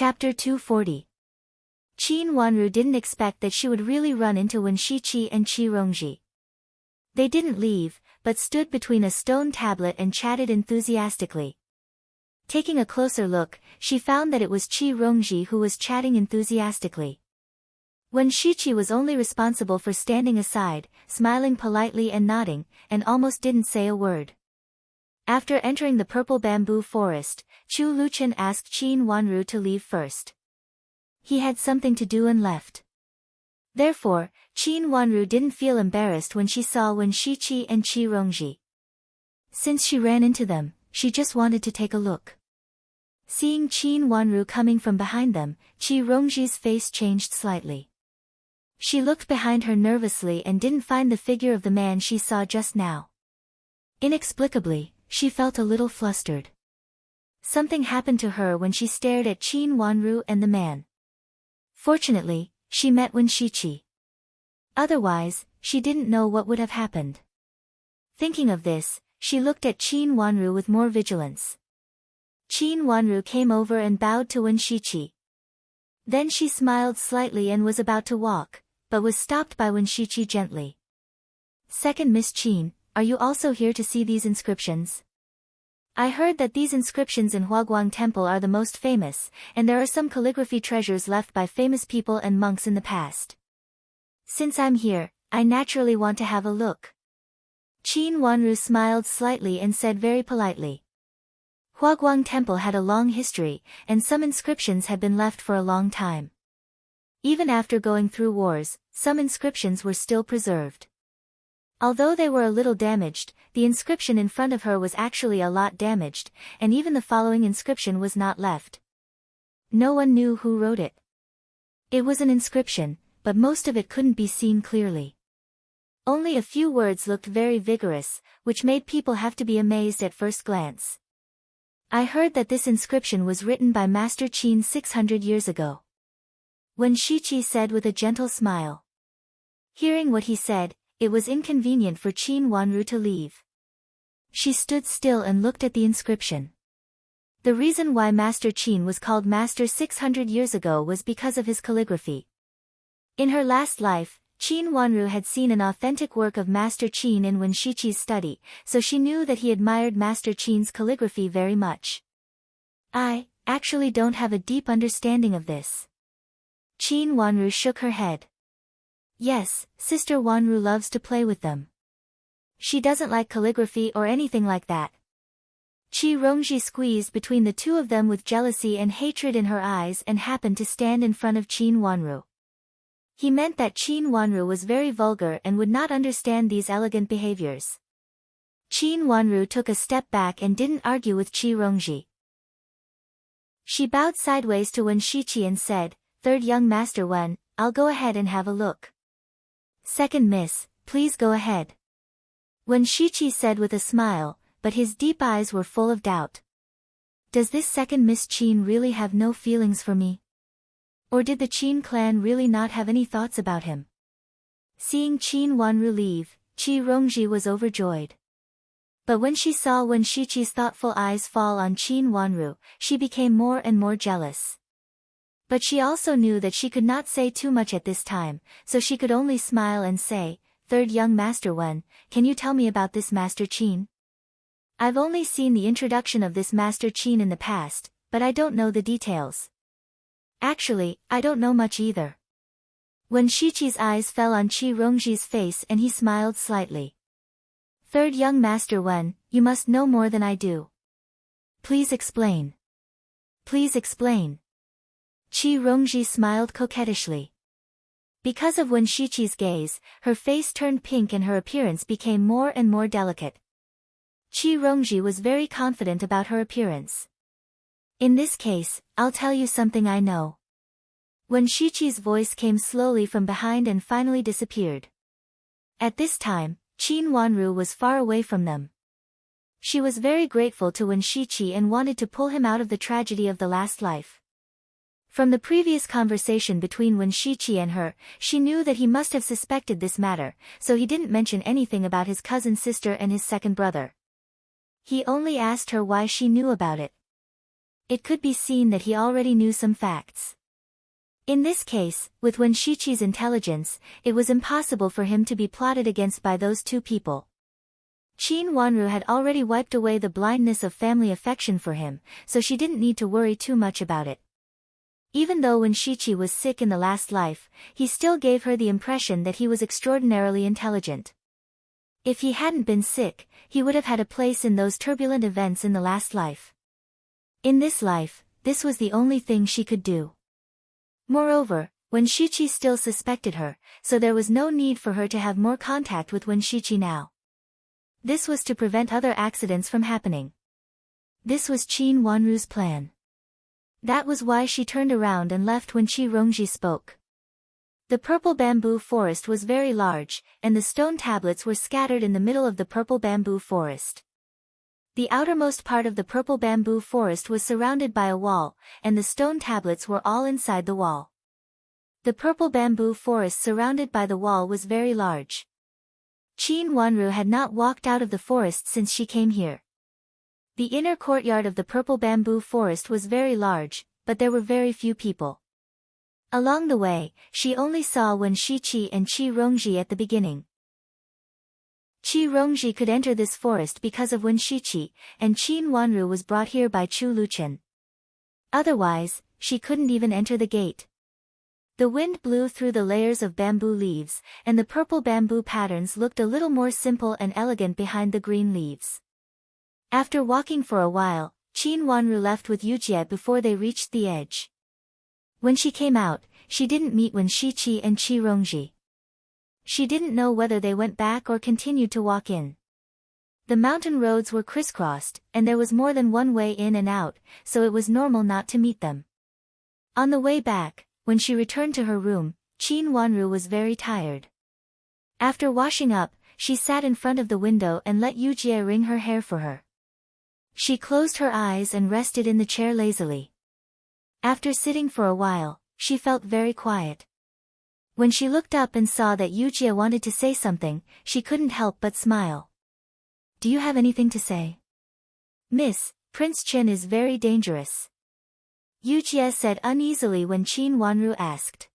Chapter 240. Qin Wanru didn't expect that she would really run into Wen Shiqi and Qi Rongji. They didn't leave, but stood between a stone tablet and chatted enthusiastically. Taking a closer look, she found that it was Qi Rongji who was chatting enthusiastically. Wen Shiqi was only responsible for standing aside, smiling politely and nodding, and almost didn't say a word. After entering the purple bamboo forest, Chu Luqian asked Qin Wanru to leave first. He had something to do and left. Therefore, Qin Wanru didn't feel embarrassed when she saw Wen Shiqi and Qi Rongji. Since she ran into them, she just wanted to take a look. Seeing Qin Wanru coming from behind them, Qi Rongji's face changed slightly. She looked behind her nervously and didn't find the figure of the man she saw just now. Inexplicably, she felt a little flustered. Something happened to her when she stared at Qin Wanru and the man. Fortunately, she met Wen Shiqi. Otherwise, she didn't know what would have happened. Thinking of this, she looked at Qin Wanru with more vigilance. Qin Wanru came over and bowed to Wen Shiqi. Then she smiled slightly and was about to walk, but was stopped by Wen Shiqi gently. "Second Miss Qin, are you also here to see these inscriptions? I heard that these inscriptions in Huaguang Temple are the most famous, and there are some calligraphy treasures left by famous people and monks in the past. Since I'm here, I naturally want to have a look." Qin Wanru smiled slightly and said very politely. Huaguang Temple had a long history, and some inscriptions had been left for a long time. Even after going through wars, some inscriptions were still preserved. Although they were a little damaged, the inscription in front of her was actually a lot damaged, and even the following inscription was not left. No one knew who wrote it. It was an inscription, but most of it couldn't be seen clearly. Only a few words looked very vigorous, which made people have to be amazed at first glance. "I heard that this inscription was written by Master Qin 600 years ago," Wen Shiqi said with a gentle smile. Hearing what he said, it was inconvenient for Qin Wanru to leave. She stood still and looked at the inscription. The reason why Master Qin was called Master 600 years ago was because of his calligraphy. In her last life, Qin Wanru had seen an authentic work of Master Qin in Wen Shiqi's study, so she knew that he admired Master Qin's calligraphy very much. "I actually don't have a deep understanding of this." Qin Wanru shook her head. "Yes, Sister Wanru loves to play with them. She doesn't like calligraphy or anything like that." Qi Rongji squeezed between the two of them with jealousy and hatred in her eyes and happened to stand in front of Qin Wanru. He meant that Qin Wanru was very vulgar and would not understand these elegant behaviors. Qin Wanru took a step back and didn't argue with Qi Rongji. She bowed sideways to Wen Shiqi and said, "Third young Master Wen, I'll go ahead and have a look." "Second Miss, please go ahead," Wen Shiqi said with a smile, but his deep eyes were full of doubt. "Does this second Miss Qin really have no feelings for me? Or did the Qin clan really not have any thoughts about him?" Seeing Qin Wanru leave, Qi Rongji was overjoyed. But when she saw Wen Shiqi's thoughtful eyes fall on Qin Wanru, she became more and more jealous. But she also knew that she could not say too much at this time, so she could only smile and say, "Third young Master Wen, can you tell me about this Master Qin? I've only seen the introduction of this Master Qin in the past, but I don't know the details." "Actually, I don't know much either." Wen Shiqi's eyes fell on Qi Rongji's face and he smiled slightly. "Third young Master Wen, you must know more than I do. Please explain. Please explain." Qi Rongji smiled coquettishly. Because of Wen Shiqi's gaze, her face turned pink and her appearance became more and more delicate. Qi Rongji was very confident about her appearance. "In this case, I'll tell you something I know." Wen Shiqi's voice came slowly from behind and finally disappeared. At this time, Qin Wanru was far away from them. She was very grateful to Wen Shiqi and wanted to pull him out of the tragedy of the last life. From the previous conversation between Wen Shiqi and her, she knew that he must have suspected this matter, so he didn't mention anything about his cousin sister and his second brother. He only asked her why she knew about it. it could be seen that he already knew some facts. In this case, with Wen Shiqi's intelligence, it was impossible for him to be plotted against by those two people. Qin Wanru had already wiped away the blindness of family affection for him, so she didn't need to worry too much about it. Even though Wen Shiqi was sick in the last life, he still gave her the impression that he was extraordinarily intelligent. If he hadn't been sick, he would have had a place in those turbulent events in the last life. In this life, this was the only thing she could do. Moreover, Wen Shiqi still suspected her, so there was no need for her to have more contact with Wen Shiqi now. This was to prevent other accidents from happening. This was Qin Wanru's plan. That was why she turned around and left when Qi Rongji spoke. The purple bamboo forest was very large, and the stone tablets were scattered in the middle of the purple bamboo forest. The outermost part of the purple bamboo forest was surrounded by a wall, and the stone tablets were all inside the wall. The purple bamboo forest surrounded by the wall was very large. Qin Wanru had not walked out of the forest since she came here. The inner courtyard of the purple bamboo forest was very large, but there were very few people. Along the way, she only saw Wen Shiqi and Qi Rongji at the beginning. Qi Rongji could enter this forest because of Wen Shiqi, and Qin Wanru was brought here by Chu Luchen. Otherwise, she couldn't even enter the gate. The wind blew through the layers of bamboo leaves, and the purple bamboo patterns looked a little more simple and elegant behind the green leaves. After walking for a while, Qin Wanru left with Yujie before they reached the edge. When she came out, she didn't meet Wen Shiqi and Qi Rongji. She didn't know whether they went back or continued to walk in. The mountain roads were crisscrossed, and there was more than one way in and out, so it was normal not to meet them. On the way back, when she returned to her room, Qin Wanru was very tired. After washing up, she sat in front of the window and let Yujie wring her hair for her. She closed her eyes and rested in the chair lazily. After sitting for a while, she felt very quiet. When she looked up and saw that Yujie wanted to say something, she couldn't help but smile. "Do you have anything to say?" "Miss, Prince Chen is very dangerous," Yujie said uneasily when Qin Wanru asked.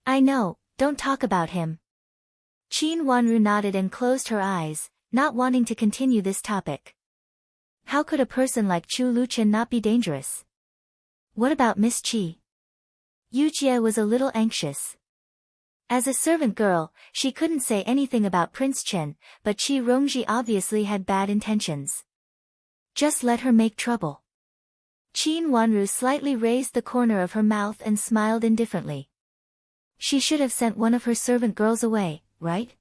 "I know, don't talk about him." Qin Wanru nodded and closed her eyes, not wanting to continue this topic. How could a person like Chu Luchen not be dangerous? What about Miss Qi? Yujie was a little anxious. As a servant girl, she couldn't say anything about Prince Chen, but Qi Rongji obviously had bad intentions. Just let her make trouble. Qin Wanru slightly raised the corner of her mouth and smiled indifferently. She should have sent one of her servant girls away, right?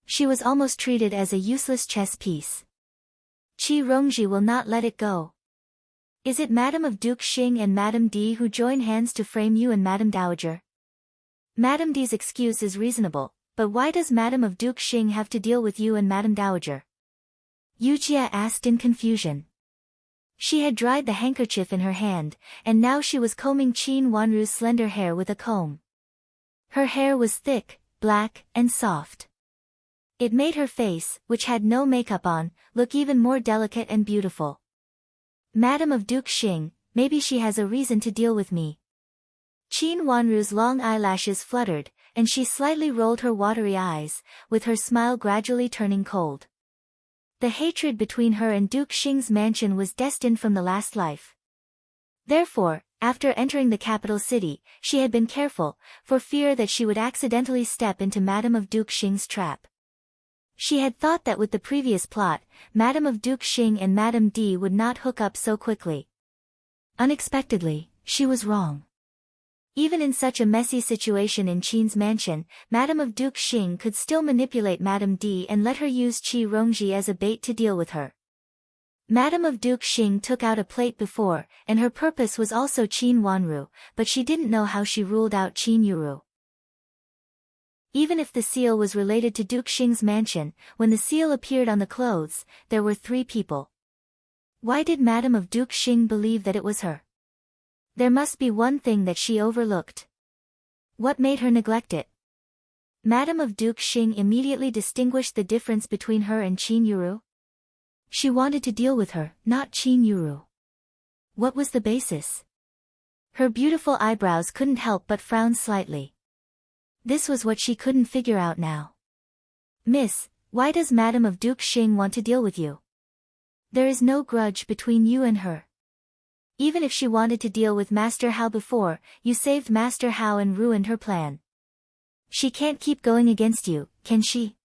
She was almost treated as a useless chess piece. Qi Rongji will not let it go. Is it Madame of Duke Xing and Madame D who join hands to frame you and Madame Dowager? Madame D's excuse is reasonable, but why does Madame of Duke Xing have to deal with you and Madame Dowager? Yujie asked in confusion. She had dried the handkerchief in her hand, and now she was combing Qin Wanru's slender hair with a comb. Her hair was thick, black, and soft. It made her face, which had no makeup on, look even more delicate and beautiful. Madame of Duke Xing, maybe she has a reason to deal with me. Qin Wanru's long eyelashes fluttered, and she slightly rolled her watery eyes, with her smile gradually turning cold. The hatred between her and Duke Xing's mansion was destined from the last life. Therefore, after entering the capital city, she had been careful, for fear that she would accidentally step into Madame of Duke Xing's trap. She had thought that with the previous plot, Madame of Duke Xing and Madame D would not hook up so quickly. Unexpectedly, she was wrong. Even in such a messy situation in Qin's mansion, Madame of Duke Xing could still manipulate Madame D and let her use Qi Rongji as a bait to deal with her. Madame of Duke Xing took out a plate before, and her purpose was also Qin Wanru, but she didn't know how she ruled out Qin Yuru. Even if the seal was related to Duke Xing's mansion, when the seal appeared on the clothes, there were 3 people. Why did Madame of Duke Xing believe that it was her? There must be one thing that she overlooked. What made her neglect it? Madame of Duke Xing immediately distinguished the difference between her and Qin Yuru. She wanted to deal with her, not Qin Yuru. What was the basis? Her beautiful eyebrows couldn't help but frown slightly. This was what she couldn't figure out now. Miss, why does Madame of Duke Xing want to deal with you? There is no grudge between you and her. Even if she wanted to deal with Master Hao before, you saved Master Hao and ruined her plan. She can't keep going against you, can she?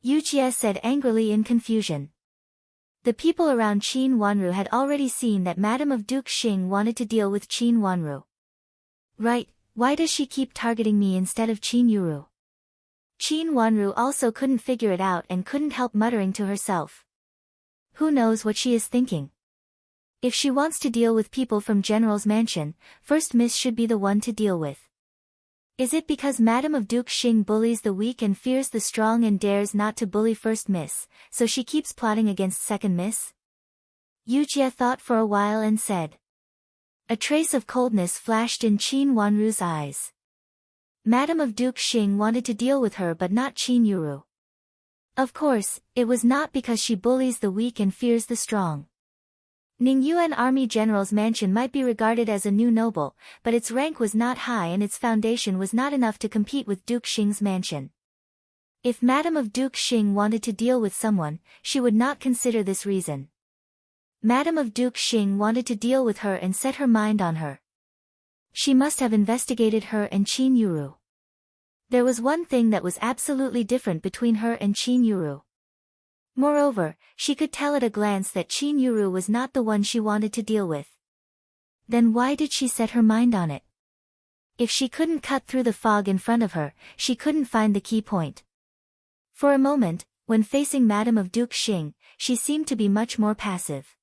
Yu Jie said angrily in confusion. The people around Qin Wanru had already seen that Madame of Duke Xing wanted to deal with Qin Wanru. Right, why does she keep targeting me instead of Qin Yuru? Qin Wanru also couldn't figure it out and couldn't help muttering to herself. Who knows what she is thinking? If she wants to deal with people from General's mansion, First Miss should be the one to deal with. Is it because Madame of Duke Xing bullies the weak and fears the strong and dares not to bully First Miss, so she keeps plotting against Second Miss? Yu Jie thought for a while and said. A trace of coldness flashed in Qin Wanru's eyes. Madame of Duke Xing wanted to deal with her but not Qin Yuru. Of course, it was not because she bullies the weak and fears the strong. Ningyuan Army General's mansion might be regarded as a new noble, but its rank was not high and its foundation was not enough to compete with Duke Xing's mansion. If Madame of Duke Xing wanted to deal with someone, she would not consider this reason. Madame of Duke Xing wanted to deal with her and set her mind on her. She must have investigated her and Qin Yuru. There was one thing that was absolutely different between her and Qin Yuru. Moreover, she could tell at a glance that Qin Yuru was not the one she wanted to deal with. Then why did she set her mind on it? If she couldn't cut through the fog in front of her, she couldn't find the key point. For a moment, when facing Madame of Duke Xing, she seemed to be much more passive.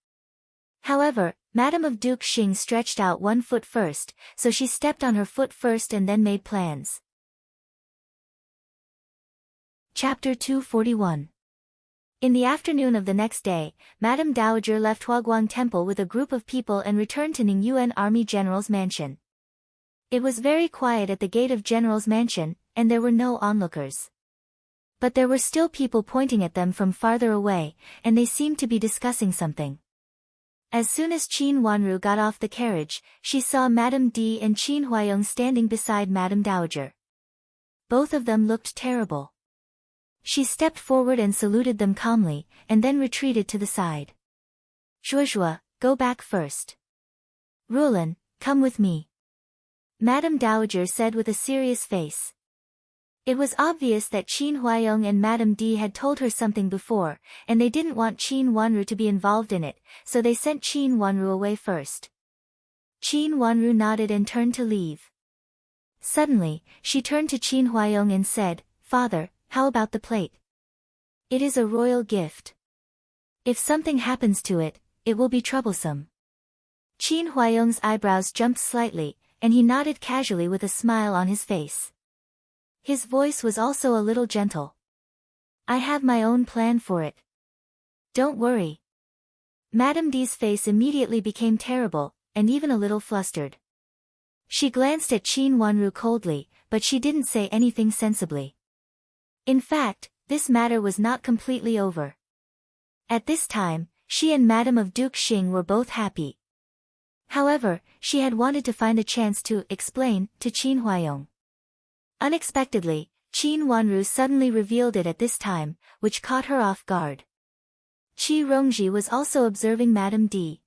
However, Madame of Duke Xing stretched out one foot first, so she stepped on her foot first and then made plans. Chapter 241. In the afternoon of the next day, Madame Dowager left Huaguang Temple with a group of people and returned to Ningyuan Army General's mansion. It was very quiet at the gate of General's mansion, and there were no onlookers. But there were still people pointing at them from farther away, and they seemed to be discussing something. As soon as Qin Wanru got off the carriage, she saw Madame Di and Qin Huayong standing beside Madame Dowager. Both of them looked terrible. She stepped forward and saluted them calmly, and then retreated to the side. Zhuozhua, go back first. Rulin, come with me. Madame Dowager said with a serious face. It was obvious that Qin Huayong and Madame Di had told her something before, and they didn't want Qin Wanru to be involved in it, so they sent Qin Wanru away first. Qin Wanru nodded and turned to leave. Suddenly, she turned to Qin Huayong and said, Father, how about the plate? It is a royal gift. If something happens to it, it will be troublesome. Qin Huayong's eyebrows jumped slightly, and he nodded casually with a smile on his face. His voice was also a little gentle. I have my own plan for it. Don't worry. Madame Di's face immediately became terrible, and even a little flustered. She glanced at Qin Wanru coldly, but she didn't say anything sensibly. In fact, this matter was not completely over. At this time, she and Madame of Duke Xing were both happy. However, she had wanted to find a chance to explain to Qin Huayong. Unexpectedly, Qin Wanru suddenly revealed it at this time, which caught her off guard. Qi Rongji was also observing Madame Di.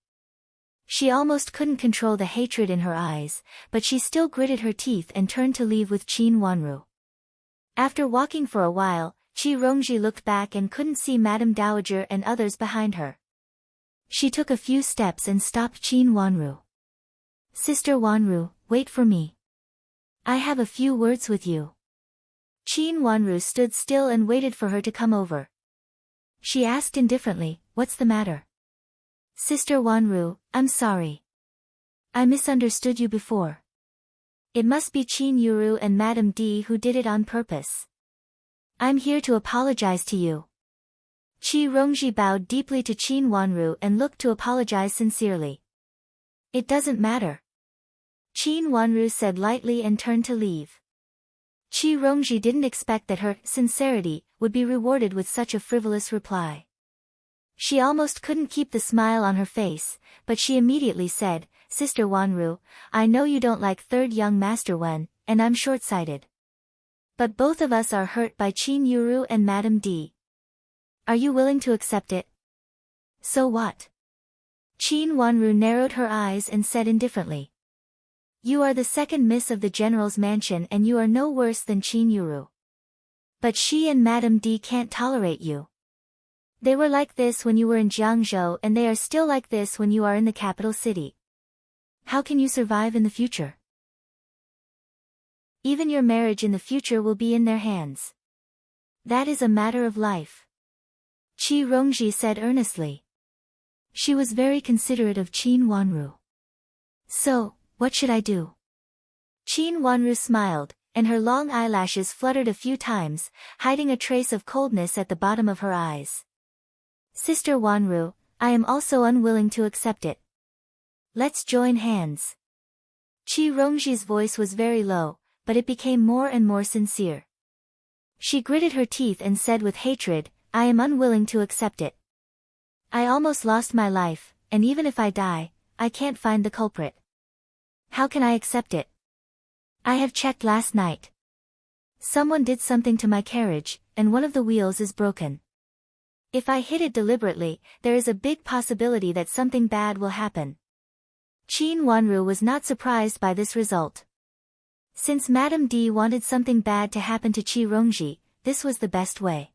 She almost couldn't control the hatred in her eyes, but she still gritted her teeth and turned to leave with Qin Wanru. After walking for a while, Qi Rongji looked back and couldn't see Madame Dowager and others behind her. She took a few steps and stopped Qin Wanru. Sister Wanru, wait for me. I have a few words with you. Qin Wanru stood still and waited for her to come over. She asked indifferently, what's the matter? Sister Wanru, I'm sorry. I misunderstood you before. It must be Qin Yuru and Madame Di who did it on purpose. I'm here to apologize to you. Qi Rongji bowed deeply to Qin Wanru and looked to apologize sincerely. It doesn't matter. Qin Wanru said lightly and turned to leave. Qi Rongji didn't expect that her sincerity would be rewarded with such a frivolous reply. She almost couldn't keep the smile on her face, but she immediately said, Sister Wanru, I know you don't like third young Master Wen, and I'm short-sighted. But both of us are hurt by Qin Yuru and Madame D. Are you willing to accept it? So what? Qin Wanru narrowed her eyes and said indifferently. You are the second miss of the general's mansion and you are no worse than Qin Yuru. But she and Madame D can't tolerate you. They were like this when you were in Jiangzhou and they are still like this when you are in the capital city. How can you survive in the future? Even your marriage in the future will be in their hands. That is a matter of life. Qi Rongji said earnestly. She was very considerate of Qin Wanru. So, what should I do? Qin Wanru smiled, and her long eyelashes fluttered a few times, hiding a trace of coldness at the bottom of her eyes. Sister Wanru, I am also unwilling to accept it. Let's join hands. Qi Rongji's voice was very low, but it became more and more sincere. She gritted her teeth and said with hatred, I am unwilling to accept it. I almost lost my life, and even if I die, I can't find the culprit. How can I accept it? I have checked last night. Someone did something to my carriage, and one of the wheels is broken. If I hit it deliberately, there is a big possibility that something bad will happen. Qin Wanru was not surprised by this result. Since Madame D wanted something bad to happen to Qi Rongji, this was the best way.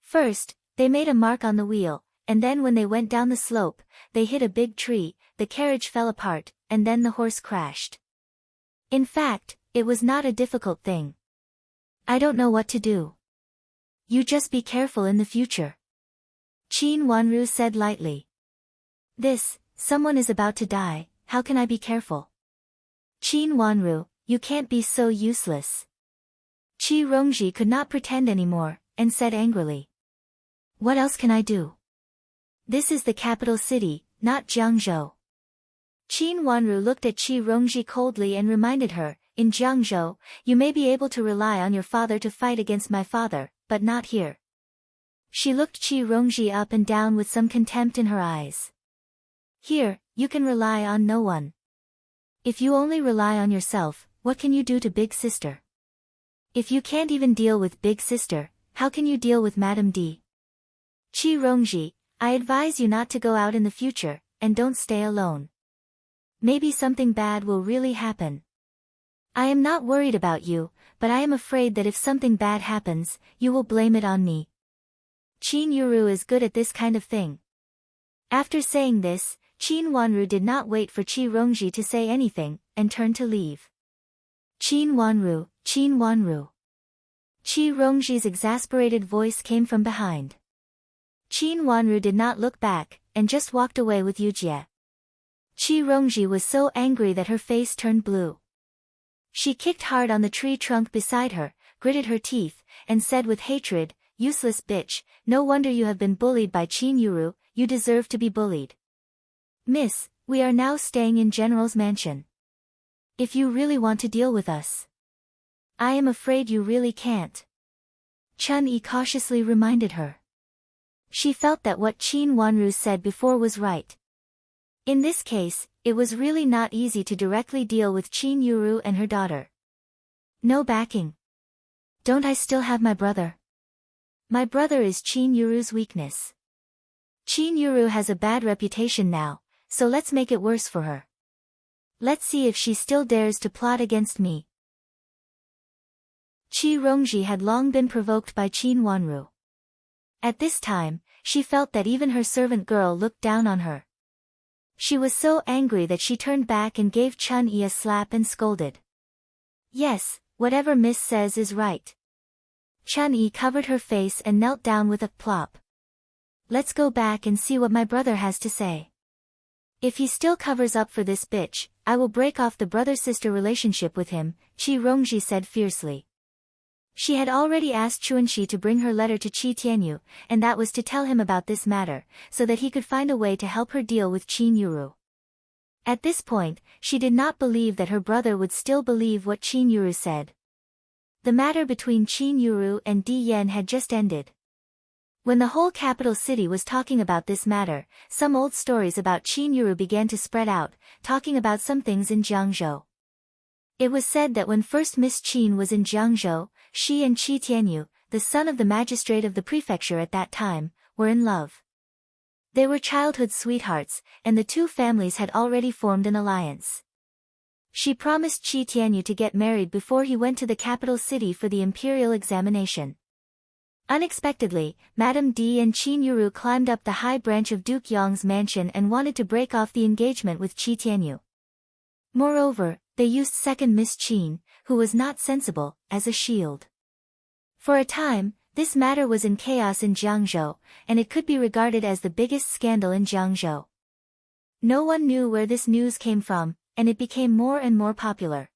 First, they made a mark on the wheel, and then when they went down the slope, they hit a big tree, the carriage fell apart, and then the horse crashed. In fact, it was not a difficult thing. I don't know what to do. You just be careful in the future. Qin Wanru said lightly. Someone is about to die, how can I be careful? Qin Wanru, you can't be so useless. Qi Rongji could not pretend anymore, and said angrily. What else can I do? This is the capital city, not Jiangzhou. Qin Wanru looked at Qi Rongji coldly and reminded her, in Jiangzhou, you may be able to rely on your father to fight against my father, but not here. She looked Qi Rongji up and down with some contempt in her eyes. Here, you can rely on no one. If you only rely on yourself, what can you do to Big Sister? If you can't even deal with Big Sister, how can you deal with Madame D? Qi Rongji, I advise you not to go out in the future, and don't stay alone. Maybe something bad will really happen. I am not worried about you, but I am afraid that if something bad happens, you will blame it on me. Qin Yuru is good at this kind of thing. After saying this, Qin Wanru did not wait for Qi Rongji to say anything, and turned to leave. Qin Wanru, Qin Wanru. Qi Rongji's exasperated voice came from behind. Qin Wanru did not look back, and just walked away with Yujie. Qi Rongji was so angry that her face turned blue. She kicked hard on the tree trunk beside her, gritted her teeth, and said with hatred, useless bitch, no wonder you have been bullied by Qin Yuru, you deserve to be bullied. Miss, we are now staying in General's mansion. If you really want to deal with us. I am afraid you really can't. Chun-Yi cautiously reminded her. She felt that what Qin Wanru said before was right. In this case, it was really not easy to directly deal with Qin Yuru and her daughter. No backing. Don't I still have my brother? My brother is Qin Yuru's weakness. Qin Yuru has a bad reputation now, so let's make it worse for her. Let's see if she still dares to plot against me. Qi Rongji had long been provoked by Qin Wanru. At this time, she felt that even her servant girl looked down on her. She was so angry that she turned back and gave Chun-Yi a slap and scolded. Yes, whatever Miss says is right. Chun-Yi covered her face and knelt down with a plop. Let's go back and see what my brother has to say. If he still covers up for this bitch, I will break off the brother-sister relationship with him, Qi Rongji said fiercely. She had already asked Chuanxi to bring her letter to Qi Tianyu, and that was to tell him about this matter, so that he could find a way to help her deal with Qin Yuru. At this point, she did not believe that her brother would still believe what Qin Yuru said. The matter between Qin Yuru and Di Yan had just ended. When the whole capital city was talking about this matter, some old stories about Qin Yuru began to spread out, talking about some things in Jiangzhou. It was said that when first Miss Qin was in Jiangzhou, she and Qi Tianyu, the son of the magistrate of the prefecture at that time, were in love. They were childhood sweethearts, and the two families had already formed an alliance. She promised Qi Tianyu to get married before he went to the capital city for the imperial examination. Unexpectedly, Madame D and Qin Yuru climbed up the high branch of Duke Yong's mansion and wanted to break off the engagement with Qi Tianyu. Moreover, they used second Miss Qin, who was not sensible, as a shield. For a time, this matter was in chaos in Jiangzhou, and it could be regarded as the biggest scandal in Jiangzhou. No one knew where this news came from, and it became more and more popular.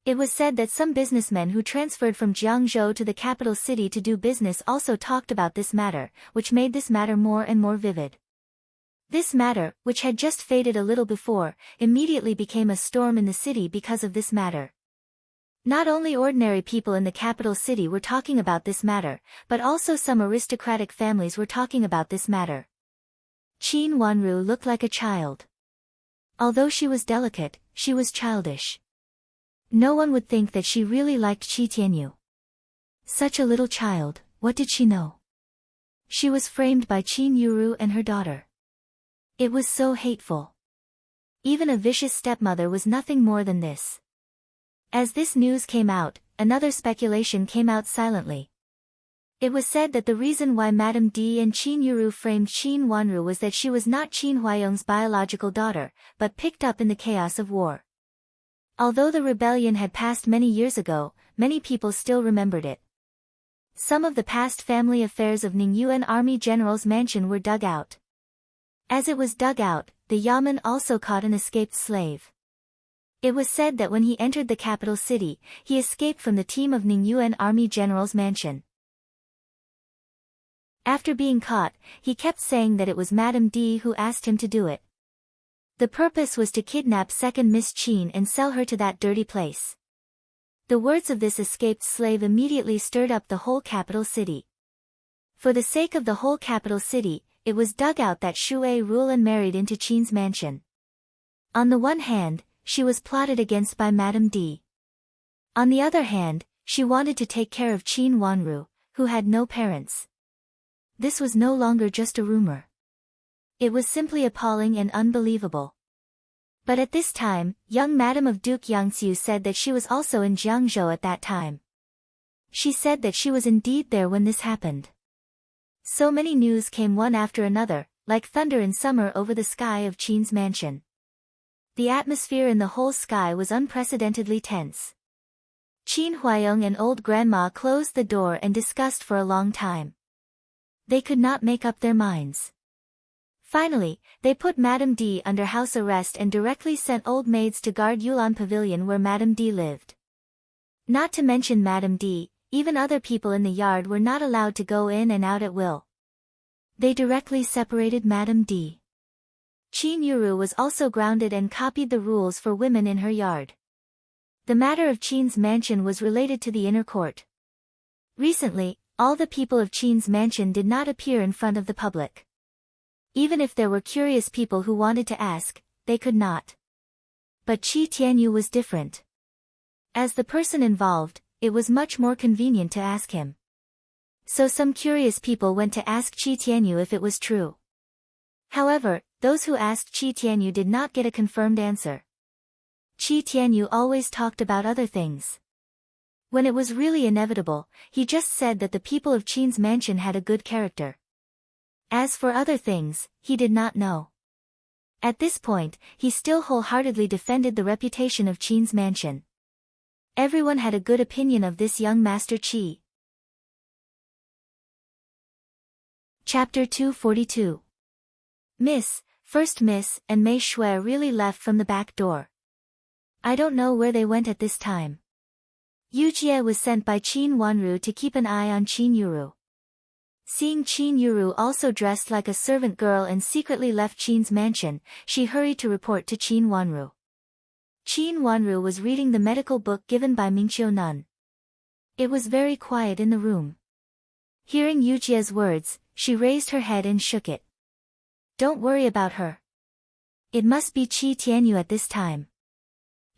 It was said that some businessmen who transferred from Jiangzhou to the capital city to do business also talked about this matter, which made this matter more and more vivid. This matter, which had just faded a little before, immediately became a storm in the city because of this matter. Not only ordinary people in the capital city were talking about this matter, but also some aristocratic families were talking about this matter. Qin Wanru looked like a child. Although she was delicate, she was childish. No one would think that she really liked Qi Tianyu. Such a little child, what did she know? She was framed by Qin Yuru and her daughter. It was so hateful. Even a vicious stepmother was nothing more than this. As this news came out, another speculation came out silently. It was said that the reason why Madame D and Qin Yuru framed Qin Wanru was that she was not Qin Huayong's biological daughter, but picked up in the chaos of war. Although the rebellion had passed many years ago, many people still remembered it. Some of the past family affairs of Ningyuan army general's mansion were dug out. As it was dug out, the yamen also caught an escaped slave. It was said that when he entered the capital city, he escaped from the team of Ningyuan army general's mansion. After being caught, he kept saying that it was Madame D who asked him to do it. The purpose was to kidnap second Miss Qin and sell her to that dirty place. The words of this escaped slave immediately stirred up the whole capital city. For the sake of the whole capital city, it was dug out that Shui rule and married into Qin's mansion. On the one hand, she was plotted against by Madame D. On the other hand, she wanted to take care of Qin Wanru, who had no parents. This was no longer just a rumor. It was simply appalling and unbelievable. But at this time, young Madame of Duke Yangxiu said that she was also in Jiangzhou at that time. She said that she was indeed there when this happened. So many news came one after another, like thunder in summer over the sky of Qin's mansion. The atmosphere in the whole sky was unprecedentedly tense. Qin Huayong and old grandma closed the door and discussed for a long time. They could not make up their minds. Finally, they put Madame D under house arrest and directly sent old maids to guard Yulan Pavilion where Madame D lived. Not to mention Madame D, even other people in the yard were not allowed to go in and out at will. They directly separated Madame D. Qin Yuru was also grounded and copied the rules for women in her yard. The matter of Qin's mansion was related to the inner court. Recently, all the people of Qin's mansion did not appear in front of the public. Even if there were curious people who wanted to ask, they could not. But Qi Tianyu was different. As the person involved, it was much more convenient to ask him. So some curious people went to ask Qi Tianyu if it was true. However, those who asked Qi Tianyu did not get a confirmed answer. Qi Tianyu always talked about other things. When it was really inevitable, he just said that the people of Qin's mansion had a good character. As for other things, he did not know. At this point, he still wholeheartedly defended the reputation of Qin's mansion. Everyone had a good opinion of this young Master Qi. Chapter 242. First Miss and Mei Shui really left from the back door. I don't know where they went at this time. Yu Jie was sent by Qin Wanru to keep an eye on Qin Yuru. Seeing Qin Yuru also dressed like a servant girl and secretly left Qin's mansion, she hurried to report to Qin Wanru. Qin Wanru was reading the medical book given by Mingqiu Nun. It was very quiet in the room. Hearing Yujie's words, she raised her head and shook it. Don't worry about her. It must be Qi Tianyu at this time.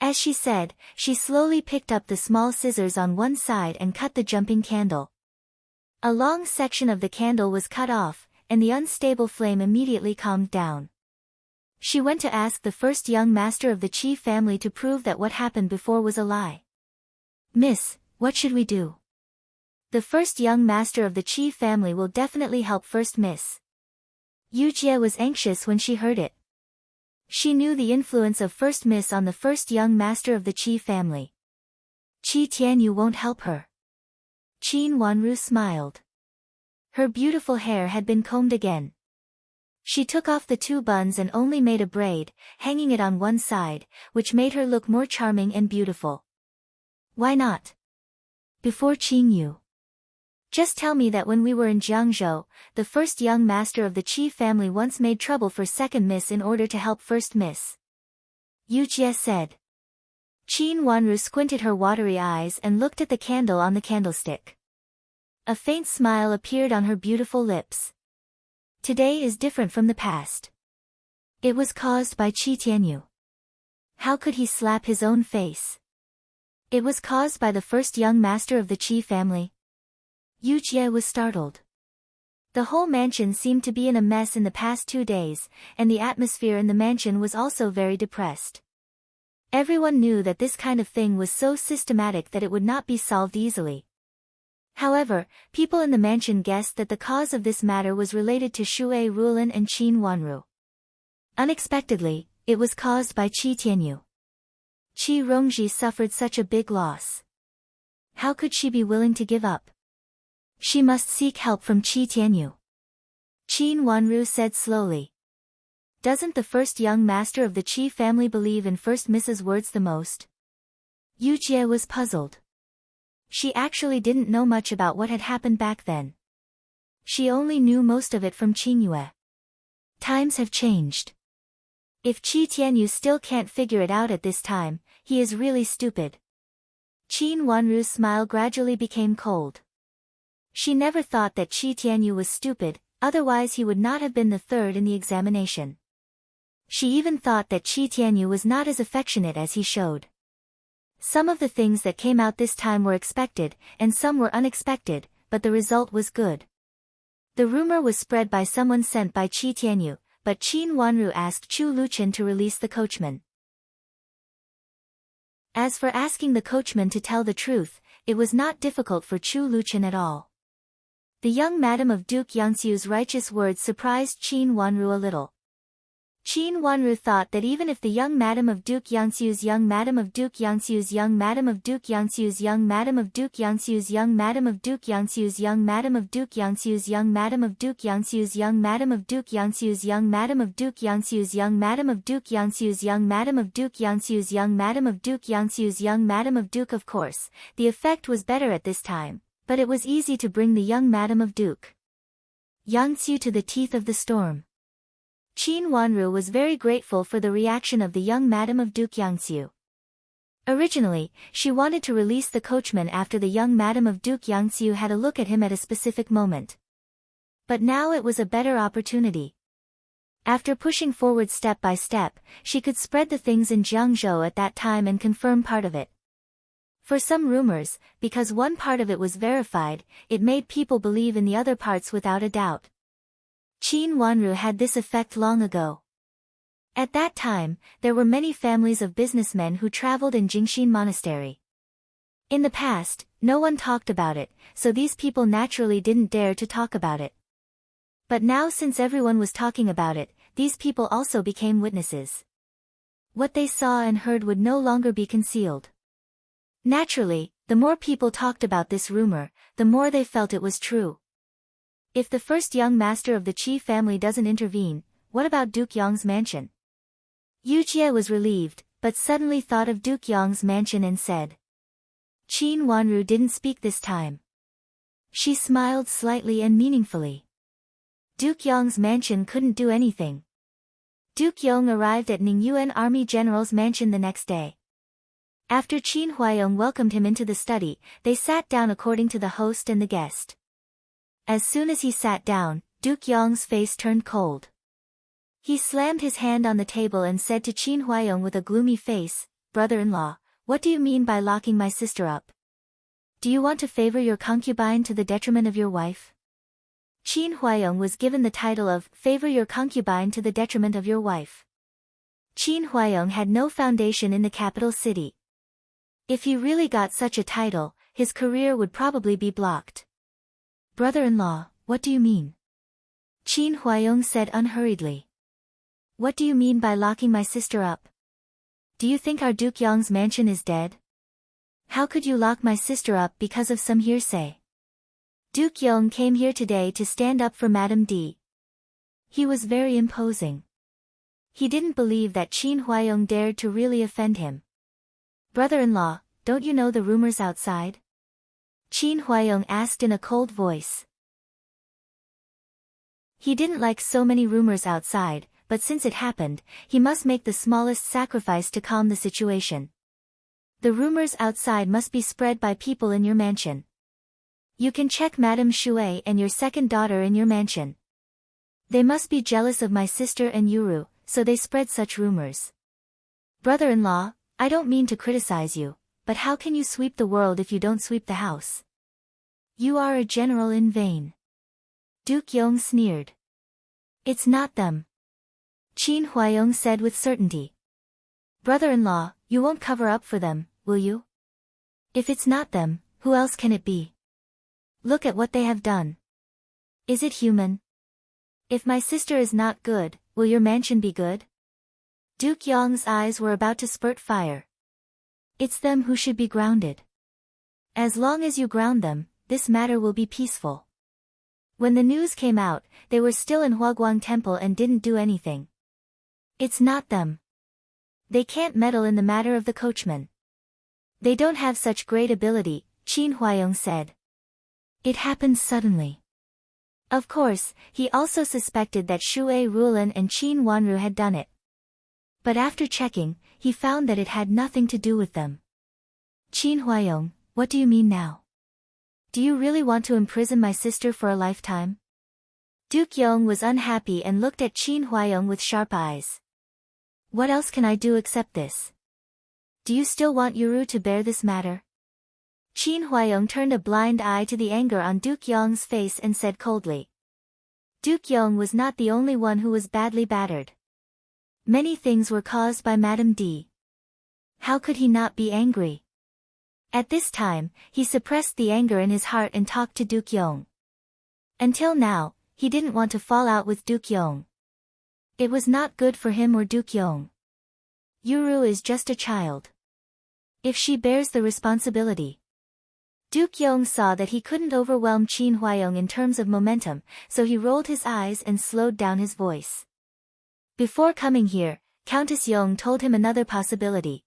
As she said, she slowly picked up the small scissors on one side and cut the jumping candle. A long section of the candle was cut off, and the unstable flame immediately calmed down. She went to ask the first young master of the Qi family to prove that what happened before was a lie. Miss, what should we do? The first young master of the Qi family will definitely help first miss. Yujie was anxious when she heard it. She knew the influence of first miss on the first young master of the Qi family. Qi Tianyu won't help her. Qin Wanru smiled. Her beautiful hair had been combed again. She took off the two buns and only made a braid, hanging it on one side, which made her look more charming and beautiful. Why not? Before Qingyu. Just tell me that when we were in Jiangzhou, the first young master of the Qi family once made trouble for second miss in order to help first miss. Yujie said. Qin Wanru squinted her watery eyes and looked at the candle on the candlestick. A faint smile appeared on her beautiful lips. Today is different from the past. It was caused by Qi Tianyu. How could he slap his own face? It was caused by the first young master of the Qi family. Yujie was startled. The whole mansion seemed to be in a mess in the past 2 days, and the atmosphere in the mansion was also very depressed. Everyone knew that this kind of thing was so systematic that it would not be solved easily. However, people in the mansion guessed that the cause of this matter was related to Shui Rulin and Qin Wanru. Unexpectedly, it was caused by Qi Tianyu. Qi Rongji suffered such a big loss. How could she be willing to give up? She must seek help from Qi Tianyu. Qin Wanru said slowly. Doesn't the first young master of the Qi family believe in first Mrs. words the most? Yujie was puzzled. She actually didn't know much about what had happened back then. She only knew most of it from Qingyue. Times have changed. If Qi Tianyu still can't figure it out at this time, he is really stupid. Qin Wanru's smile gradually became cold. She never thought that Qi Tianyu was stupid, otherwise he would not have been the third in the examination. She even thought that Qi Tianyu was not as affectionate as he showed. Some of the things that came out this time were expected, and some were unexpected, but the result was good. The rumor was spread by someone sent by Qi Tianyu, but Qin Wanru asked Chu Luchen to release the coachman. As for asking the coachman to tell the truth, it was not difficult for Chu Luchen at all. The young madam of Duke Yangxiu's righteous words surprised Qin Wanru a little. Qin Wanru thought that even if the young madam of Duke Yangxiu's young madam of Duke Yangxiu's young madam of Duke Yangxiu's young madam of Duke Yangxiu's young madam of Duke Yangxiu's young madam of Duke Yangxiu's young madam of Duke Yangxiu's young madam of Duke Yangxiu's young madam of Duke Yangxiu's young madam of Duke Yangxiu's young madam of Duke Yangxiu's young madam of Duke Yangxiu's young madam of Duke, of course, the effect was better at this time, but it was easy to bring the young madam of Duke Yangxiu to the teeth of the storm. Qin Wanru was very grateful for the reaction of the young madam of Duke Yangxiu. Originally, she wanted to release the coachman after the young madam of Duke Yangxiu had a look at him at a specific moment. But now it was a better opportunity. After pushing forward step by step, she could spread the things in Jiangzhou at that time and confirm part of it. For some rumors, because one part of it was verified, it made people believe in the other parts without a doubt. Qin Wanru had this effect long ago. At that time, there were many families of businessmen who traveled in Jingxin Monastery. In the past, no one talked about it, so these people naturally didn't dare to talk about it. But now, since everyone was talking about it, these people also became witnesses. What they saw and heard would no longer be concealed. Naturally, the more people talked about this rumor, the more they felt it was true. If the first young master of the Qi family doesn't intervene, what about Duke Yang's mansion? Yujie was relieved, but suddenly thought of Duke Yang's mansion and said. Qin Wanru didn't speak this time. She smiled slightly and meaningfully. Duke Yang's mansion couldn't do anything. Duke Yong arrived at Ningyuan Army General's mansion the next day. After Qin Huayong welcomed him into the study, they sat down according to the host and the guest. As soon as he sat down, Duke Yong's face turned cold. He slammed his hand on the table and said to Qin Huayong with a gloomy face, "Brother-in-law, what do you mean by locking my sister up? Do you want to favor your concubine to the detriment of your wife?" Qin Huayong was given the title of favor your concubine to the detriment of your wife. Qin Huayong had no foundation in the capital city. If he really got such a title, his career would probably be blocked. "Brother-in-law, what do you mean?" Qin Huayong said unhurriedly. "What do you mean by locking my sister up? Do you think our Duke Yong's mansion is dead? How could you lock my sister up because of some hearsay?" Duke Yong came here today to stand up for Madame D. He was very imposing. He didn't believe that Qin Huayong dared to really offend him. "Brother-in-law, don't you know the rumors outside?" Qin Huayong asked in a cold voice. He didn't like so many rumors outside, but since it happened, he must make the smallest sacrifice to calm the situation. "The rumors outside must be spread by people in your mansion. You can check Madame Shui and your second daughter in your mansion. They must be jealous of my sister and Yuru, so they spread such rumors. Brother-in-law, I don't mean to criticize you, but how can you sweep the world if you don't sweep the house? You are a general in vain." Duke Yong sneered. "It's not them," Qin Huayong said with certainty. "Brother-in-law, you won't cover up for them, will you? If it's not them, who else can it be? Look at what they have done. Is it human? If my sister is not good, will your mansion be good?" Duke Yong's eyes were about to spurt fire. "It's them who should be grounded. As long as you ground them, this matter will be peaceful." When the news came out, they were still in Huaguang Temple and didn't do anything. "It's not them. They can't meddle in the matter of the coachman. They don't have such great ability," Qin Huayong said. "It happened suddenly." Of course, he also suspected that Shui Rulan and Qin Wanru had done it. But after checking, he found that it had nothing to do with them. "Qin Huayong, what do you mean now? Do you really want to imprison my sister for a lifetime?" Duke Yong was unhappy and looked at Qin Huayong with sharp eyes. "What else can I do except this? Do you still want Yuru to bear this matter?" Qin Huayong turned a blind eye to the anger on Duke Yong's face and said coldly. Duke Yong was not the only one who was badly battered. Many things were caused by Madame D. How could he not be angry? At this time, he suppressed the anger in his heart and talked to Duke Yong. Until now, he didn't want to fall out with Duke Yong. It was not good for him or Duke Yong. Yuru is just a child. If she bears the responsibility. Duke Yong saw that he couldn't overwhelm Qin Huayong in terms of momentum, so he rolled his eyes and slowed down his voice. Before coming here, Countess Yong told him another possibility.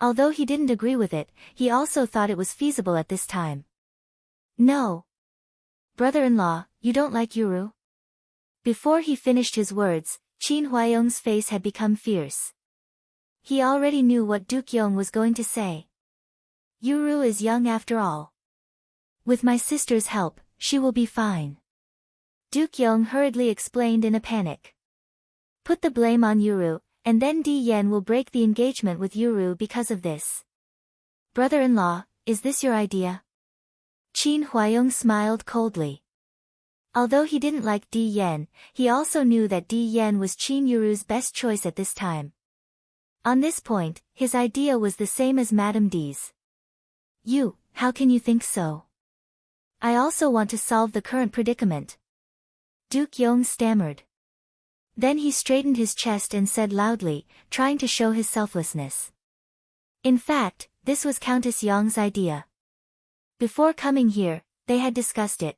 Although he didn't agree with it, he also thought it was feasible at this time. "No. Brother-in-law, you don't like Yuru?" Before he finished his words, Qin Huayong's face had become fierce. He already knew what Duke Yong was going to say. "Yuru is young after all. With my sister's help, she will be fine." Duke Yong hurriedly explained in a panic. "Put the blame on Yuru, and then Di Yan will break the engagement with Yuru because of this." "Brother-in-law, is this your idea?" Qin Huayong smiled coldly. Although he didn't like Di Yan, he also knew that Di Yan was Qin Yuru's best choice at this time. On this point, his idea was the same as Madame D's. How can you think so? I also want to solve the current predicament." Duke Yong stammered. Then he straightened his chest and said loudly, trying to show his selflessness. In fact, this was Countess Yong's idea. Before coming here, they had discussed it.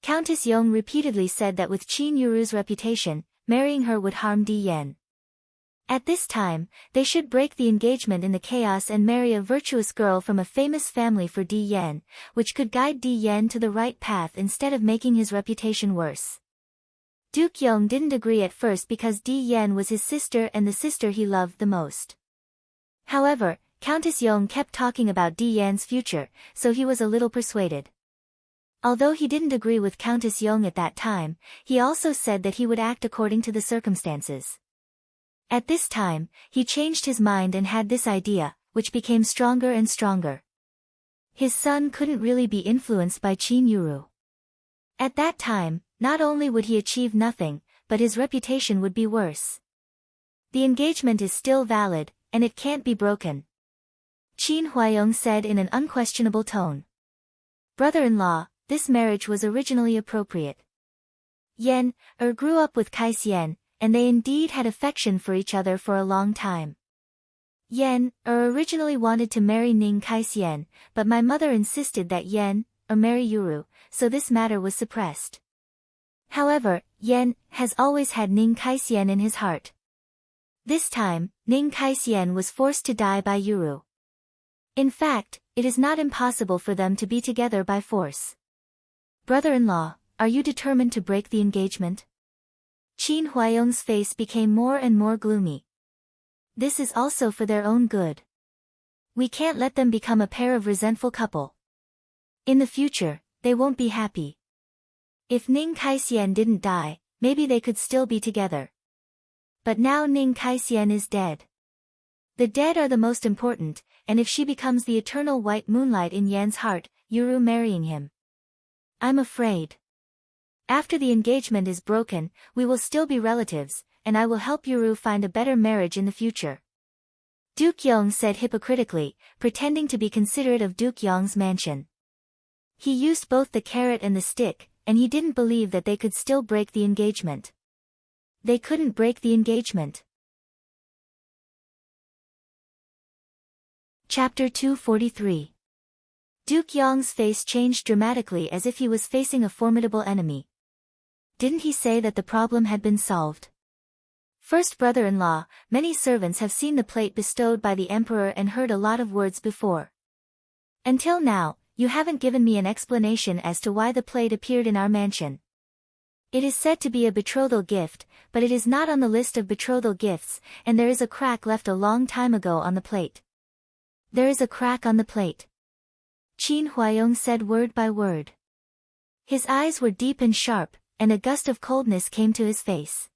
Countess Yong repeatedly said that with Qin Yuru's reputation, marrying her would harm Di Yan. At this time, they should break the engagement in the chaos and marry a virtuous girl from a famous family for Di Yan, which could guide Di Yan to the right path instead of making his reputation worse. Duke Yong didn't agree at first because Di Yan was his sister and the sister he loved the most. However, Countess Yong kept talking about Di Yan's future, so he was a little persuaded. Although he didn't agree with Countess Yong at that time, he also said that he would act according to the circumstances. At this time, he changed his mind and had this idea, which became stronger and stronger. His son couldn't really be influenced by Qin Yuru. At that time, not only would he achieve nothing, but his reputation would be worse. The engagement is still valid, and it can't be broken, Qin Huayong said in an unquestionable tone. Brother-in-law, this marriage was originally appropriate. Yen grew up with Kai Xian, and they indeed had affection for each other for a long time. Yen originally wanted to marry Ning Kai Xian, but my mother insisted that Yen marry Yuru, so this matter was suppressed. However, Yen has always had Ning Kai Xian in his heart. This time, Ning Kai Xian was forced to die by Yuru. In fact, it is not impossible for them to be together by force. Brother-in-law, are you determined to break the engagement? Qin Huayong's face became more and more gloomy. This is also for their own good. We can't let them become a pair of resentful couple. In the future, they won't be happy. If Ning Kai Xian didn't die, maybe they could still be together. But now Ning Kai Xian is dead. The dead are the most important, and if she becomes the eternal white moonlight in Yan's heart, Yuru marrying him. I'm afraid. After the engagement is broken, we will still be relatives, and I will help Yuru find a better marriage in the future. Duke Yong said hypocritically, pretending to be considerate of Duke Yong's mansion. He used both the carrot and the stick, and he didn't believe that they could still break the engagement. They couldn't break the engagement. Chapter 243. Duke Yong's face changed dramatically as if he was facing a formidable enemy. Didn't he say that the problem had been solved? First brother-in-law, many servants have seen the plate bestowed by the emperor and heard a lot of words before. Until now, you haven't given me an explanation as to why the plate appeared in our mansion. It is said to be a betrothal gift, but it is not on the list of betrothal gifts, and there is a crack left a long time ago on the plate. There is a crack on the plate. Qin Huayong said word by word. His eyes were deep and sharp, and a gust of coldness came to his face.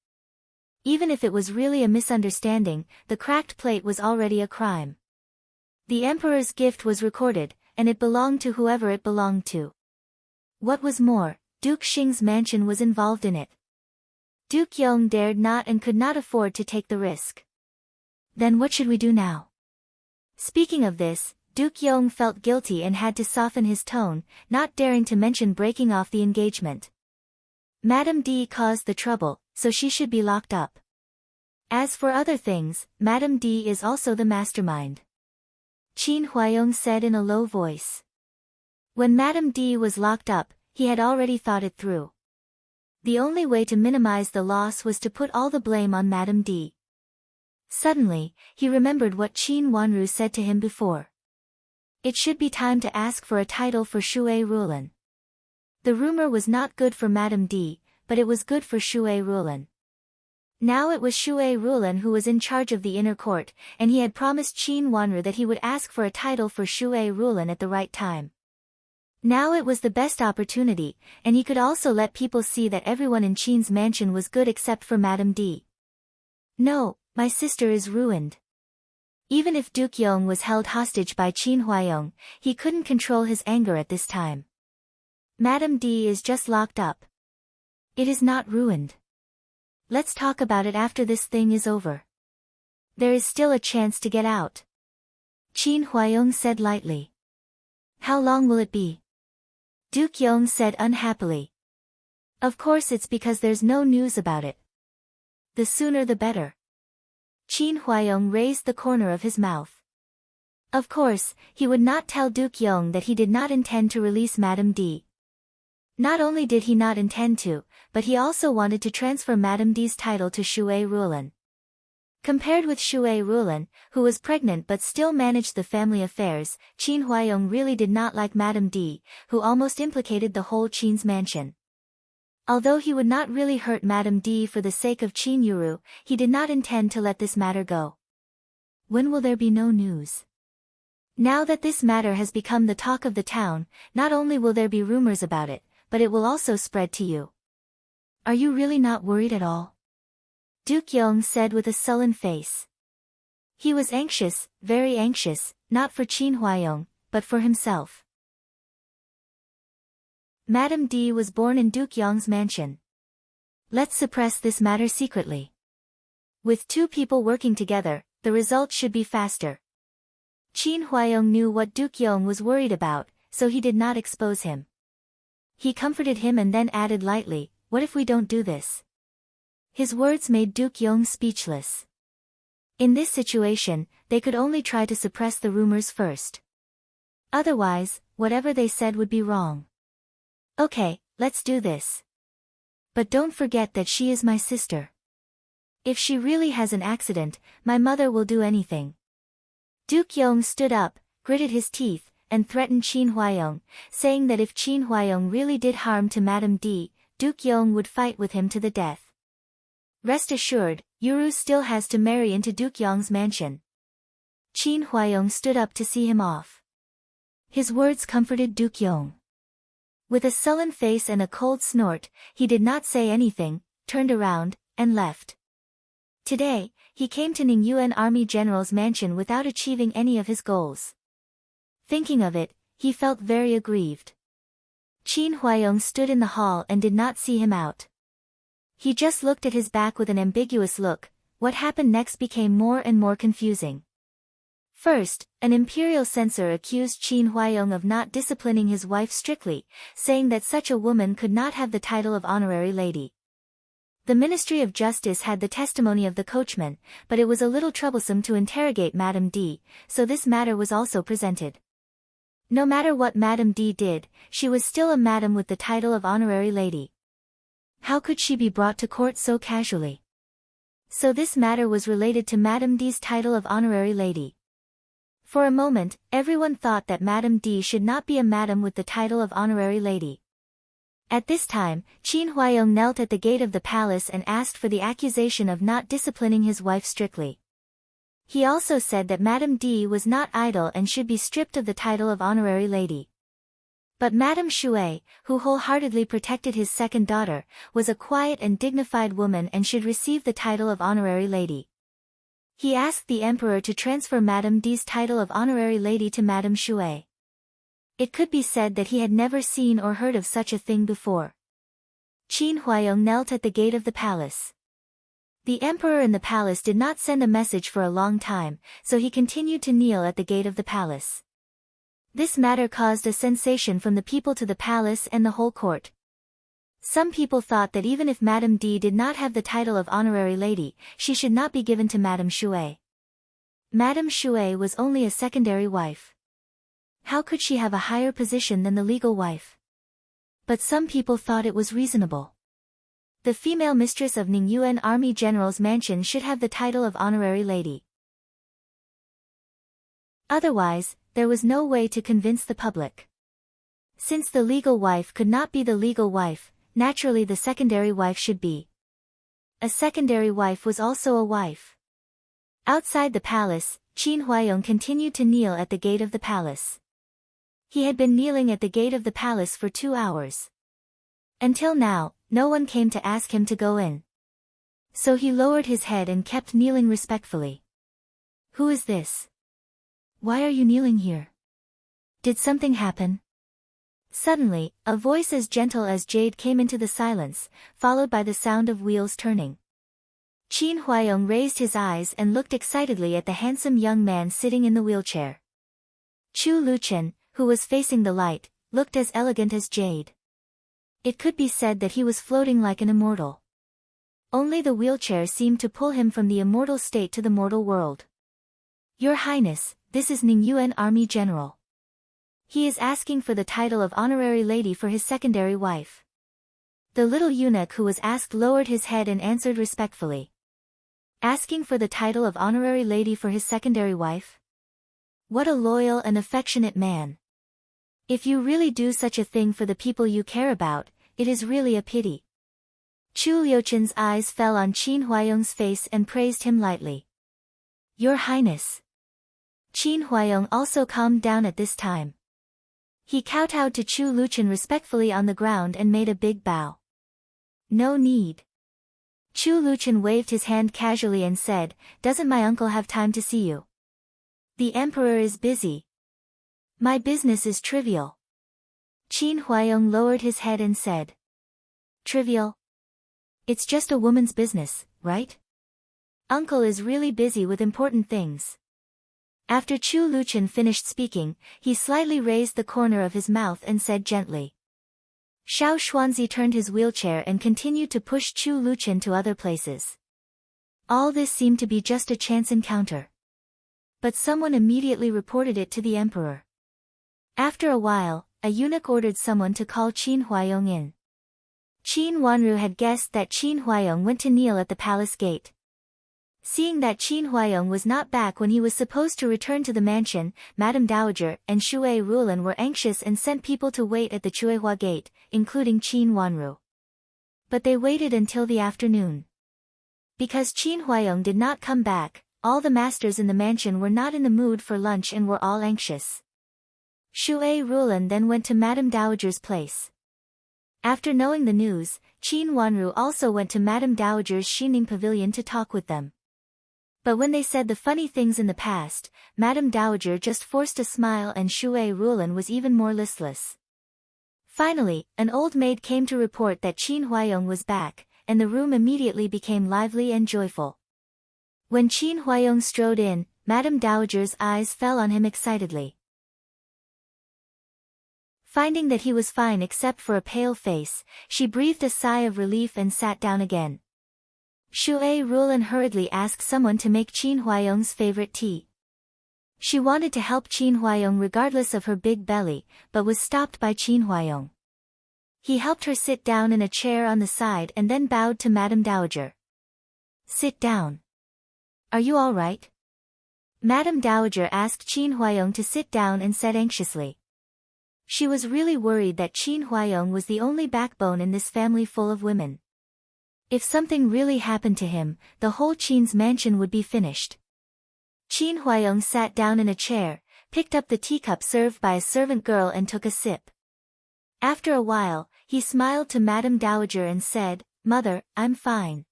Even if it was really a misunderstanding, the cracked plate was already a crime. The emperor's gift was recorded, and it belonged to whoever it belonged to. What was more, Duke Xing's mansion was involved in it. Duke Yong dared not and could not afford to take the risk. Then what should we do now? Speaking of this, Duke Yong felt guilty and had to soften his tone, not daring to mention breaking off the engagement. Madame D caused the trouble, so she should be locked up. As for other things, Madame D is also the mastermind. Qin Huayong said in a low voice. When Madame D was locked up, he had already thought it through. The only way to minimize the loss was to put all the blame on Madame D. Suddenly, he remembered what Qin Wanru said to him before. It should be time to ask for a title for Shui Rulan. The rumor was not good for Madame D, but it was good for Shui Rulan. Now it was Shui Rulan who was in charge of the inner court, and he had promised Qin Wanru that he would ask for a title for Shui Rulan at the right time. Now it was the best opportunity, and he could also let people see that everyone in Qin's mansion was good except for Madame D. No, my sister is ruined. Even if Duke Yong was held hostage by Qin Huayong, he couldn't control his anger at this time. Madame D is just locked up. It is not ruined. Let's talk about it after this thing is over. There is still a chance to get out. Qin Huayong said lightly. How long will it be? Duke Yong said unhappily. Of course it's because there's no news about it. The sooner the better. Qin Huayong raised the corner of his mouth. Of course, he would not tell Duke Yong that he did not intend to release Madame D. Not only did he not intend to, but he also wanted to transfer Madame D's title to Shui Rulan. Compared with Shui Rulan, who was pregnant but still managed the family affairs, Qin Huayong really did not like Madame D, who almost implicated the whole Qin's mansion. Although he would not really hurt Madame D for the sake of Qin Yuru, he did not intend to let this matter go. When will there be no news? Now that this matter has become the talk of the town, not only will there be rumors about it, but it will also spread to you. Are you really not worried at all? Duke Yong said with a sullen face. He was anxious, very anxious, not for Qin Huaiyong, but for himself. Madame D was born in Duke Yong's mansion. Let's suppress this matter secretly. With two people working together, the result should be faster. Qin Huaiyong knew what Duke Yong was worried about, so he did not expose him. He comforted him and then added lightly, "What if we don't do this?" His words made Duke Yong speechless. In this situation, they could only try to suppress the rumors first. Otherwise, whatever they said would be wrong. Okay, let's do this. But don't forget that she is my sister. If she really has an accident, my mother will do anything. Duke Yong stood up, gritted his teeth, and threatened Qin Huaiyong, saying that if Qin Huaiyong really did harm to Madame D, Duke Yong would fight with him to the death. Rest assured, Yuru still has to marry into Duke Yong's mansion. Qin Huaiyong stood up to see him off. His words comforted Duke Yong. With a sullen face and a cold snort, he did not say anything, turned around, and left. Today, he came to Ningyuan Army General's mansion without achieving any of his goals. Thinking of it, he felt very aggrieved. Qin Huaiyong stood in the hall and did not see him out. He just looked at his back with an ambiguous look. What happened next became more and more confusing. First, an imperial censor accused Qin Huaiyong of not disciplining his wife strictly, saying that such a woman could not have the title of honorary lady. The Ministry of Justice had the testimony of the coachman, but it was a little troublesome to interrogate Madame D, so this matter was also presented. No matter what Madame D did, she was still a madam with the title of honorary lady. How could she be brought to court so casually? So this matter was related to Madame D's title of honorary lady. For a moment, everyone thought that Madame D should not be a madam with the title of honorary lady. At this time, Qin Huaiyong knelt at the gate of the palace and asked for the accusation of not disciplining his wife strictly. He also said that Madame D was not idle and should be stripped of the title of honorary lady. But Madame Shui, who wholeheartedly protected his second daughter, was a quiet and dignified woman and should receive the title of honorary lady. He asked the emperor to transfer Madame D's title of honorary lady to Madame Shui. It could be said that he had never seen or heard of such a thing before. Qin Huaiyong knelt at the gate of the palace. The emperor in the palace did not send a message for a long time, so he continued to kneel at the gate of the palace. This matter caused a sensation from the people to the palace and the whole court. Some people thought that even if Madame D did not have the title of honorary lady, she should not be given to Madame Shui. Madame Shui was only a secondary wife. How could she have a higher position than the legal wife? But some people thought it was reasonable. The female mistress of Ningyuan Army General's mansion should have the title of honorary lady. Otherwise, there was no way to convince the public. Since the legal wife could not be the legal wife, naturally the secondary wife should be. A secondary wife was also a wife. Outside the palace, Qin Huaiyong continued to kneel at the gate of the palace. He had been kneeling at the gate of the palace for 2 hours. Until now, no one came to ask him to go in. So he lowered his head and kept kneeling respectfully. Who is this? Why are you kneeling here? Did something happen? Suddenly, a voice as gentle as jade came into the silence, followed by the sound of wheels turning. Qin Huaiyong raised his eyes and looked excitedly at the handsome young man sitting in the wheelchair. Chu Luchen, who was facing the light, looked as elegant as jade. It could be said that he was floating like an immortal. Only the wheelchair seemed to pull him from the immortal state to the mortal world. Your Highness, this is Ningyuan Army General. He is asking for the title of honorary lady for his secondary wife. The little eunuch who was asked lowered his head and answered respectfully. Asking for the title of honorary lady for his secondary wife? What a loyal and affectionate man. If you really do such a thing for the people you care about, it is really a pity. Chu Liuchen's eyes fell on Qin Huaiyong's face and praised him lightly. Your Highness. Qin Huayong also calmed down at this time. He kowtowed to Chu Luchan respectfully on the ground and made a big bow. No need. Chu Luchan waved his hand casually and said, "Doesn't my uncle have time to see you? The emperor is busy. My business is trivial." Qin Huayong lowered his head and said, "Trivial? It's just a woman's business, right? Uncle is really busy with important things." After Chu Luchan finished speaking, he slightly raised the corner of his mouth and said gently. Xiao Xuanzi turned his wheelchair and continued to push Chu Luchan to other places. All this seemed to be just a chance encounter. But someone immediately reported it to the emperor. After a while, a eunuch ordered someone to call Qin Huayong in. Qin Wanru had guessed that Qin Huayong went to kneel at the palace gate. Seeing that Qin Huayong was not back when he was supposed to return to the mansion, Madame Dowager and Shui Rulan were anxious and sent people to wait at the Chuehua gate, including Qin Wanru. But they waited until the afternoon. Because Qin Huayong did not come back, all the masters in the mansion were not in the mood for lunch and were all anxious. Shui Rulan then went to Madame Dowager's place. After knowing the news, Qin Wanru also went to Madame Dowager's Xining pavilion to talk with them. But when they said the funny things in the past, Madame Dowager just forced a smile and Shui Rulan was even more listless. Finally, an old maid came to report that Qin Huayong was back, and the room immediately became lively and joyful. When Qin Huayong strode in, Madame Dowager's eyes fell on him excitedly. Finding that he was fine except for a pale face, she breathed a sigh of relief and sat down again. Shui Rulan hurriedly asked someone to make Qin Huayong's favorite tea. She wanted to help Qin Huayong regardless of her big belly, but was stopped by Qin Huayong. He helped her sit down in a chair on the side and then bowed to Madame Dowager. "Sit down. Are you all right?" Madame Dowager asked Qin Huayong to sit down and said anxiously. She was really worried that Qin Huayong was the only backbone in this family full of women. If something really happened to him, the whole Qin's mansion would be finished. Qin Huayong sat down in a chair, picked up the teacup served by a servant girl and took a sip. After a while, he smiled to Madame Dowager and said, "Mother, I'm fine."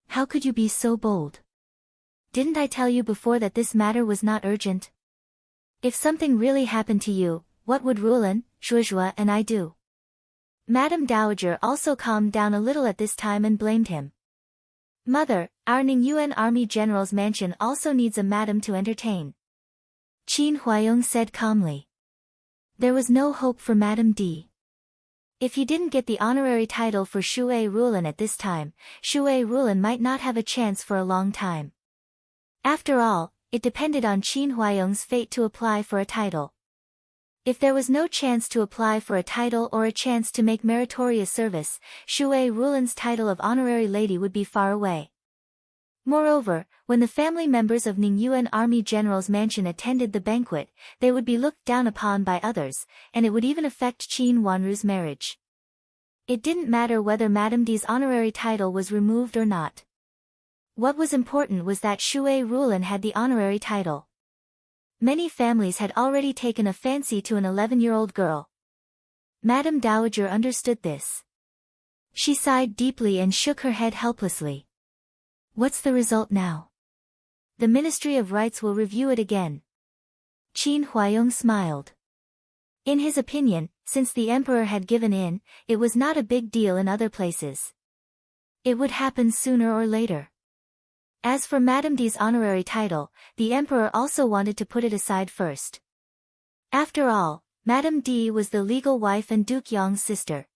"How could you be so bold? Didn't I tell you before that this matter was not urgent? If something really happened to you, what would Rulan, Zhuozhua and I do?" Madame Dowager also calmed down a little at this time and blamed him. "Mother, our Ningyuan army general's mansion also needs a madam to entertain," Qin Huayong said calmly. There was no hope for Madame D. If he didn't get the honorary title for Shui Rulan at this time, Shui Rulan might not have a chance for a long time. After all, it depended on Qin Huayong's fate to apply for a title. If there was no chance to apply for a title or a chance to make meritorious service, Shui Rulan's title of honorary lady would be far away. Moreover, when the family members of Ningyuan Army General's mansion attended the banquet, they would be looked down upon by others, and it would even affect Qin Wanru's marriage. It didn't matter whether Madame D's honorary title was removed or not. What was important was that Shui Rulan had the honorary title. Many families had already taken a fancy to an 11-year-old girl. Madame Dowager understood this. She sighed deeply and shook her head helplessly. What's the result now? The Ministry of Rights will review it again. Qin Huayong smiled. In his opinion, since the emperor had given in, it was not a big deal in other places. It would happen sooner or later. As for Madame D's honorary title, the emperor also wanted to put it aside first. After all, Madame D was the legal wife and Duke Yong's sister.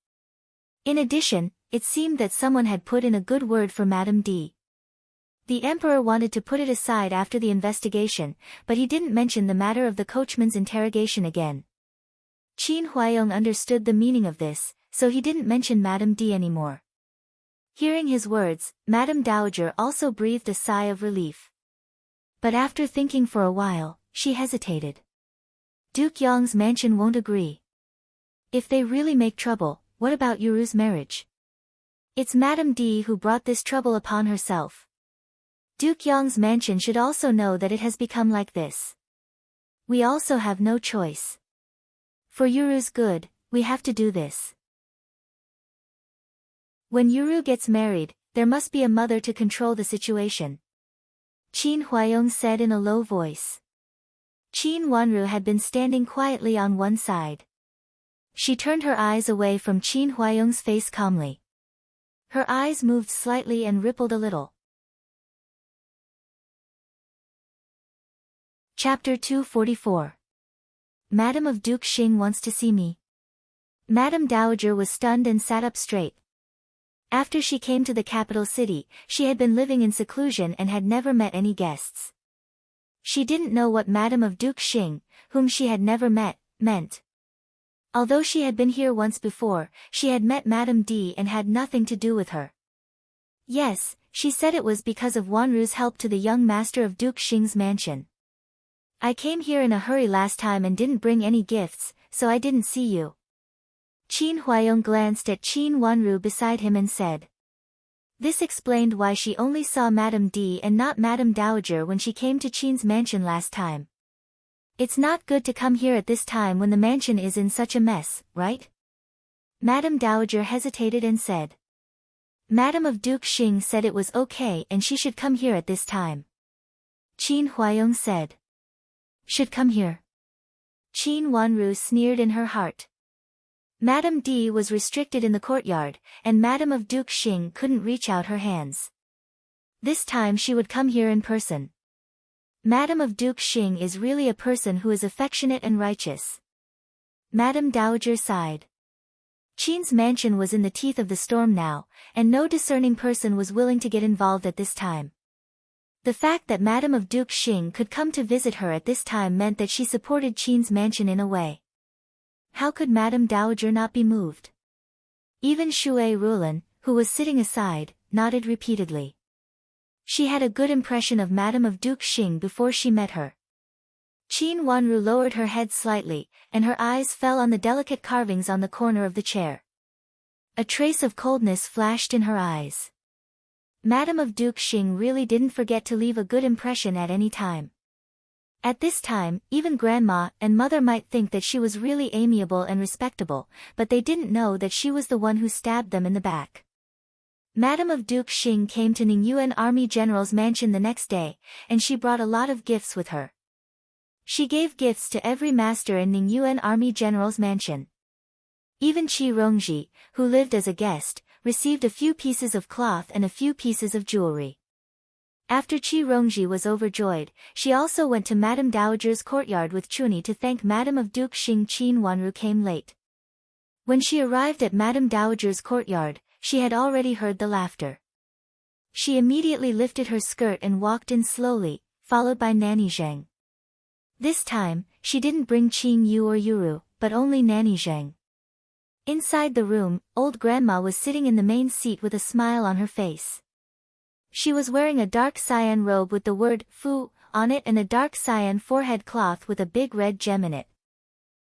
In addition, it seemed that someone had put in a good word for Madame D. The emperor wanted to put it aside after the investigation, but he didn't mention the matter of the coachman's interrogation again. Qin Huayong understood the meaning of this, so he didn't mention Madame D anymore. Hearing his words, Madame Dowager also breathed a sigh of relief. But after thinking for a while, she hesitated. Duke Yong's mansion won't agree. If they really make trouble, what about Yuru's marriage? It's Madame D who brought this trouble upon herself. Duke Yong's mansion should also know that it has become like this. We also have no choice. For Yuru's good, we have to do this. When Yuru gets married, there must be a mother to control the situation. Qin Huayong said in a low voice. Qin Wanru had been standing quietly on one side. She turned her eyes away from Qin Huayong's face calmly. Her eyes moved slightly and rippled a little. Chapter 244. Madame of Duke Xing wants to see me. Madame Dowager was stunned and sat up straight. After she came to the capital city, she had been living in seclusion and had never met any guests. She didn't know what Madame of Duke Xing, whom she had never met, meant. Although she had been here once before, she had met Madame D and had nothing to do with her. Yes, she said it was because of Wanru's help to the young master of Duke Xing's mansion. I came here in a hurry last time and didn't bring any gifts, so I didn't see you. Qin Huayong glanced at Qin Wanru beside him and said. This explained why she only saw Madame D and not Madame Dowager when she came to Qin's mansion last time. It's not good to come here at this time when the mansion is in such a mess, right? Madame Dowager hesitated and said. Madame of Duke Xing said it was okay and she should come here at this time. Qin Huayong said. Should come here. Qin Wanru sneered in her heart. Madame D was restricted in the courtyard, and Madame of Duke Xing couldn't reach out her hands. This time she would come here in person. Madame of Duke Xing is really a person who is affectionate and righteous. Madame Dowager sighed. Qin's mansion was in the teeth of the storm now, and no discerning person was willing to get involved at this time. The fact that Madame of Duke Xing could come to visit her at this time meant that she supported Qin's mansion in a way. How could Madame Dowager not be moved? Even Shui Rulan, who was sitting aside, nodded repeatedly. She had a good impression of Madame of Duke Xing before she met her. Qin Wanru lowered her head slightly, and her eyes fell on the delicate carvings on the corner of the chair. A trace of coldness flashed in her eyes. Madame of Duke Xing really didn't forget to leave a good impression at any time. At this time, even Grandma and Mother might think that she was really amiable and respectable, but they didn't know that she was the one who stabbed them in the back. Madame of Duke Xing came to Ningyuan Army General's mansion the next day, and she brought a lot of gifts with her. She gave gifts to every master in Ningyuan Army General's mansion. Even Qi Rongji, who lived as a guest, received a few pieces of cloth and a few pieces of jewelry. After Qi Rongji was overjoyed, she also went to Madame Dowager's courtyard with Chuni to thank Madame of Duke Xing. Qin Wanru came late. When she arrived at Madame Dowager's courtyard, she had already heard the laughter. She immediately lifted her skirt and walked in slowly, followed by Nanny Zheng. This time, she didn't bring Qing Yu or Yuru, but only Nanny Zheng. Inside the room, old grandma was sitting in the main seat with a smile on her face. She was wearing a dark cyan robe with the word Fu on it and a dark cyan forehead cloth with a big red gem in it.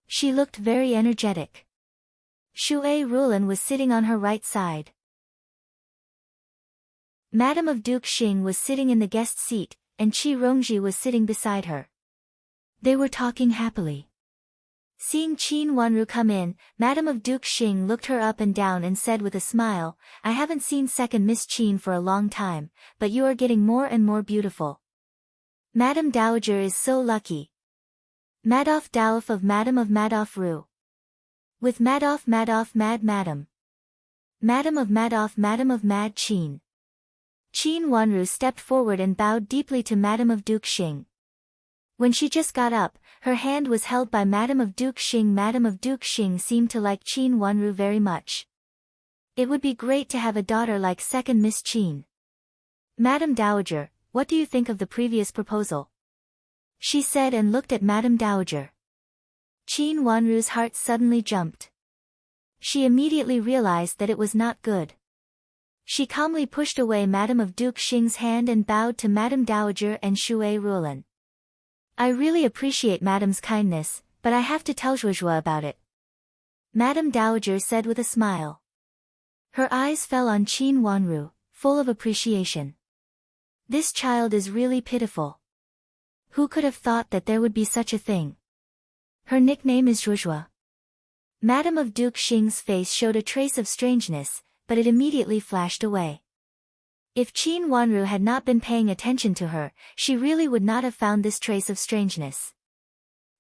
She looked very energetic. Shui Rulan was sitting on her right side. Madame of Duke Xing was sitting in the guest seat, and Qi Rongji was sitting beside her. They were talking happily. Seeing Qin Wanru come in, Madame of Duke Xing looked her up and down and said with a smile, I haven't seen second Miss Qin for a long time, but you are getting more and more beautiful. Madame Dowager is so lucky. Madoff Daof of Madoff Ru. With Madoff Mad Madam. Madam of Mad Qin. Qin Wanru stepped forward and bowed deeply to Madame of Duke Xing. When she just got up, her hand was held by Madame of Duke Xing. Madame of Duke Xing seemed to like Qin Wanru very much. It would be great to have a daughter like second Miss Qin. Madame Dowager, what do you think of the previous proposal? She said and looked at Madame Dowager. Qin Wanru's heart suddenly jumped. She immediately realized that it was not good. She calmly pushed away Madame of Duke Xing's hand and bowed to Madame Dowager and Shui Rulan. I really appreciate Madame's kindness, but I have to tell Zhuozhua about it. Madame Dowager said with a smile. Her eyes fell on Qin Wanru, full of appreciation. This child is really pitiful. Who could have thought that there would be such a thing? Her nickname is Zhuozhuo. Madame of Duke Xing's face showed a trace of strangeness, but it immediately flashed away. If Qin Wanru had not been paying attention to her, she really would not have found this trace of strangeness.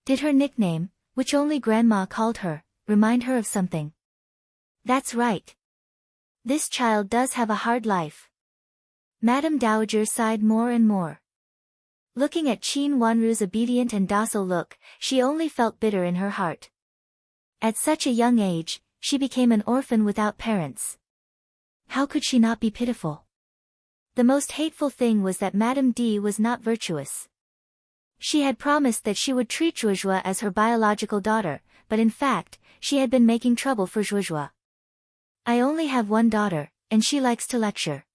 Did her nickname, which only Grandma called her, remind her of something? That's right. This child does have a hard life. Madame Dowager sighed more and more. Looking at Qin Wanru's obedient and docile look, she only felt bitter in her heart. At such a young age, she became an orphan without parents. How could she not be pitiful? The most hateful thing was that Madame D was not virtuous. She had promised that she would treat Zhuozhuo as her biological daughter, but in fact, she had been making trouble for Zhuozhuo. I only have one daughter, and she likes to lecture.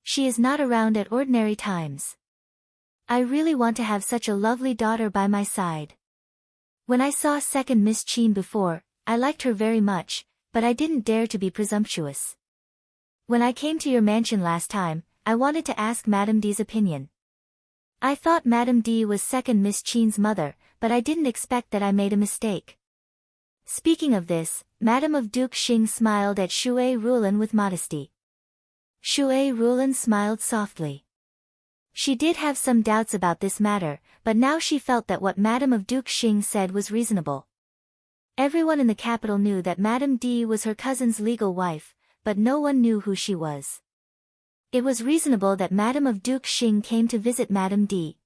She is not around at ordinary times. I really want to have such a lovely daughter by my side. When I saw second Miss Qin before, I liked her very much, but I didn't dare to be presumptuous. When I came to your mansion last time, I wanted to ask Madame D's opinion. I thought Madame D was second Miss Qin's mother, but I didn't expect that I made a mistake. Speaking of this, Madame of Duke Xing smiled at Shui Rulin with modesty. Shui Rulin smiled softly. She did have some doubts about this matter, but now she felt that what Madame of Duke Xing said was reasonable. Everyone in the capital knew that Madame D was her cousin's legal wife, but no one knew who she was. It was reasonable that Madame of Duke Xing came to visit Madame D.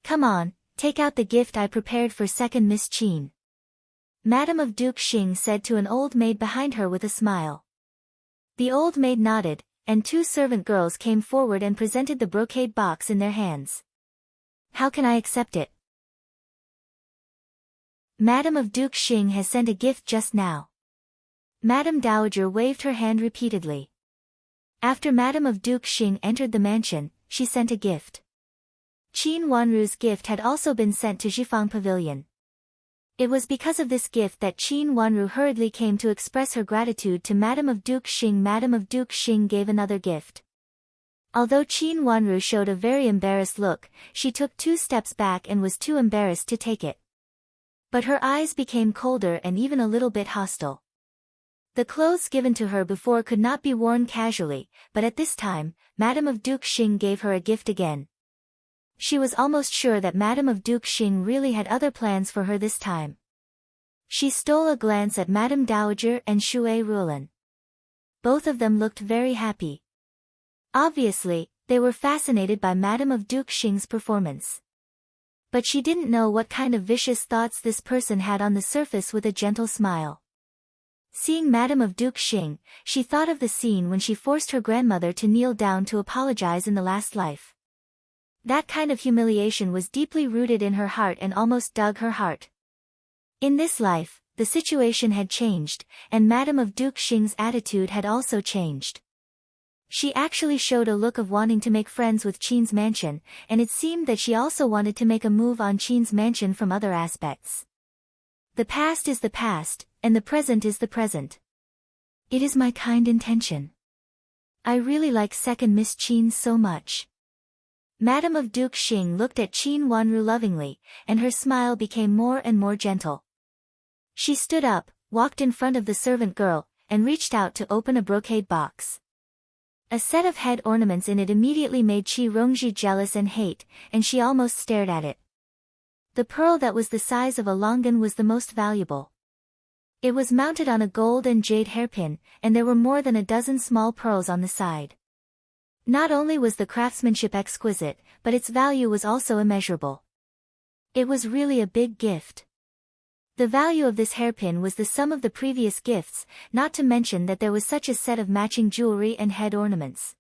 Come on, take out the gift I prepared for second Miss Qin. Madame of Duke Xing said to an old maid behind her with a smile. The old maid nodded, and two servant girls came forward and presented the brocade box in their hands. How can I accept it? Madame of Duke Xing has sent a gift just now. Madame Dowager waved her hand repeatedly. After Madame of Duke Xing entered the mansion, she sent a gift. Qin Wanru's gift had also been sent to Jifang Pavilion. It was because of this gift that Qin Wanru hurriedly came to express her gratitude to Madame of Duke Xing. Madame of Duke Xing gave another gift. Although Qin Wanru showed a very embarrassed look, she took 2 steps back and was too embarrassed to take it. But her eyes became colder and even a little bit hostile. The clothes given to her before could not be worn casually, but at this time, Madame of Duke Xing gave her a gift again. She was almost sure that Madame of Duke Xing really had other plans for her this time. She stole a glance at Madame Dowager and Shui Rulin. Both of them looked very happy. Obviously, they were fascinated by Madame of Duke Xing's performance. But she didn't know what kind of vicious thoughts this person had on the surface. With a gentle smile. Seeing Madame of Duke Xing, she thought of the scene when she forced her grandmother to kneel down to apologize in the last life. That kind of humiliation was deeply rooted in her heart and almost dug her heart. In this life, the situation had changed, and Madame of Duke Xing's attitude had also changed. She actually showed a look of wanting to make friends with Qin's mansion, and it seemed that she also wanted to make a move on Qin's mansion from other aspects. The past is the past, and the present is the present. It is my kind intention. I really like second Miss Qin so much. Madame of Duke Xing looked at Qin Wanru lovingly, and her smile became more and more gentle. She stood up, walked in front of the servant girl, and reached out to open a brocade box. A set of head ornaments in it immediately made Qi Rongji jealous and hate, and she almost stared at it. The pearl that was the size of a longan was the most valuable. It was mounted on a gold and jade hairpin, and there were more than a dozen small pearls on the side. Not only was the craftsmanship exquisite, but its value was also immeasurable. It was really a big gift. The value of this hairpin was the sum of the previous gifts, not to mention that there was such a set of matching jewelry and head ornaments.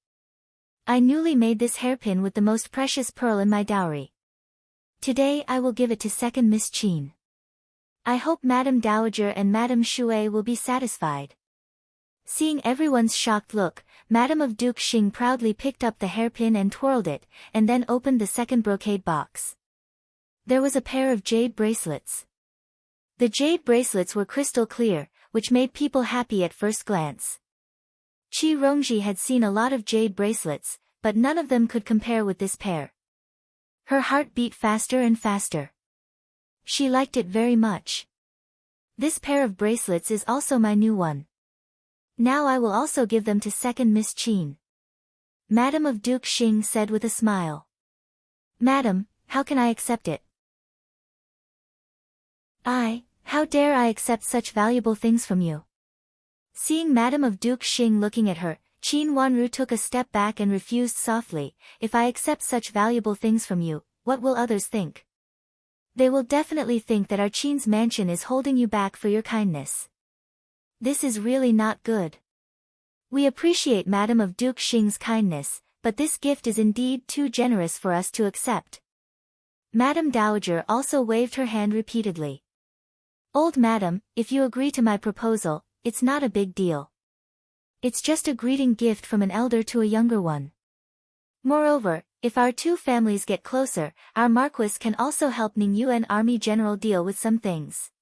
I newly made this hairpin with the most precious pearl in my dowry. Today I will give it to second Miss Qin. I hope Madame Dowager and Madame Shui will be satisfied. Seeing everyone's shocked look, Madame of Duke Xing proudly picked up the hairpin and twirled it, and then opened the second brocade box. There was a pair of jade bracelets. The jade bracelets were crystal clear, which made people happy at first glance. Qi Rongji had seen a lot of jade bracelets, but none of them could compare with this pair. Her heart beat faster and faster. She liked it very much. This pair of bracelets is also my new one. Now I will also give them to second Miss Qin. Madam of Duke Xing said with a smile. Madam, how can I accept it? How dare I accept such valuable things from you? Seeing Madam of Duke Xing looking at her, Qin Wanru took a step back and refused softly. If I accept such valuable things from you, what will others think? They will definitely think that our Qin's mansion is holding you back for your kindness. This is really not good. We appreciate Madam of Duke Xing's kindness, but this gift is indeed too generous for us to accept. Madam Dowager also waved her hand repeatedly. Old Madam, if you agree to my proposal, it's not a big deal. It's just a greeting gift from an elder to a younger one. Moreover, if our two families get closer, our Marquis can also help Ningyuan Army General deal with some things.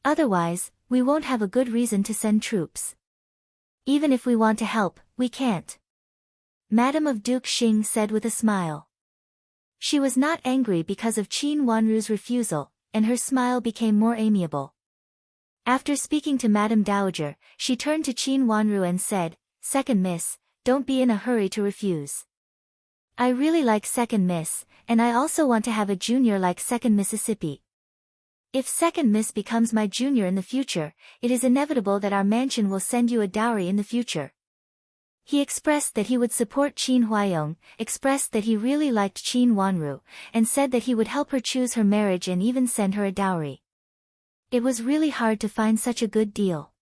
Otherwise, we won't have a good reason to send troops. Even if we want to help, we can't. Madam of Duke Xing said with a smile. She was not angry because of Qin Wanru's refusal, and her smile became more amiable. After speaking to Madam Dowager, she turned to Qin Wanru and said, Second Miss, don't be in a hurry to refuse. I really like Second Miss, and I also want to have a junior like Second Mississippi. If Second Miss becomes my junior in the future, it is inevitable that our mansion will send you a dowry in the future. He expressed that he would support Qin Huayong, expressed that he really liked Qin Wanru, and said that he would help her choose her marriage and even send her a dowry. It was really hard to find such a good deal.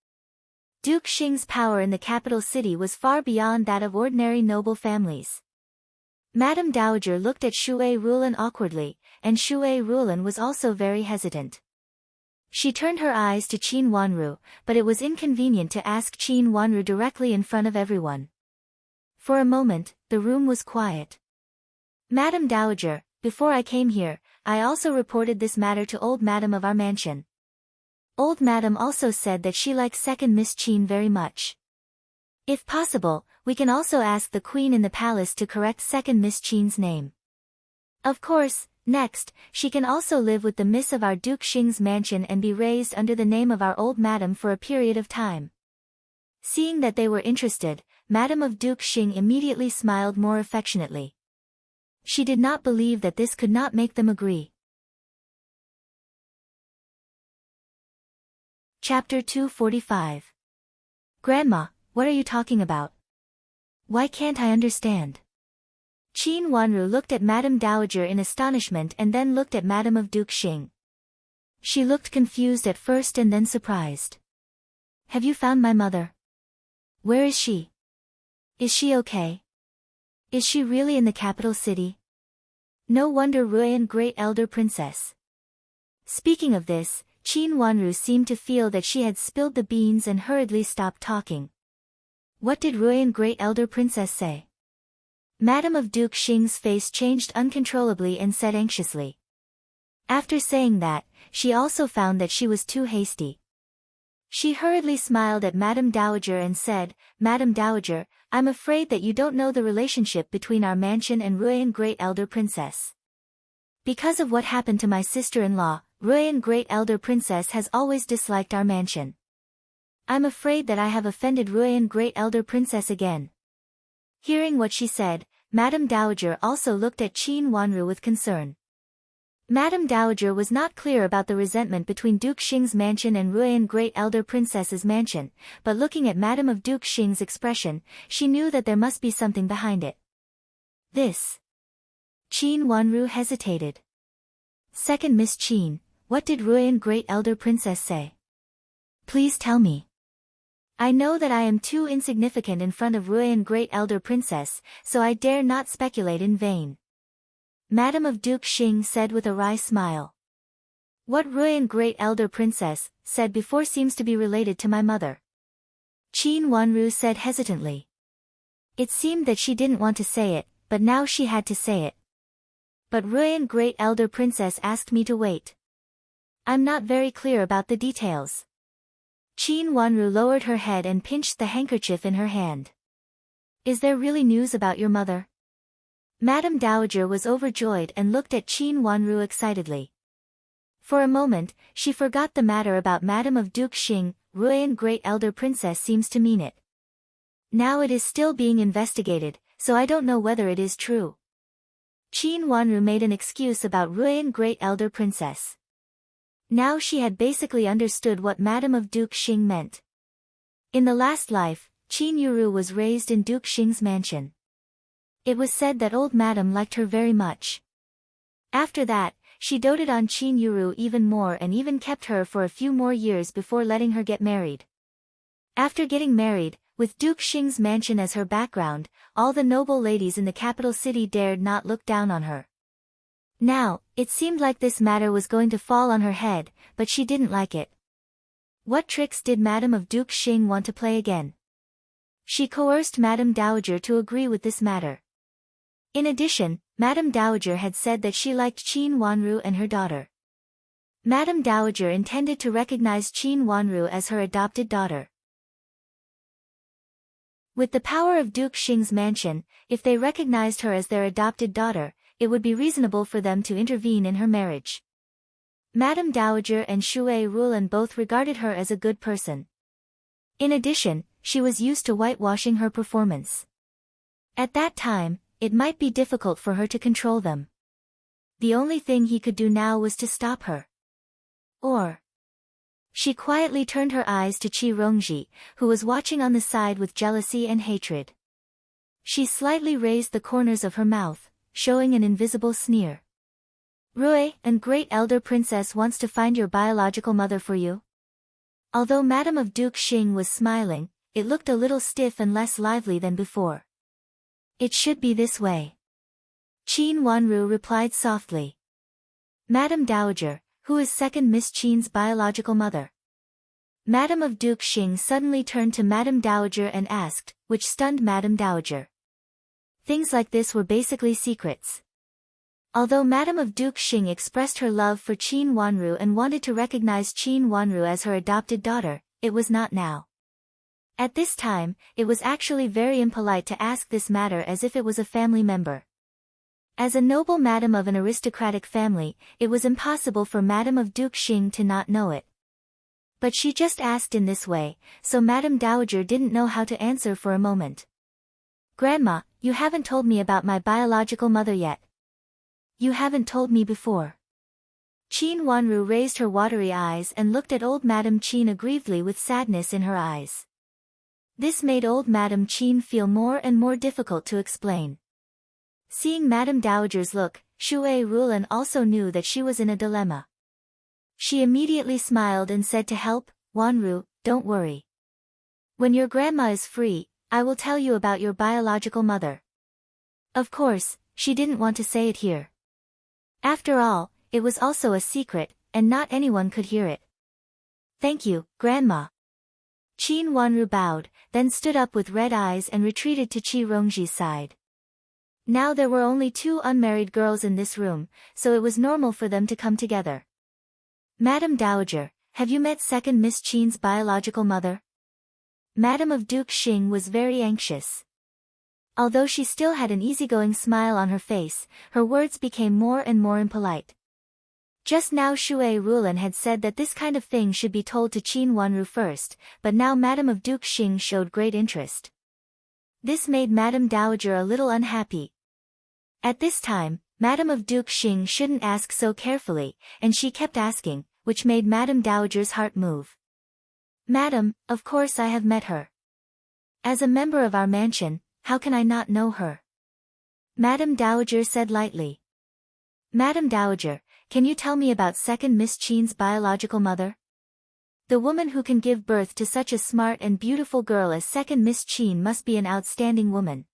Duke Xing's power in the capital city was far beyond that of ordinary noble families. Madame Dowager looked at Shui Rulan awkwardly, and Shui Rulan was also very hesitant. She turned her eyes to Qin Wanru, but it was inconvenient to ask Qin Wanru directly in front of everyone. For a moment, the room was quiet. Madame Dowager, before I came here, I also reported this matter to old Madam of our mansion. Old Madam also said that she likes second Miss Qin very much. If possible, we can also ask the Queen in the palace to correct second Miss Qin's name. Of course, next, she can also live with the Miss of our Duke Xing's mansion and be raised under the name of our old Madam for a period of time. Seeing that they were interested, Madam of Duke Xing immediately smiled more affectionately. She did not believe that this could not make them agree. Chapter 245. Grandma, what are you talking about? Why can't I understand? Qin Wanru looked at Madame Dowager in astonishment and then looked at Madam of Duke Xing. She looked confused at first and then surprised. Have you found my mother? Where is she? Is she okay? Is she really in the capital city? No wonder Ruyan Great Elder Princess. Speaking of this, Qin Wanru seemed to feel that she had spilled the beans and hurriedly stopped talking. What did Ruyan Great Elder Princess say? Madam of Duke Xing's face changed uncontrollably and said anxiously. After saying that, she also found that she was too hasty. She hurriedly smiled at Madame Dowager and said, Madame Dowager, I'm afraid that you don't know the relationship between our mansion and Ruyan Great Elder Princess. Because of what happened to my sister-in-law, Ruyan Great Elder Princess has always disliked our mansion. I'm afraid that I have offended Ruyan Great Elder Princess again. Hearing what she said, Madame Dowager also looked at Qin Wanru with concern. Madame Dowager was not clear about the resentment between Duke Xing's mansion and Ruyan Great Elder Princess's mansion, but looking at Madame of Duke Xing's expression, she knew that there must be something behind it. This. Qin Wanru hesitated. Second Miss Qin, what did Ruyan Great Elder Princess say? Please tell me. I know that I am too insignificant in front of Ruyan Great Elder Princess, so I dare not speculate in vain. Madam of Duke Xing said with a wry smile. What Ruyan Great Elder Princess said before seems to be related to my mother. Qin Wanru said hesitantly. It seemed that she didn't want to say it, but now she had to say it. But Ruyan Great Elder Princess asked me to wait. I'm not very clear about the details. Qin Wanru lowered her head and pinched the handkerchief in her hand. Is there really news about your mother? Madame Dowager was overjoyed and looked at Qin Wanru excitedly. For a moment, she forgot the matter about Madame of Duke Xing. Ruyan Great Elder Princess seems to mean it. Now it is still being investigated, so I don't know whether it is true. Qin Wanru made an excuse about Ruyan Great Elder Princess. Now she had basically understood what Madame of Duke Xing meant. In the last life, Qin Yuru was raised in Duke Xing's mansion. It was said that old Madame liked her very much. After that, she doted on Qin Yuru even more and even kept her for a few more years before letting her get married. After getting married, with Duke Xing's mansion as her background, all the noble ladies in the capital city dared not look down on her. Now, it seemed like this matter was going to fall on her head, but she didn't like it. What tricks did Madame of Duke Xing want to play again? She coerced Madame Dowager to agree with this matter. In addition, Madame Dowager had said that she liked Qin Wanru and her daughter. Madame Dowager intended to recognize Qin Wanru as her adopted daughter. With the power of Duke Xing's mansion, if they recognized her as their adopted daughter, it would be reasonable for them to intervene in her marriage. Madame Dowager and Shui Rulan both regarded her as a good person. In addition, she was used to whitewashing her performance. At that time, it might be difficult for her to control them. The only thing he could do now was to stop her. Or... She quietly turned her eyes to Qi Rongji, who was watching on the side with jealousy and hatred. She slightly raised the corners of her mouth, showing an invisible sneer. Rui, and Great Elder Princess wants to find your biological mother for you? Although Madame of Duke Xing was smiling, it looked a little stiff and less lively than before. It should be this way. Qin Wanru replied softly. Madame Dowager, who is second Miss Qin's biological mother? Madame of Duke Xing suddenly turned to Madame Dowager and asked, which stunned Madame Dowager. Things like this were basically secrets. Although Madame of Duke Xing expressed her love for Qin Wanru and wanted to recognize Qin Wanru as her adopted daughter, it was not now. At this time, it was actually very impolite to ask this matter as if it was a family member. As a noble madam of an aristocratic family, it was impossible for Madame of Duke Xing to not know it. But she just asked in this way, so Madame Dowager didn't know how to answer for a moment. Grandma, you haven't told me about my biological mother yet. You haven't told me before. Qin Wanru raised her watery eyes and looked at old Madame Qin aggrievedly with sadness in her eyes. This made old Madame Qin feel more and more difficult to explain. Seeing Madame Dowager's look, Shui Rulan also knew that she was in a dilemma. She immediately smiled and said to help, Wanru, don't worry. When your grandma is free, I will tell you about your biological mother. Of course, she didn't want to say it here. After all, it was also a secret, and not anyone could hear it. Thank you, Grandma. Qin Wanru bowed, then stood up with red eyes and retreated to Qi Rongji's side. Now there were only 2 unmarried girls in this room, so it was normal for them to come together. Madame Dowager, have you met second Miss Qin's biological mother? Madame of Duke Xing was very anxious. Although she still had an easygoing smile on her face, her words became more and more impolite. Just now Shui Rulan had said that this kind of thing should be told to Qin Wanru first, but now Madame of Duke Xing showed great interest. This made Madame Dowager a little unhappy. At this time, Madame of Duke Xing shouldn't ask so carefully, and she kept asking, which made Madame Dowager's heart move. Madam, of course I have met her. As a member of our mansion, how can I not know her? Madame Dowager said lightly. Madame Dowager, can you tell me about second Miss Qin's biological mother? The woman who can give birth to such a smart and beautiful girl as second Miss Qin must be an outstanding woman.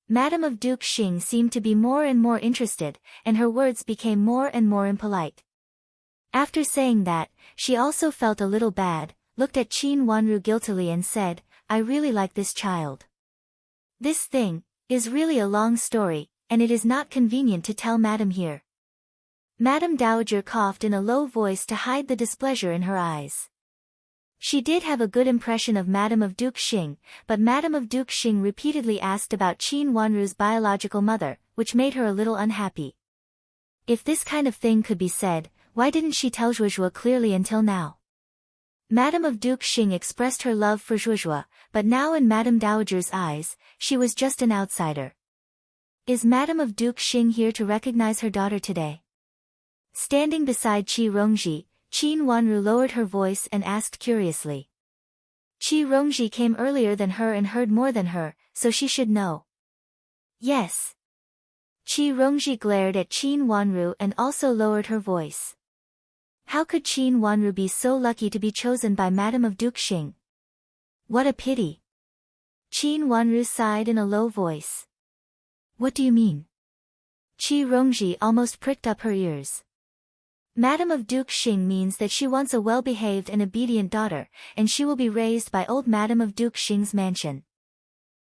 Madame of Duke Xing seemed to be more and more interested, and her words became more and more impolite. After saying that, she also felt a little bad, looked at Qin Wanru guiltily and said, I really like this child. This thing is really a long story, and it is not convenient to tell Madam here. Madame Dowager coughed in a low voice to hide the displeasure in her eyes. She did have a good impression of Madame of Duke Xing, but Madame of Duke Xing repeatedly asked about Qin Wanru's biological mother, which made her a little unhappy. If this kind of thing could be said, why didn't she tell Zhuozhuo clearly until now? Madame of Duke Xing expressed her love for Zhuozhuo, but now in Madame Dowager's eyes, she was just an outsider. Is Madame of Duke Xing here to recognize her daughter today? Standing beside Qi Rongji, Qin Wanru lowered her voice and asked curiously. Qi Rongji came earlier than her and heard more than her, so she should know. Yes. Qi Rongji glared at Qin Wanru and also lowered her voice. How could Qin Wanru be so lucky to be chosen by Madame of Duke Xing? What a pity. Qin Wanru sighed in a low voice. What do you mean? Qi Rongji almost pricked up her ears. Madame of Duke Xing means that she wants a well-behaved and obedient daughter, and she will be raised by old Madame of Duke Xing's mansion.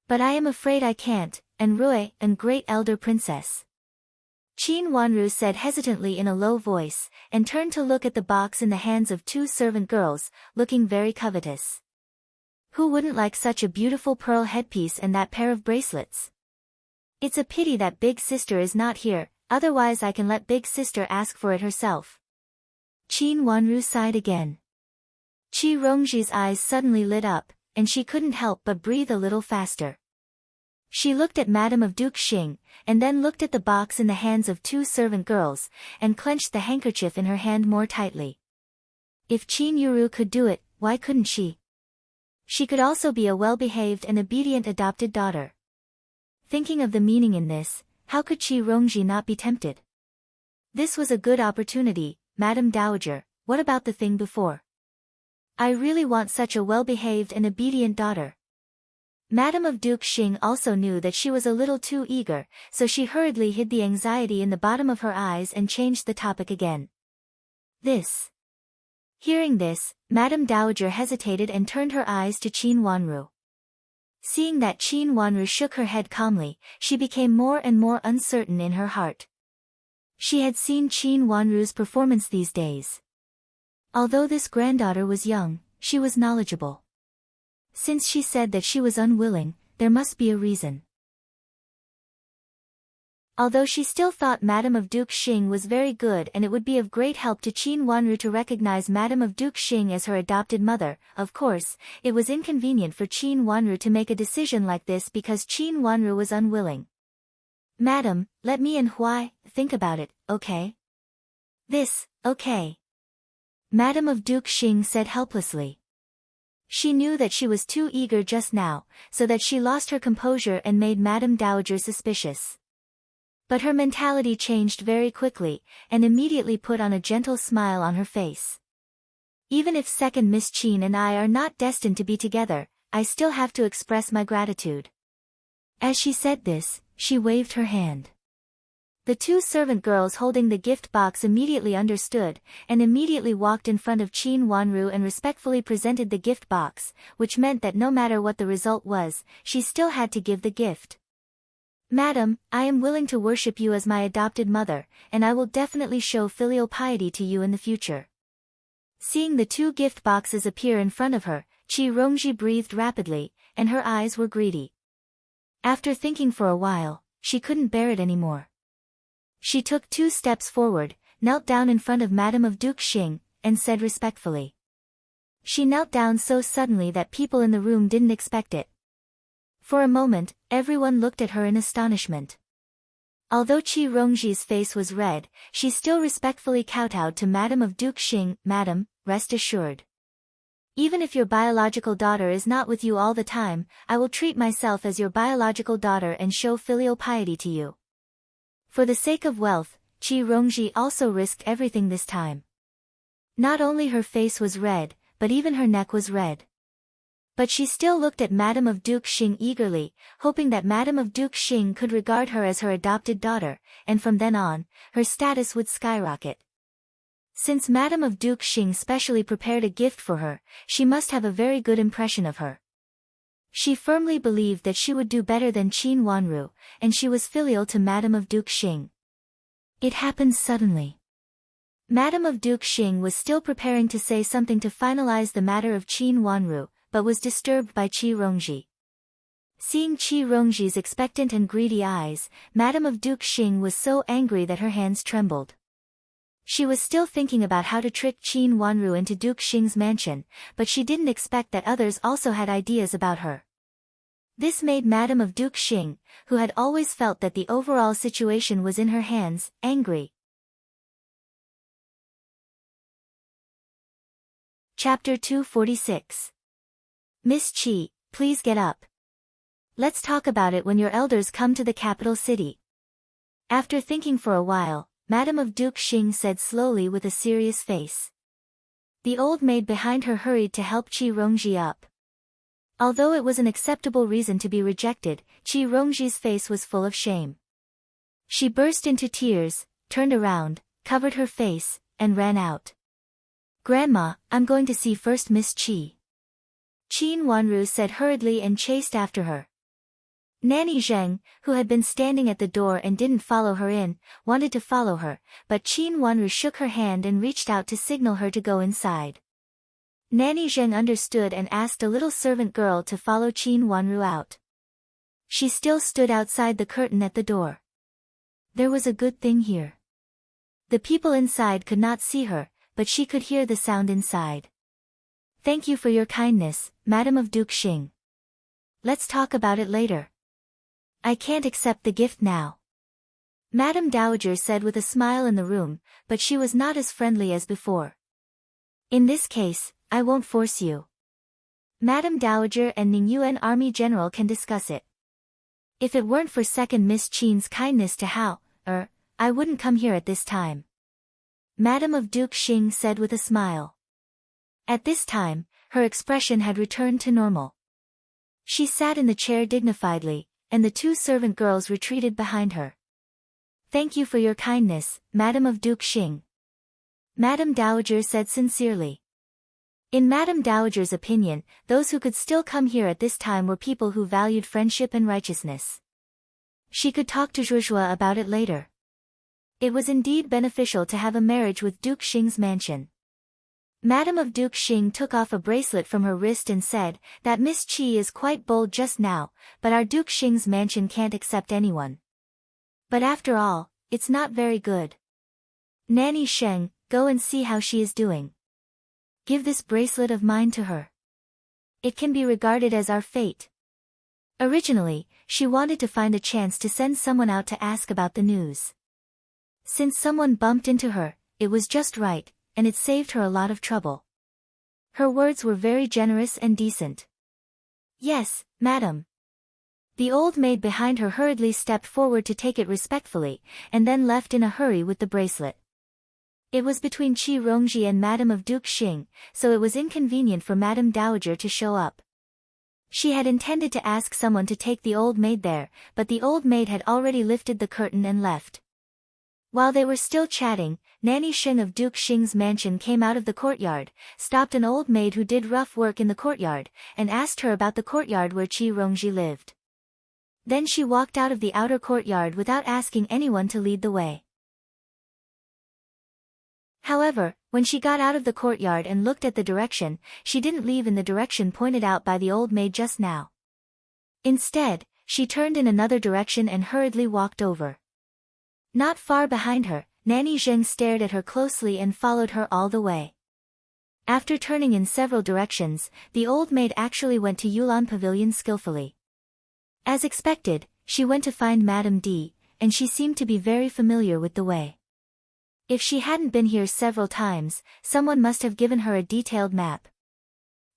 But I am afraid I can't, and Rui, and great elder princess. Qin Wanru said hesitantly in a low voice, and turned to look at the box in the hands of two servant girls, looking very covetous. Who wouldn't like such a beautiful pearl headpiece and that pair of bracelets? It's a pity that big sister is not here, otherwise I can let big sister ask for it herself. Qin Wanru sighed again. Qi Rongji's eyes suddenly lit up, and she couldn't help but breathe a little faster. She looked at Madame of Duke Xing, and then looked at the box in the hands of two servant girls, and clenched the handkerchief in her hand more tightly. If Qin Yuru could do it, why couldn't she? She could also be a well-behaved and obedient adopted daughter. Thinking of the meaning in this, how could Qi Rongji not be tempted? This was a good opportunity, Madame Dowager. What about the thing before? I really want such a well-behaved and obedient daughter. Madame of Duke Xing also knew that she was a little too eager, so she hurriedly hid the anxiety in the bottom of her eyes and changed the topic again. This. Hearing this, Madame Dowager hesitated and turned her eyes to Qin Wanru. Seeing that Qin Wanru shook her head calmly, she became more and more uncertain in her heart. She had seen Qin Wanru's performance these days. Although this granddaughter was young, she was knowledgeable. Since she said that she was unwilling, there must be a reason. Although she still thought Madame of Duke Xing was very good and it would be of great help to Qin Wanru to recognize Madame of Duke Xing as her adopted mother, of course, it was inconvenient for Qin Wanru to make a decision like this because Qin Wanru was unwilling. Madam, let me and Huai think about it, okay? This, okay. Madame of Duke Xing said helplessly. She knew that she was too eager just now, so that she lost her composure and made Madame Dowager suspicious. But her mentality changed very quickly, and immediately put on a gentle smile on her face. Even if second Miss Qin and I are not destined to be together, I still have to express my gratitude. As she said this, she waved her hand. The two servant girls holding the gift box immediately understood, and immediately walked in front of Qin Wanru and respectfully presented the gift box, which meant that no matter what the result was, she still had to give the gift. Madam, I am willing to worship you as my adopted mother, and I will definitely show filial piety to you in the future. Seeing the two gift boxes appear in front of her, Qi Rongji breathed rapidly, and her eyes were greedy. After thinking for a while, she couldn't bear it anymore. She took 2 steps forward, knelt down in front of Madame of Duke Xing, and said respectfully. She knelt down so suddenly that people in the room didn't expect it. For a moment, everyone looked at her in astonishment. Although Qi Rongji's face was red, she still respectfully kowtowed to Madame of Duke Xing. Madam, rest assured. Even if your biological daughter is not with you all the time, I will treat myself as your biological daughter and show filial piety to you. For the sake of wealth, Qi Rongji also risked everything this time. Not only her face was red, but even her neck was red. But she still looked at Madame of Duke Xing eagerly, hoping that Madame of Duke Xing could regard her as her adopted daughter, and from then on, her status would skyrocket. Since Madame of Duke Xing specially prepared a gift for her, she must have a very good impression of her. She firmly believed that she would do better than Qin Wanru, and she was filial to Madame of Duke Xing. It happened suddenly. Madame of Duke Xing was still preparing to say something to finalize the matter of Qin Wanru, but was disturbed by Qi Rongji. Seeing Qi Rongji's expectant and greedy eyes, Madame of Duke Xing was so angry that her hands trembled. She was still thinking about how to trick Qin Wanru into Duke Xing's mansion, but she didn't expect that others also had ideas about her. This made Madame of Duke Xing, who had always felt that the overall situation was in her hands, angry. Chapter 246. Miss Qi, please get up. Let's talk about it when your elders come to the capital city. After thinking for a while, Madame of Duke Xing said slowly with a serious face. The old maid behind her hurried to help Qi Rongji up. Although it was an acceptable reason to be rejected, Qi Rongji's face was full of shame. She burst into tears, turned around, covered her face, and ran out. Grandma, I'm going to see first Miss Qi. Qin Wanru said hurriedly and chased after her. Nanny Zheng, who had been standing at the door and didn't follow her in, wanted to follow her, but Qin Wanru shook her hand and reached out to signal her to go inside. Nanny Zheng understood and asked a little servant girl to follow Qin Wanru out. She still stood outside the curtain at the door. There was a good thing here. The people inside could not see her, but she could hear the sound inside. Thank you for your kindness, Madame of Duke Xing. Let's talk about it later. I can't accept the gift now. Madame Dowager said with a smile in the room, but she was not as friendly as before. In this case, I won't force you. Madame Dowager and Ning Yuan Army General can discuss it. If it weren't for second Miss Qin's kindness to I wouldn't come here at this time. Madame of Duke Xing said with a smile. At this time, her expression had returned to normal. She sat in the chair dignifiedly, and the two servant girls retreated behind her. Thank you for your kindness, Madame of Duke Xing. Madame Dowager said sincerely. In Madame Dowager's opinion, those who could still come here at this time were people who valued friendship and righteousness. She could talk to Zhuozhua about it later. It was indeed beneficial to have a marriage with Duke Xing's mansion. Madame of Duke Xing took off a bracelet from her wrist and said, that Miss Qi is quite bold just now, but our Duke Xing's mansion can't accept anyone. But after all, it's not very good. Nanny Sheng, go and see how she is doing. Give this bracelet of mine to her. It can be regarded as our fate. Originally, she wanted to find a chance to send someone out to ask about the news. Since someone bumped into her, it was just right, and it saved her a lot of trouble. Her words were very generous and decent. Yes, madam. The old maid behind her hurriedly stepped forward to take it respectfully, and then left in a hurry with the bracelet. It was between Qi Rongji and Madame of Duke Xing, so it was inconvenient for Madame Dowager to show up. She had intended to ask someone to take the old maid there, but the old maid had already lifted the curtain and left. While they were still chatting, Nanny Sheng of Duke Xing's mansion came out of the courtyard, stopped an old maid who did rough work in the courtyard, and asked her about the courtyard where Qi Rongji lived. Then she walked out of the outer courtyard without asking anyone to lead the way. However, when she got out of the courtyard and looked at the direction, she didn't leave in the direction pointed out by the old maid just now. Instead, she turned in another direction and hurriedly walked over. Not far behind her, Nanny Zheng stared at her closely and followed her all the way. After turning in several directions, the old maid actually went to Yulan Pavilion skillfully. As expected, she went to find Madame D, and she seemed to be very familiar with the way. If she hadn't been here several times, someone must have given her a detailed map.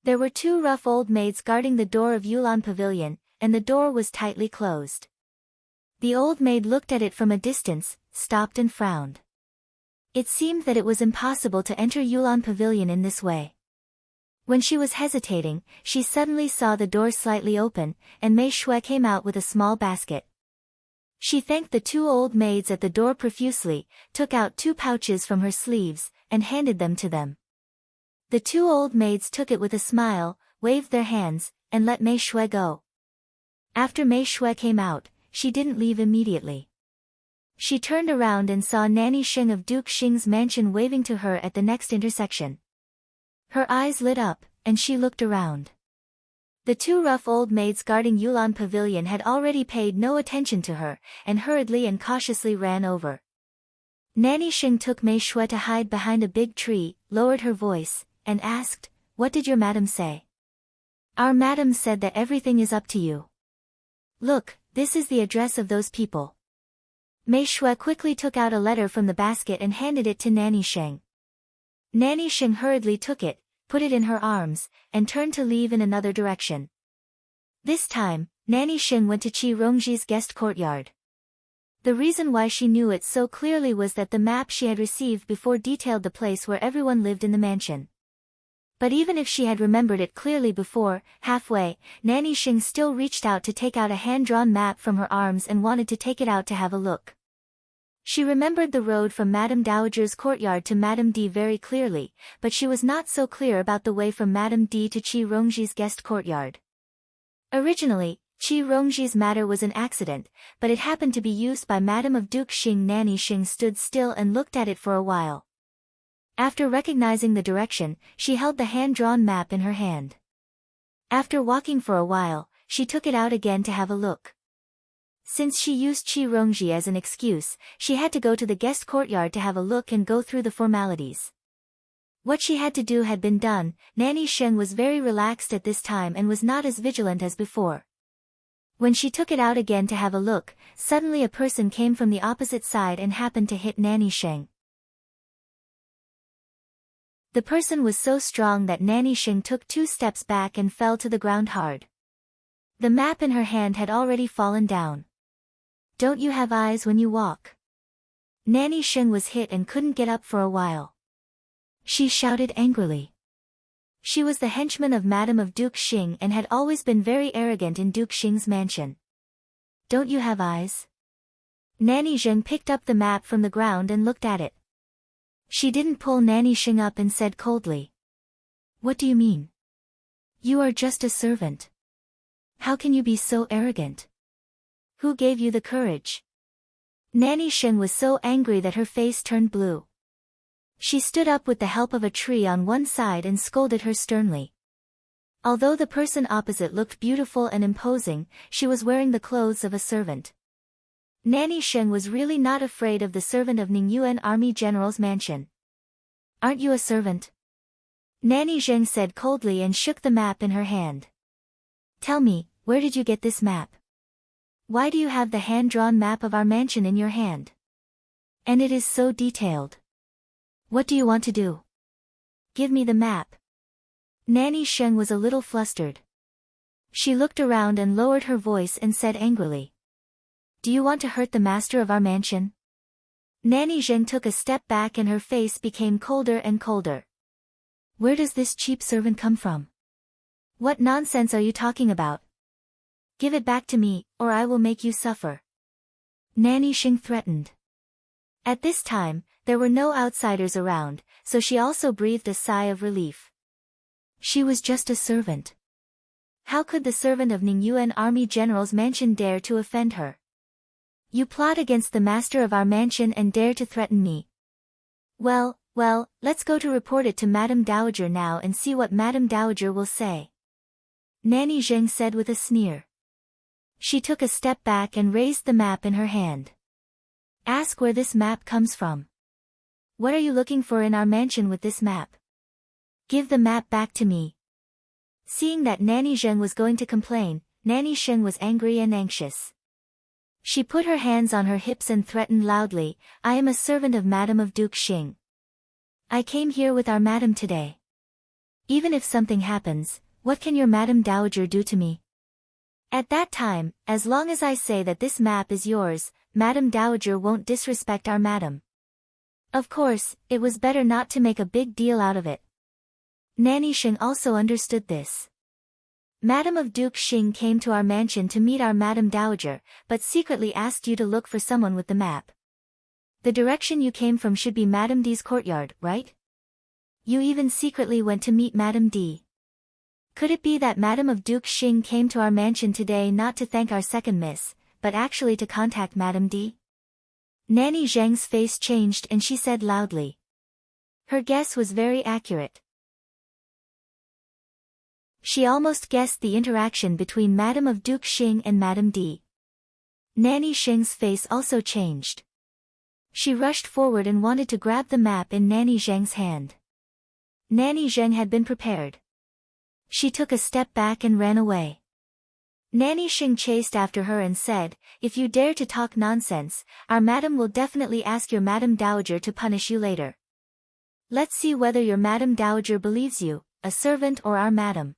There were two rough old maids guarding the door of Yulan Pavilion, and the door was tightly closed. The old maid looked at it from a distance, stopped and frowned. It seemed that it was impossible to enter Yulan Pavilion in this way. When she was hesitating, she suddenly saw the door slightly open, and Mei Shui came out with a small basket. She thanked the two old maids at the door profusely, took out two pouches from her sleeves, and handed them to them. The two old maids took it with a smile, waved their hands, and let Mei Shui go. After Mei Shui came out, she didn't leave immediately. She turned around and saw Nanny Sheng of Duke Xing's mansion waving to her at the next intersection. Her eyes lit up, and she looked around. The two rough old maids guarding Yulan Pavilion had already paid no attention to her, and hurriedly and cautiously ran over. Nanny Sheng took Mei Shui to hide behind a big tree, lowered her voice, and asked, "What did your madam say?" "Our madam said that everything is up to you. Look, this is the address of those people." Mei Shui quickly took out a letter from the basket and handed it to Nanny Sheng. Nanny Sheng hurriedly took it, put it in her arms, and turned to leave in another direction. This time, Nanny Sheng went to Qi Rongji's guest courtyard. The reason why she knew it so clearly was that the map she had received before detailed the place where everyone lived in the mansion. But even if she had remembered it clearly before, halfway, Nanny Sheng still reached out to take out a hand-drawn map from her arms and wanted to take it out to have a look. She remembered the road from Madame Dowager's courtyard to Madame D very clearly, but she was not so clear about the way from Madame D to Qi Rongji's guest courtyard. Originally, Qi Rongji's matter was an accident, but it happened to be used by Madame of Duke Xing. Nanny Xing stood still and looked at it for a while. After recognizing the direction, she held the hand-drawn map in her hand. After walking for a while, she took it out again to have a look. Since she used Qi Rongji as an excuse, she had to go to the guest courtyard to have a look and go through the formalities. What she had to do had been done. Nanny Sheng was very relaxed at this time and was not as vigilant as before. When she took it out again to have a look, suddenly a person came from the opposite side and happened to hit Nanny Sheng. The person was so strong that Nanny Sheng took 2 steps back and fell to the ground hard. The map in her hand had already fallen down. "Don't you have eyes when you walk?" Nanny Sheng was hit and couldn't get up for a while. She shouted angrily. She was the henchman of Madame of Duke Xing and had always been very arrogant in Duke Xing's mansion. "Don't you have eyes?" Nanny Sheng picked up the map from the ground and looked at it. She didn't pull Nanny Sheng up and said coldly, "What do you mean? You are just a servant. How can you be so arrogant? Who gave you the courage?" Nanny Sheng was so angry that her face turned blue. She stood up with the help of a tree on one side and scolded her sternly. Although the person opposite looked beautiful and imposing, she was wearing the clothes of a servant. Nanny Sheng was really not afraid of the servant of Ningyuan Army General's mansion. "Aren't you a servant?" Nanny Sheng said coldly and shook the map in her hand. "Tell me, where did you get this map? Why do you have the hand-drawn map of our mansion in your hand? And it is so detailed. What do you want to do? Give me the map." Nanny Sheng was a little flustered. She looked around and lowered her voice and said angrily, "Do you want to hurt the master of our mansion?" Nanny Sheng took a step back and her face became colder and colder. "Where does this cheap servant come from? What nonsense are you talking about? Give it back to me, or I will make you suffer," Nanny Sheng threatened. At this time, there were no outsiders around, so she also breathed a sigh of relief. She was just a servant. How could the servant of Ningyuan Army General's mansion dare to offend her? "You plot against the master of our mansion and dare to threaten me. Well, let's go to report it to Madame Dowager now and see what Madame Dowager will say," Nanny Sheng said with a sneer. She took a step back and raised the map in her hand. "Ask where this map comes from. What are you looking for in our mansion with this map? Give the map back to me." Seeing that Nanny Sheng was going to complain, Nanny Sheng was angry and anxious. She put her hands on her hips and threatened loudly, "I am a servant of Madame of Duke Xing. I came here with our madam today. Even if something happens, what can your Madame Dowager do to me? At that time, as long as I say that this map is yours, Madame Dowager won't disrespect our madam." Of course, it was better not to make a big deal out of it. Nanny Sheng also understood this. Madame of Duke Xing came to our mansion to meet our Madame Dowager, but secretly asked you to look for someone with the map. The direction you came from should be Madame D's courtyard, right? You even secretly went to meet Madame D. Could it be that Madame of Duke Xing came to our mansion today not to thank our second miss, but actually to contact Madame D? Nanny Zheng's face changed and she said loudly. Her guess was very accurate. She almost guessed the interaction between Madame of Duke Xing and Madame D. Nanny Zheng's face also changed. She rushed forward and wanted to grab the map in Nanny Zheng's hand. Nanny Zheng had been prepared. She took a step back and ran away. Nanny Xing chased after her and said, "If you dare to talk nonsense, our madam will definitely ask your Madam Dowager to punish you later. Let's see whether your Madam Dowager believes you, a servant or our madam."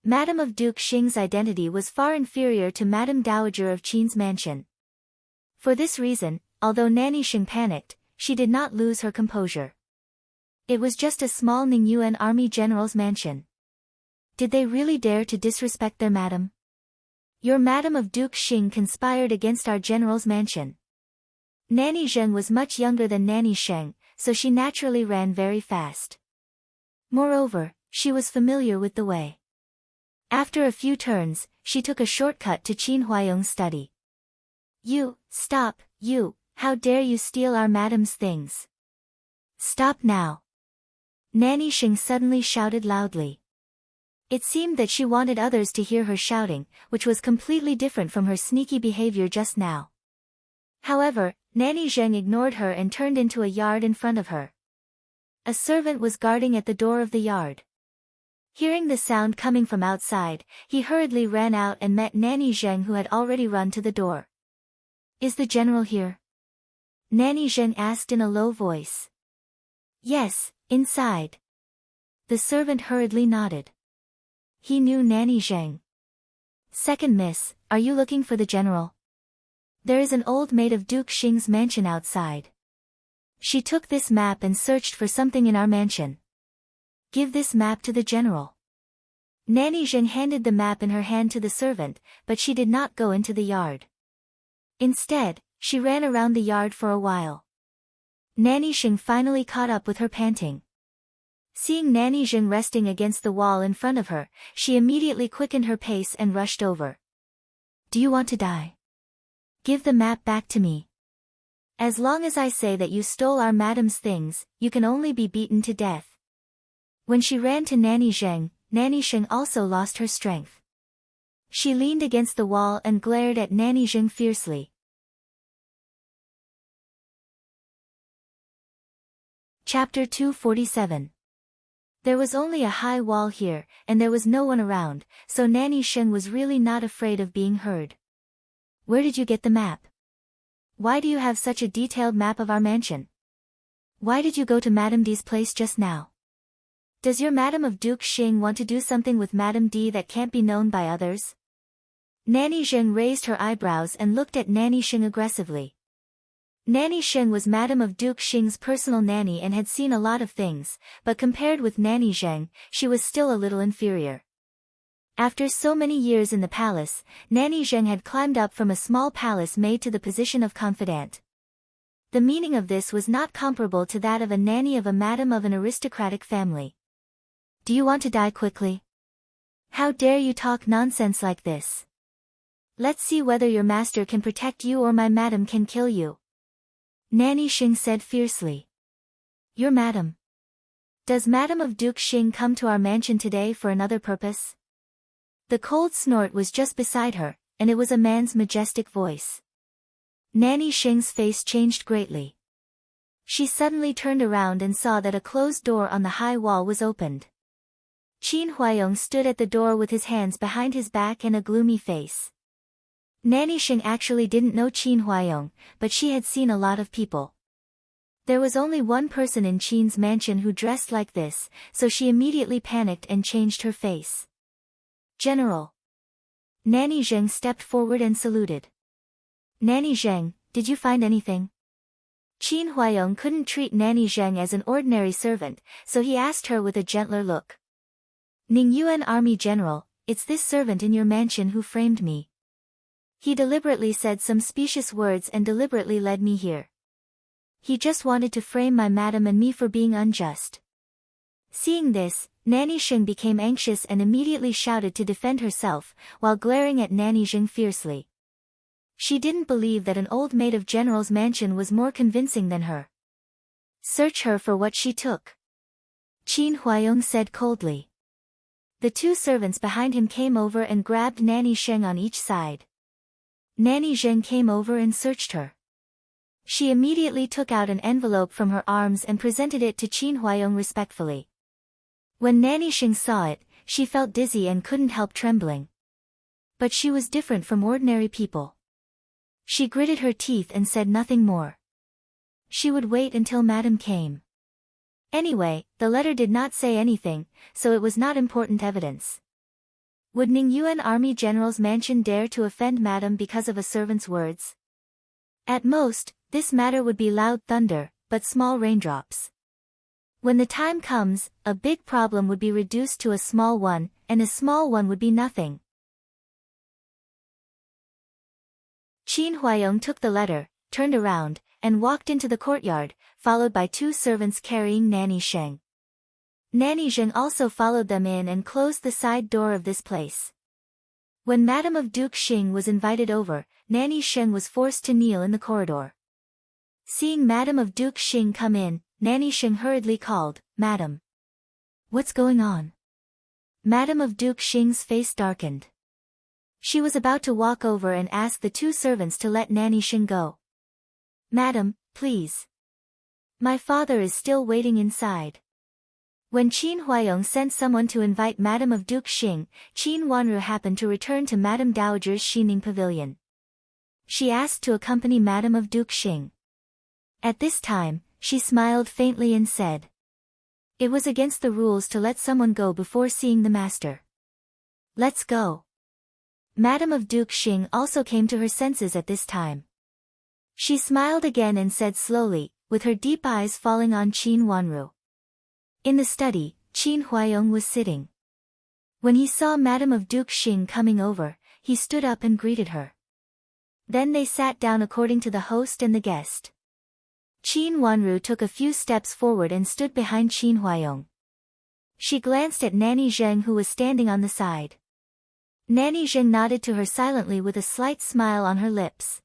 Madame of Duke Xing's identity was far inferior to Madame Dowager of Qin's mansion. For this reason, although Nanny Xing panicked, she did not lose her composure. It was just a small Ningyuan army general's mansion. Did they really dare to disrespect their madam? Your Madame of Duke Xing conspired against our general's mansion. Nanny Zheng was much younger than Nanny Sheng, so she naturally ran very fast. Moreover, she was familiar with the way. After a few turns, she took a shortcut to Qin Huayong's study. "You, stop, you, how dare you steal our madam's things? Stop now!" Nanny Xing suddenly shouted loudly. It seemed that she wanted others to hear her shouting, which was completely different from her sneaky behavior just now. However, Nanny Zheng ignored her and turned into a yard in front of her. A servant was guarding at the door of the yard. Hearing the sound coming from outside, he hurriedly ran out and met Nanny Zheng, who had already run to the door. "Is the general here?" Nanny Zheng asked in a low voice. "Yes, inside." The servant hurriedly nodded. He knew Nanny Zheng. "Second miss, are you looking for the general?" "There is an old maid of Duke Xing's mansion outside. She took this map and searched for something in our mansion. Give this map to the general." Nanny Zheng handed the map in her hand to the servant, but she did not go into the yard. Instead, she ran around the yard for a while. Nanny Zheng finally caught up with her panting. Seeing Nanny Zheng resting against the wall in front of her, she immediately quickened her pace and rushed over. "Do you want to die? Give the map back to me. As long as I say that you stole our madam's things, you can only be beaten to death." When she ran to Nanny Zheng, Nanny Zheng also lost her strength. She leaned against the wall and glared at Nanny Zheng fiercely. Chapter 247. There was only a high wall here, and there was no one around, so Nanny Zheng was really not afraid of being heard. "Where did you get the map? Why do you have such a detailed map of our mansion? Why did you go to Madame D's place just now? Does your Madame of Duke Xing want to do something with Madame D that can't be known by others?" Nanny Zheng raised her eyebrows and looked at Nanny Xing aggressively. Nanny Zheng was Madame of Duke Xing's personal nanny and had seen a lot of things, but compared with Nanny Zheng, she was still a little inferior. After so many years in the palace, Nanny Zheng had climbed up from a small palace maid to the position of confidante. The meaning of this was not comparable to that of a nanny of a madam of an aristocratic family. "Do you want to die quickly? How dare you talk nonsense like this? Let's see whether your master can protect you or my madam can kill you," Nanny Xing said fiercely. "Your madam? Does Madame of Duke Xing come to our mansion today for another purpose?" The cold snort was just beside her, and it was a man's majestic voice. Nanny Xing's face changed greatly. She suddenly turned around and saw that a closed door on the high wall was opened. Qin Huayong stood at the door with his hands behind his back and a gloomy face. Nanny Xing actually didn't know Qin Huayong, but she had seen a lot of people. There was only one person in Qin's mansion who dressed like this, so she immediately panicked and changed her face. "General." Nanny Zheng stepped forward and saluted. "Nanny Zheng, did you find anything?" Qin Huayong couldn't treat Nanny Zheng as an ordinary servant, so he asked her with a gentler look. "Ningyuan Army General, it's this servant in your mansion who framed me. He deliberately said some specious words and deliberately led me here. He just wanted to frame my madam and me for being unjust." Seeing this, Nanny Zheng became anxious and immediately shouted to defend herself, while glaring at Nanny Zheng fiercely. She didn't believe that an old maid of general's mansion was more convincing than her. Search her for what she took, Qin Huayong said coldly. The two servants behind him came over and grabbed Nanny Sheng on each side. Nanny Sheng came over and searched her. She immediately took out an envelope from her arms and presented it to Qin Huayong respectfully. When Nanny Sheng saw it, she felt dizzy and couldn't help trembling. But she was different from ordinary people. She gritted her teeth and said nothing more. She would wait until Madam came. Anyway, the letter did not say anything, so it was not important evidence. Would Ningyuan Army General's mansion dare to offend Madam because of a servant's words? At most, this matter would be loud thunder, but small raindrops. When the time comes, a big problem would be reduced to a small one, and a small one would be nothing. Qin Huayong took the letter, turned around, and walked into the courtyard, followed by two servants carrying Nanny Sheng. Nanny Sheng also followed them in and closed the side door of this place. When Madam of Duke Xing was invited over, Nanny Sheng was forced to kneel in the corridor. Seeing Madam of Duke Xing come in, Nanny Sheng hurriedly called, "Madam." "What's going on?" Madam of Duke Xing's face darkened. She was about to walk over and ask the two servants to let Nanny Sheng go. "Madam, please. My father is still waiting inside." When Qin Huayong sent someone to invite Madam of Duke Xing, Qin Wanru happened to return to Madam Dowager's Xining pavilion. She asked to accompany Madam of Duke Xing. At this time, she smiled faintly and said, "It was against the rules to let someone go before seeing the master. Let's go." Madam of Duke Xing also came to her senses at this time. She smiled again and said slowly, with her deep eyes falling on Qin Wanru. In the study, Qin Huayong was sitting. When he saw Madam of Duke Xing coming over, he stood up and greeted her. Then they sat down according to the host and the guest. Qin Wanru took a few steps forward and stood behind Qin Huayong. She glanced at Nanny Zheng who was standing on the side. Nanny Zheng nodded to her silently with a slight smile on her lips.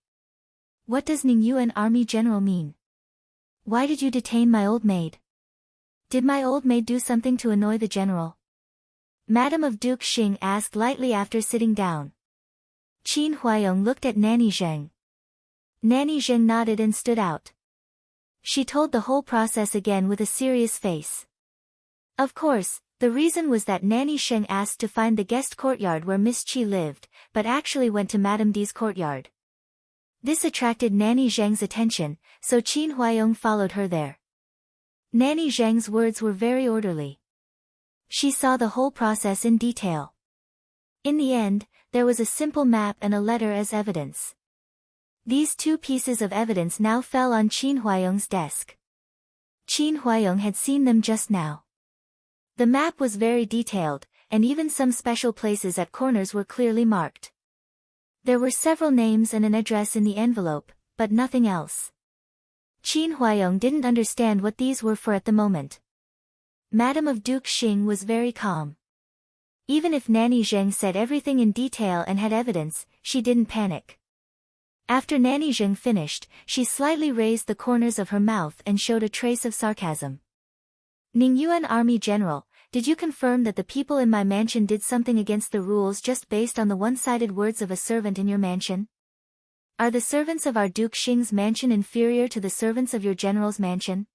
"What does Ningyuan Army General mean? Why did you detain my old maid? Did my old maid do something to annoy the general?" Madam of Duke Xing asked lightly after sitting down. Qin Huayong looked at Nanny Zheng. Nanny Zheng nodded and stood out. She told the whole process again with a serious face. Of course, the reason was that Nanny Sheng asked to find the guest courtyard where Miss Qi lived, but actually went to Madame D's courtyard. This attracted Nanny Zheng's attention, so Qin Huayong followed her there. Nanny Zheng's words were very orderly. She saw the whole process in detail. In the end, there was a simple map and a letter as evidence. These two pieces of evidence now fell on Qin Huayong's desk. Qin Huayong had seen them just now. The map was very detailed, and even some special places at corners were clearly marked. There were several names and an address in the envelope, but nothing else. Qin Huayong didn't understand what these were for at the moment. Madam of Duke Xing was very calm. Even if Nanny Zheng said everything in detail and had evidence, she didn't panic. After Nanny Zheng finished, she slightly raised the corners of her mouth and showed a trace of sarcasm. "Ningyuan Army General, did you confirm that the people in my mansion did something against the rules just based on the one-sided words of a servant in your mansion? Are the servants of our Duke Xing's mansion inferior to the servants of your general's mansion?"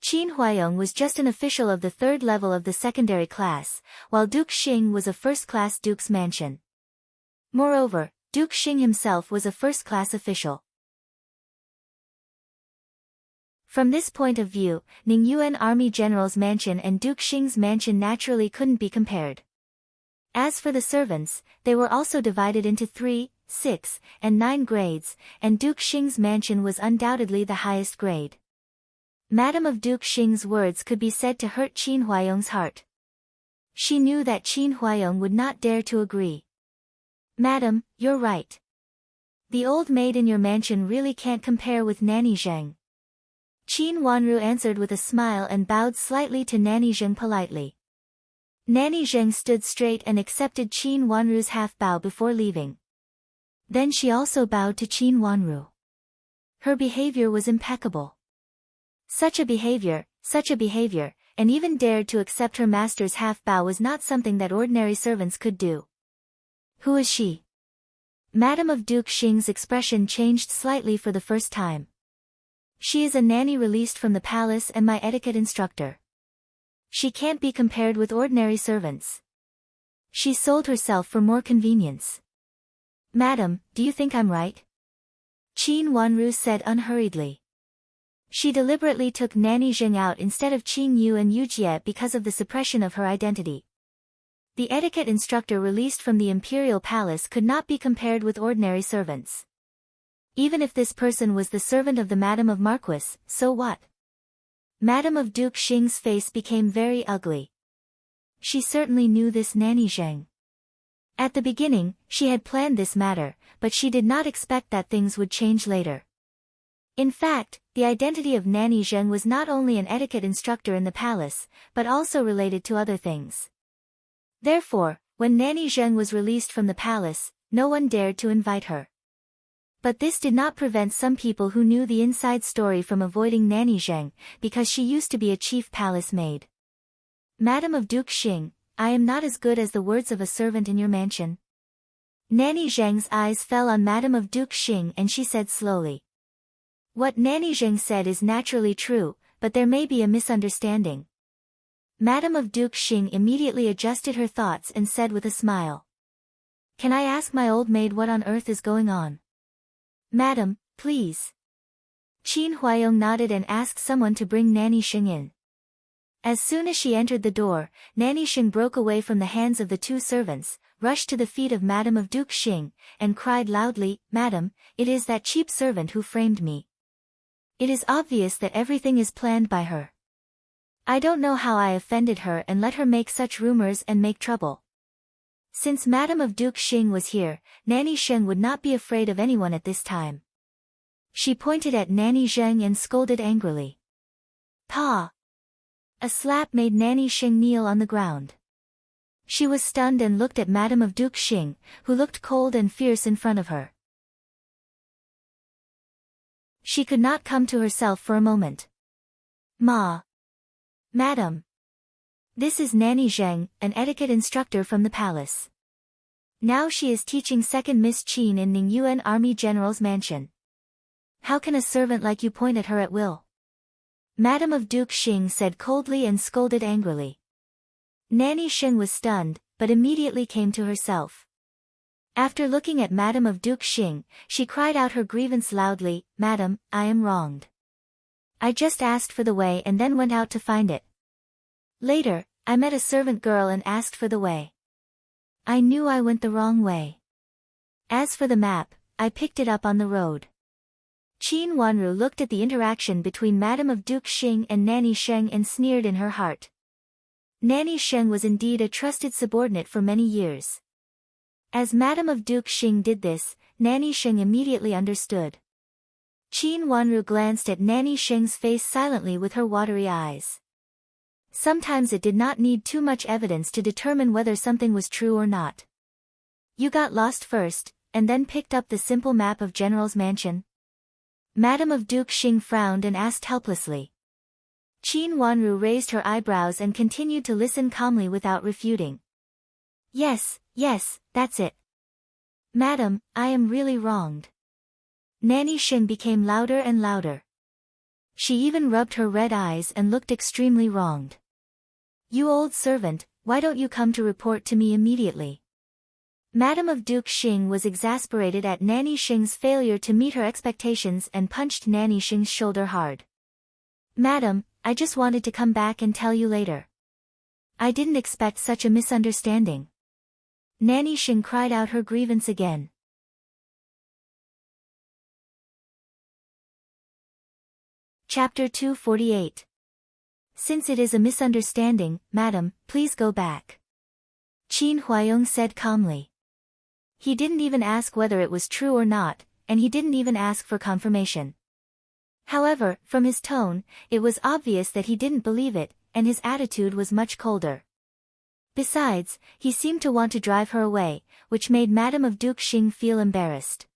Qin Huayong was just an official of the third level of the secondary class, while Duke Xing was a first-class duke's mansion. Moreover, Duke Xing himself was a first-class official. From this point of view, Ningyuan Army General's mansion and Duke Xing's mansion naturally couldn't be compared. As for the servants, they were also divided into 3, 6, and 9 grades, and Duke Xing's mansion was undoubtedly the highest grade. Madam of Duke Xing's words could be said to hurt Qin Huayong's heart. She knew that Qin Huayong would not dare to agree. "Madam, you're right. The old maid in your mansion really can't compare with Nanny Zheng." Qin Wanru answered with a smile and bowed slightly to Nanny Zheng politely. Nanny Zheng stood straight and accepted Qin Wanru's half bow before leaving. Then she also bowed to Qin Wanru. Her behavior was impeccable. Such a behavior, and even dared to accept her master's half-bow was not something that ordinary servants could do. Who is she? Madame of Duke Xing's expression changed slightly for the first time. She is a nanny released from the palace and my etiquette instructor. She can't be compared with ordinary servants. She sold herself for more convenience. Madam, do you think I'm right? Qin Wanru said unhurriedly. She deliberately took Nanny Zheng out instead of Qing Yu and Yu Jie because of the suppression of her identity. The etiquette instructor released from the imperial palace could not be compared with ordinary servants. Even if this person was the servant of the Madame of Marquis, so what? Madame of Duke Xing's face became very ugly. She certainly knew this Nanny Zheng. At the beginning, she had planned this matter, but she did not expect that things would change later. In fact, the identity of Nanny Zheng was not only an etiquette instructor in the palace, but also related to other things. Therefore, when Nanny Zheng was released from the palace, no one dared to invite her. But this did not prevent some people who knew the inside story from avoiding Nanny Zheng, because she used to be a chief palace maid. Madame of Duke Xing, I am not as good as the words of a servant in your mansion. Nanny Zheng's eyes fell on Madame of Duke Xing and she said slowly. What Nanny Zheng said is naturally true, but there may be a misunderstanding. Madame of Duke Xing immediately adjusted her thoughts and said with a smile. Can I ask my old maid what on earth is going on? Madam, please. Qin Huayong nodded and asked someone to bring Nanny Xing in. As soon as she entered the door, Nanny Xing broke away from the hands of the two servants, rushed to the feet of Madame of Duke Xing, and cried loudly, Madam, it is that cheap servant who framed me. It is obvious that everything is planned by her. I don't know how I offended her and let her make such rumors and make trouble. Since Madame of Duke Xing was here, Nanny Zheng would not be afraid of anyone at this time. She pointed at Nanny Zheng and scolded angrily. Pa! A slap made Nanny Zheng kneel on the ground. She was stunned and looked at Madame of Duke Xing, who looked cold and fierce in front of her. She could not come to herself for a moment. Ma! Madam! This is Nanny Zheng, an etiquette instructor from the palace. Now she is teaching second Miss Qin in Ningyuan Army General's mansion. How can a servant like you point at her at will? Madame of Duke Xing said coldly and scolded angrily. Nanny Zheng was stunned, but immediately came to herself. After looking at Madame of Duke Xing, she cried out her grievance loudly, Madam, I am wronged. I just asked for the way and then went out to find it. Later, I met a servant girl and asked for the way. I knew I went the wrong way. As for the map, I picked it up on the road. Qin Wanru looked at the interaction between Madame of Duke Xing and Nanny Zheng and sneered in her heart. Nanny Zheng was indeed a trusted subordinate for many years. As Madame of Duke Xing did this, Nanny Zheng immediately understood. Qin Wanru glanced at Nanny Zheng's face silently with her watery eyes. Sometimes it did not need too much evidence to determine whether something was true or not. You got lost first, and then picked up the simple map of General's mansion? Madame of Duke Xing frowned and asked helplessly. Qin Wanru raised her eyebrows and continued to listen calmly without refuting. Yes, that's it. Madam, I am really wronged. Nanny Zheng became louder and louder. She even rubbed her red eyes and looked extremely wronged. You old servant, why don't you come to report to me immediately? Madame of Duke Xing was exasperated at Nanny Zheng's failure to meet her expectations and punched Nanny Zheng's shoulder hard. Madam, I just wanted to come back and tell you later. I didn't expect such a misunderstanding. Nanny Zheng cried out her grievance again. Chapter 248. Since it is a misunderstanding, madam, please go back. Qin Huayong said calmly. He didn't even ask whether it was true or not, and he didn't even ask for confirmation. However, from his tone, it was obvious that he didn't believe it, and his attitude was much colder. Besides, he seemed to want to drive her away, which made Madame of Duke Xing feel embarrassed.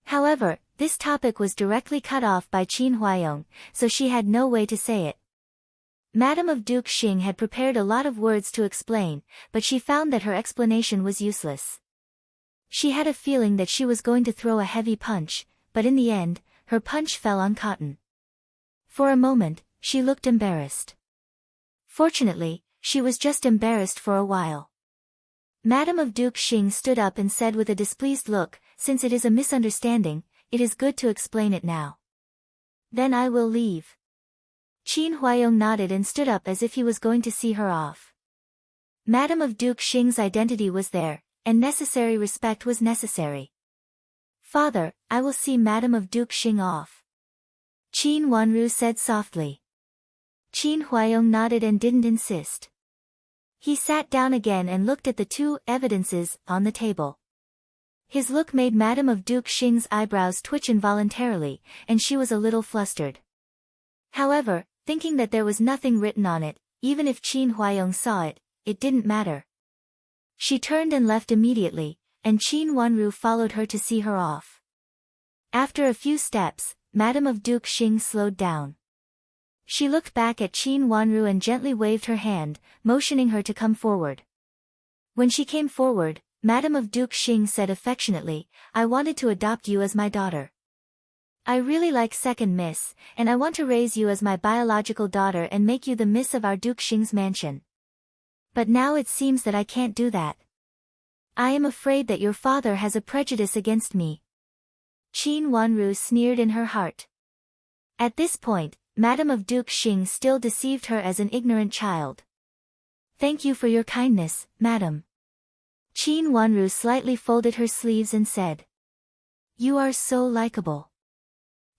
However, this topic was directly cut off by Qin Huayong, so she had no way to say it. Madame of Duke Xing had prepared a lot of words to explain, but she found that her explanation was useless. She had a feeling that she was going to throw a heavy punch, but in the end, her punch fell on cotton. For a moment, she looked embarrassed. Fortunately, she was just embarrassed for a while. Madame of Duke Xing stood up and said with a displeased look, "Since it is a misunderstanding, it is good to explain it now." "Then I will leave." Qin Huayong nodded and stood up as if he was going to see her off. Madame of Duke Xing's identity was there, and necessary respect was necessary. "Father, I will see Madame of Duke Xing off," Qin Wanru said softly. Qin Huayong nodded and didn't insist. He sat down again and looked at the two evidences on the table. His look made Madame of Duke Xing's eyebrows twitch involuntarily, and she was a little flustered. However, thinking that there was nothing written on it, even if Qin Huayong saw it, it didn't matter. She turned and left immediately, and Qin Wanru followed her to see her off. After a few steps, Madame of Duke Xing slowed down. She looked back at Qin Wanru and gently waved her hand, motioning her to come forward. When she came forward, Madame of Duke Xing said affectionately, "I wanted to adopt you as my daughter. I really like second miss, and I want to raise you as my biological daughter and make you the miss of our Duke Xing's mansion. But now it seems that I can't do that. I am afraid that your father has a prejudice against me." Qin Wanru sneered in her heart. At this point, Madame of Duke Xing still deceived her as an ignorant child. "Thank you for your kindness, madam." Qin Wanru slightly folded her sleeves and said, "You are so likable.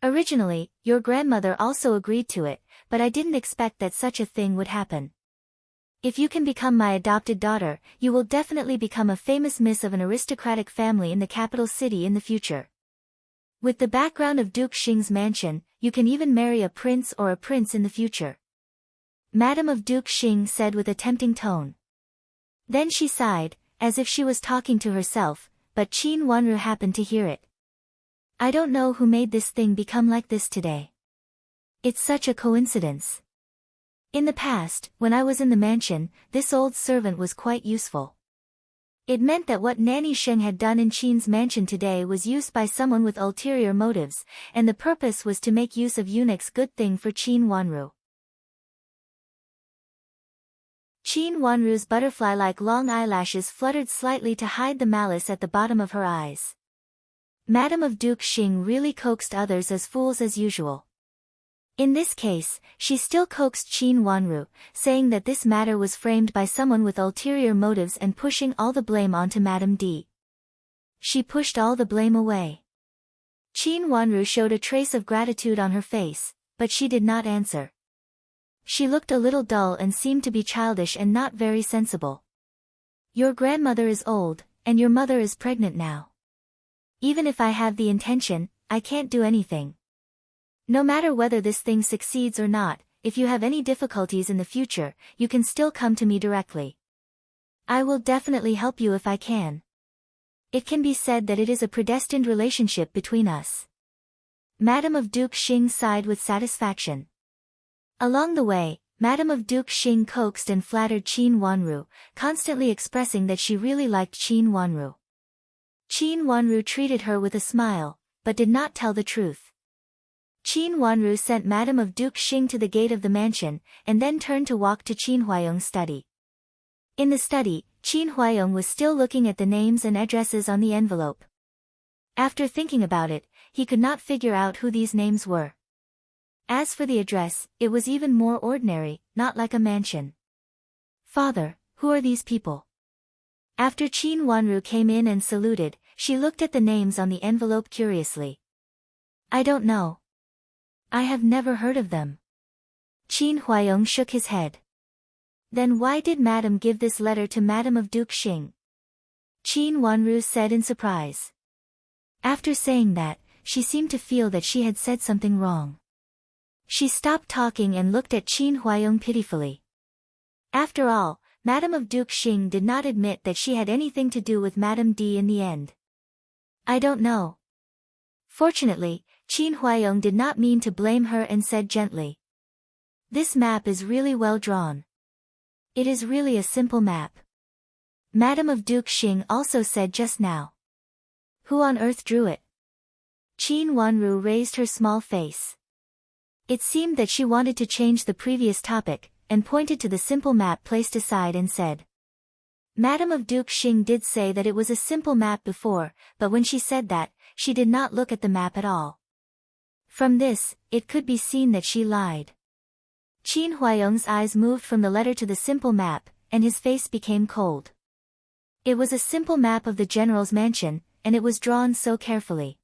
Originally, your grandmother also agreed to it, but I didn't expect that such a thing would happen. If you can become my adopted daughter, you will definitely become a famous miss of an aristocratic family in the capital city in the future. With the background of Duke Xing's mansion, you can even marry a prince or a prince in the future," Madame of Duke Xing said with a tempting tone. Then she sighed, as if she was talking to herself, but Qin Wanru happened to hear it. "I don't know who made this thing become like this today. It's such a coincidence. In the past, when I was in the mansion, this old servant was quite useful. It meant that what Nanny Sheng had done in Qin's mansion today was used by someone with ulterior motives, and the purpose was to make use of eunuchs. Good thing for Qin Wanru." Qin Wanru's butterfly-like long eyelashes fluttered slightly to hide the malice at the bottom of her eyes. Madame of Duke Xing really coaxed others as fools as usual. In this case, she still coaxed Qin Wanru, saying that this matter was framed by someone with ulterior motives and pushing all the blame onto Madame D. She pushed all the blame away. Qin Wanru showed a trace of gratitude on her face, but she did not answer. She looked a little dull and seemed to be childish and not very sensible. "Your grandmother is old, and your mother is pregnant now. Even if I have the intention, I can't do anything. No matter whether this thing succeeds or not, if you have any difficulties in the future, you can still come to me directly. I will definitely help you if I can. It can be said that it is a predestined relationship between us." Madame of Duke Xing sighed with satisfaction. Along the way, Madame of Duke Xing coaxed and flattered Qin Wanru, constantly expressing that she really liked Qin Wanru. Qin Wanru treated her with a smile, but did not tell the truth. Qin Wanru sent Madame of Duke Xing to the gate of the mansion, and then turned to walk to Qin Huayong's study. In the study, Qin Huayong was still looking at the names and addresses on the envelope. After thinking about it, he could not figure out who these names were. As for the address, it was even more ordinary, not like a mansion. "Father, who are these people?" After Qin Wanru came in and saluted, she looked at the names on the envelope curiously. "I don't know. I have never heard of them." Qin Huayong shook his head. "Then why did Madame give this letter to Madame of Duke Xing?" Qin Wanru said in surprise. After saying that, she seemed to feel that she had said something wrong. She stopped talking and looked at Qin Huayong pitifully. After all, Madame of Duke Xing did not admit that she had anything to do with Madame D in the end. I don't know. Fortunately, Qin Huayong did not mean to blame her and said gently. This map is really well drawn. It is really a simple map. Madame of Duke Xing also said just now. Who on earth drew it? Qin Wanru raised her small face. It seemed that she wanted to change the previous topic, and pointed to the simple map placed aside and said. Madame of Duke Xing did say that it was a simple map before, but when she said that, she did not look at the map at all. From this, it could be seen that she lied. Qin Huayong's eyes moved from the letter to the simple map, and his face became cold. It was a simple map of the general's mansion, and it was drawn so carefully.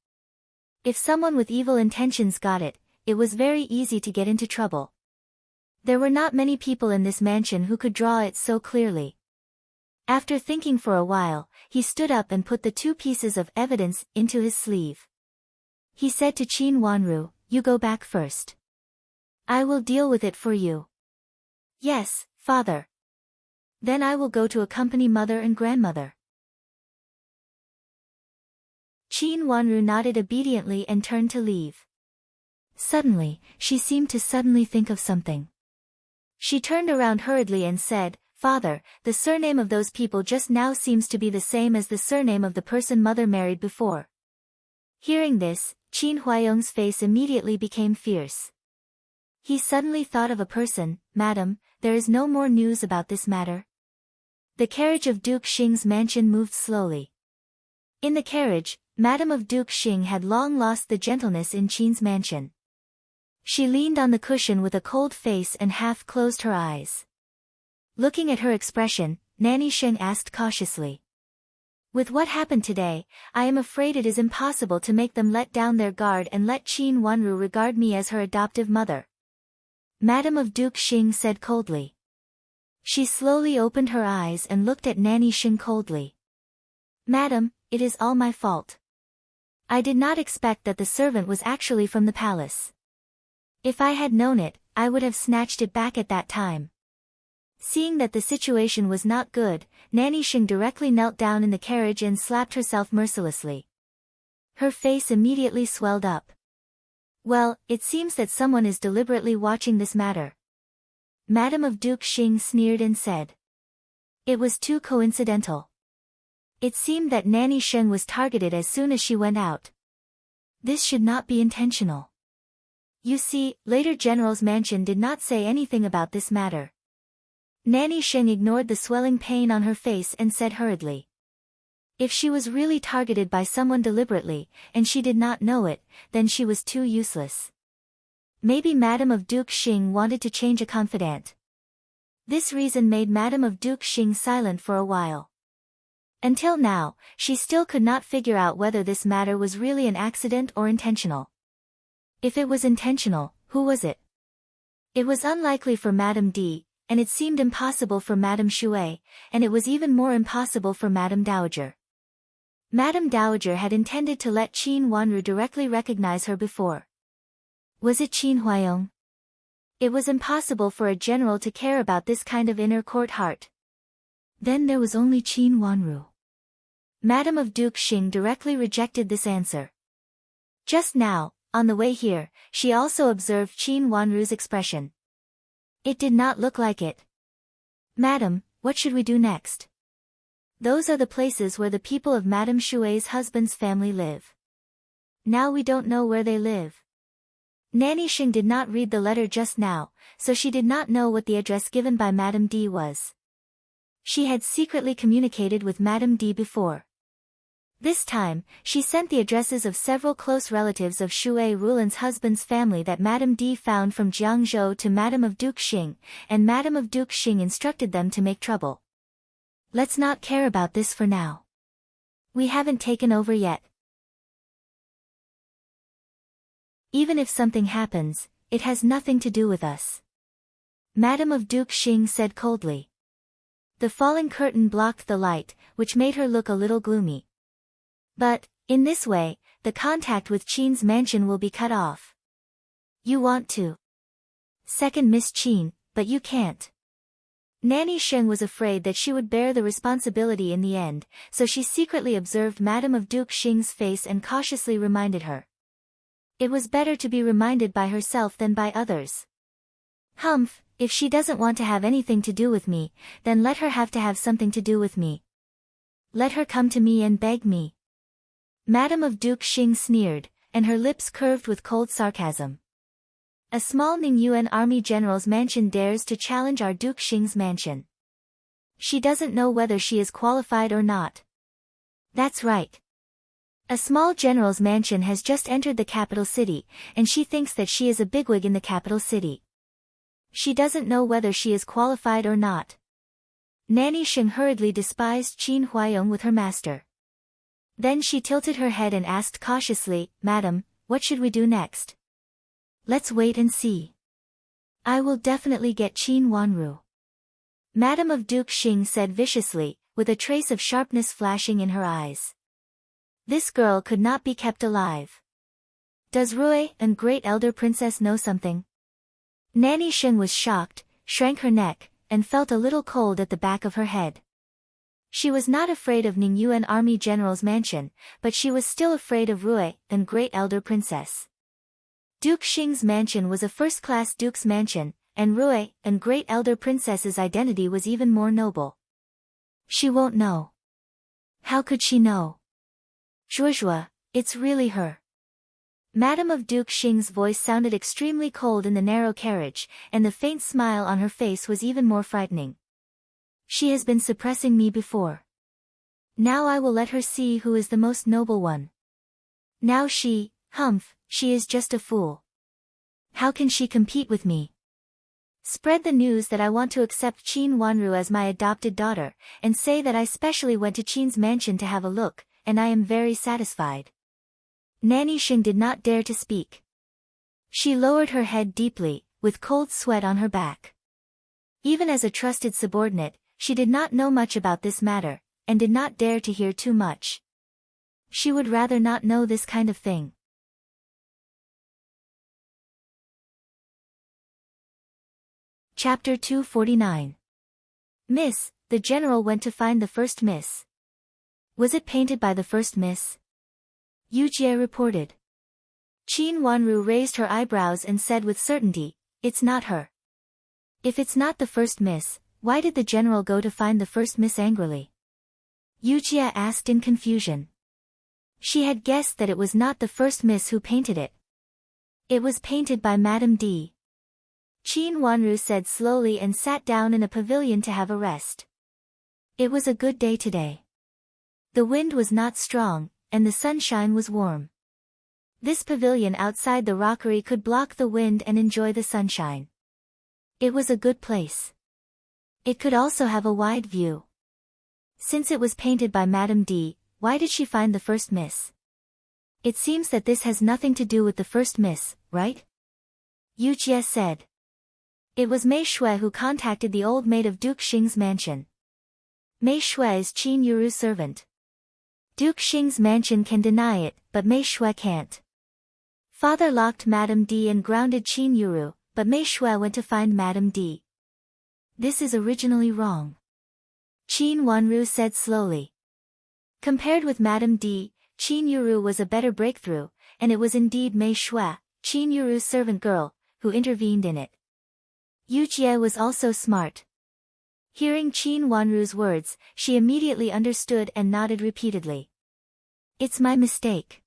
If someone with evil intentions got it, it was very easy to get into trouble. There were not many people in this mansion who could draw it so clearly. After thinking for a while, he stood up and put the 2 pieces of evidence into his sleeve. He said to Qin Wanru, "You go back first. I will deal with it for you." "Yes, father." "Then I will go to accompany mother and grandmother." Qin Wanru nodded obediently and turned to leave. Suddenly, she seemed to suddenly think of something. She turned around hurriedly and said, "Father, the surname of those people just now seems to be the same as the surname of the person mother married before." Hearing this, Qin Huayong's face immediately became fierce. He suddenly thought of a person. "Madam, there is no more news about this matter?" The carriage of Duke Xing's mansion moved slowly. In the carriage, Madame of Duke Xing had long lost the gentleness in Qin's mansion. She leaned on the cushion with a cold face and half closed her eyes. Looking at her expression, Nanny Sheng asked cautiously. "With what happened today, I am afraid it is impossible to make them let down their guard and let Qin Wanru regard me as her adoptive mother." Madame of Duke Xing said coldly. She slowly opened her eyes and looked at Nanny Sheng coldly. "Madam, it is all my fault. I did not expect that the servant was actually from the palace. If I had known it, I would have snatched it back at that time." Seeing that the situation was not good, Nanny Sheng directly knelt down in the carriage and slapped herself mercilessly. Her face immediately swelled up. "Well, it seems that someone is deliberately watching this matter." Madame of Duke Xing sneered and said. It was too coincidental. It seemed that Nanny Sheng was targeted as soon as she went out. This should not be intentional. You see, later General's mansion did not say anything about this matter. Nanny Sheng ignored the swelling pain on her face and said hurriedly. If she was really targeted by someone deliberately, and she did not know it, then she was too useless. Maybe Madame of Duke Xing wanted to change a confidant. This reason made Madame of Duke Xing silent for a while. Until now, she still could not figure out whether this matter was really an accident or intentional. If it was intentional, who was it? It was unlikely for Madame D, and it seemed impossible for Madame Shui, and it was even more impossible for Madame Dowager. Madame Dowager had intended to let Qin Wanru directly recognize her before. Was it Qin Huayong? It was impossible for a general to care about this kind of inner court heart. Then there was only Qin Wanru. Madame of Duke Xing directly rejected this answer. Just now, on the way here, she also observed Qin Wanru's expression. It did not look like it. "Madam, what should we do next?" "Those are the places where the people of Madame Shui's husband's family live. Now we don't know where they live." Nanny Sheng did not read the letter just now, so she did not know what the address given by Madame D was. She had secretly communicated with Madame D before. This time, she sent the addresses of several close relatives of Shui Rulan's husband's family that Madame D found from Jiangzhou to Madame of Duke Xing, and Madame of Duke Xing instructed them to make trouble. Let's not care about this for now. We haven't taken over yet. Even if something happens, it has nothing to do with us. Madame of Duke Xing said coldly. The falling curtain blocked the light, which made her look a little gloomy. But, in this way, the contact with Qin's mansion will be cut off. You want to second Miss Qin, but you can't. Nanny Sheng was afraid that she would bear the responsibility in the end, so she secretly observed Madame of Duke Xing's face and cautiously reminded her. It was better to be reminded by herself than by others. Humph, if she doesn't want to have anything to do with me, then let her have to have something to do with me. Let her come to me and beg me. Madame of Duke Xing sneered, and her lips curved with cold sarcasm. A small Ningyuan army general's mansion dares to challenge our Duke Xing's mansion. She doesn't know whether she is qualified or not. That's right. A small general's mansion has just entered the capital city, and she thinks that she is a bigwig in the capital city. She doesn't know whether she is qualified or not. Nanny Sheng hurriedly despised Qin Huayong with her master. Then she tilted her head and asked cautiously, "Madam, what should we do next?" "Let's wait and see. I will definitely get Qin Wanru," Madame of Duke Xing said viciously, with a trace of sharpness flashing in her eyes. This girl could not be kept alive. Does Rui and great elder princess know something? Nanny Sheng was shocked, shrank her neck, and felt a little cold at the back of her head. She was not afraid of Ningyuan army general's mansion, but she was still afraid of Rui and great elder princess. Duke Xing's mansion was a first-class duke's mansion, and Rui and great elder princess's identity was even more noble. She won't know. How could she know? Zhuozhua, it's really her. Madame of Duke Xing's voice sounded extremely cold in the narrow carriage, and the faint smile on her face was even more frightening. She has been suppressing me before. Now I will let her see who is the most noble one. Now she is just a fool. How can she compete with me? Spread the news that I want to accept Qin Wanru as my adopted daughter, and say that I specially went to Qin's mansion to have a look, and I am very satisfied. Nanny Sheng did not dare to speak. She lowered her head deeply, with cold sweat on her back. Even as a trusted subordinate, she did not know much about this matter, and did not dare to hear too much. She would rather not know this kind of thing. Chapter 249. Miss, the general went to find the first miss. Was it painted by the first miss? Yu Jie reported. Qin Wanru raised her eyebrows and said with certainty, "It's not her." If it's not the first miss, why did the general go to find the first miss angrily? Yu Jie asked in confusion. She had guessed that it was not the first miss who painted it. It was painted by Madame D. Qin Wanru said slowly and sat down in a pavilion to have a rest. It was a good day today. The wind was not strong, and the sunshine was warm. This pavilion outside the rockery could block the wind and enjoy the sunshine. It was a good place. It could also have a wide view. Since it was painted by Madame D, why did she find the first miss? It seems that this has nothing to do with the first miss, right? Yu Jie said. It was Mei Shui who contacted the old maid of Duke Xing's mansion. Mei Shui is Qin Yuru's servant. Duke Xing's mansion can deny it, but Mei Shui can't. Father locked Madame D and grounded Qin Yuru, but Mei Shui went to find Madame D. This is originally wrong. Qin Wanru said slowly. Compared with Madame D, Qin Yuru was a better breakthrough, and it was indeed Mei Shui, Qin Yuru's servant girl, who intervened in it. Yu Jie was also smart. Hearing Qin Wanru's words, she immediately understood and nodded repeatedly. It's my mistake.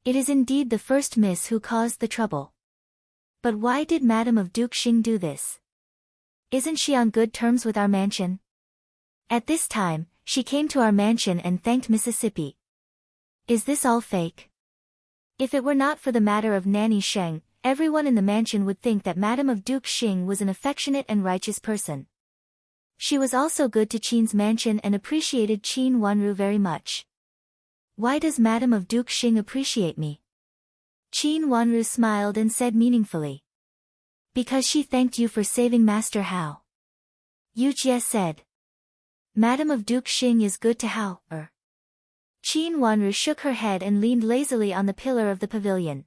It is indeed the first miss who caused the trouble. But why did Madame of Duke Xing do this? Isn't she on good terms with our mansion? At this time, she came to our mansion and thanked Mississippi. Is this all fake? If it were not for the matter of Nanny Sheng, everyone in the mansion would think that Madame of Duke Xing was an affectionate and righteous person. She was also good to Qin's mansion and appreciated Qin Wanru very much. Why does Madame of Duke Xing appreciate me? Qin Wanru smiled and said meaningfully. Because she thanked you for saving Master Hao. Yu Jie said. Madame of Duke Xing is good to Hao, Qin Wanru shook her head and leaned lazily on the pillar of the pavilion.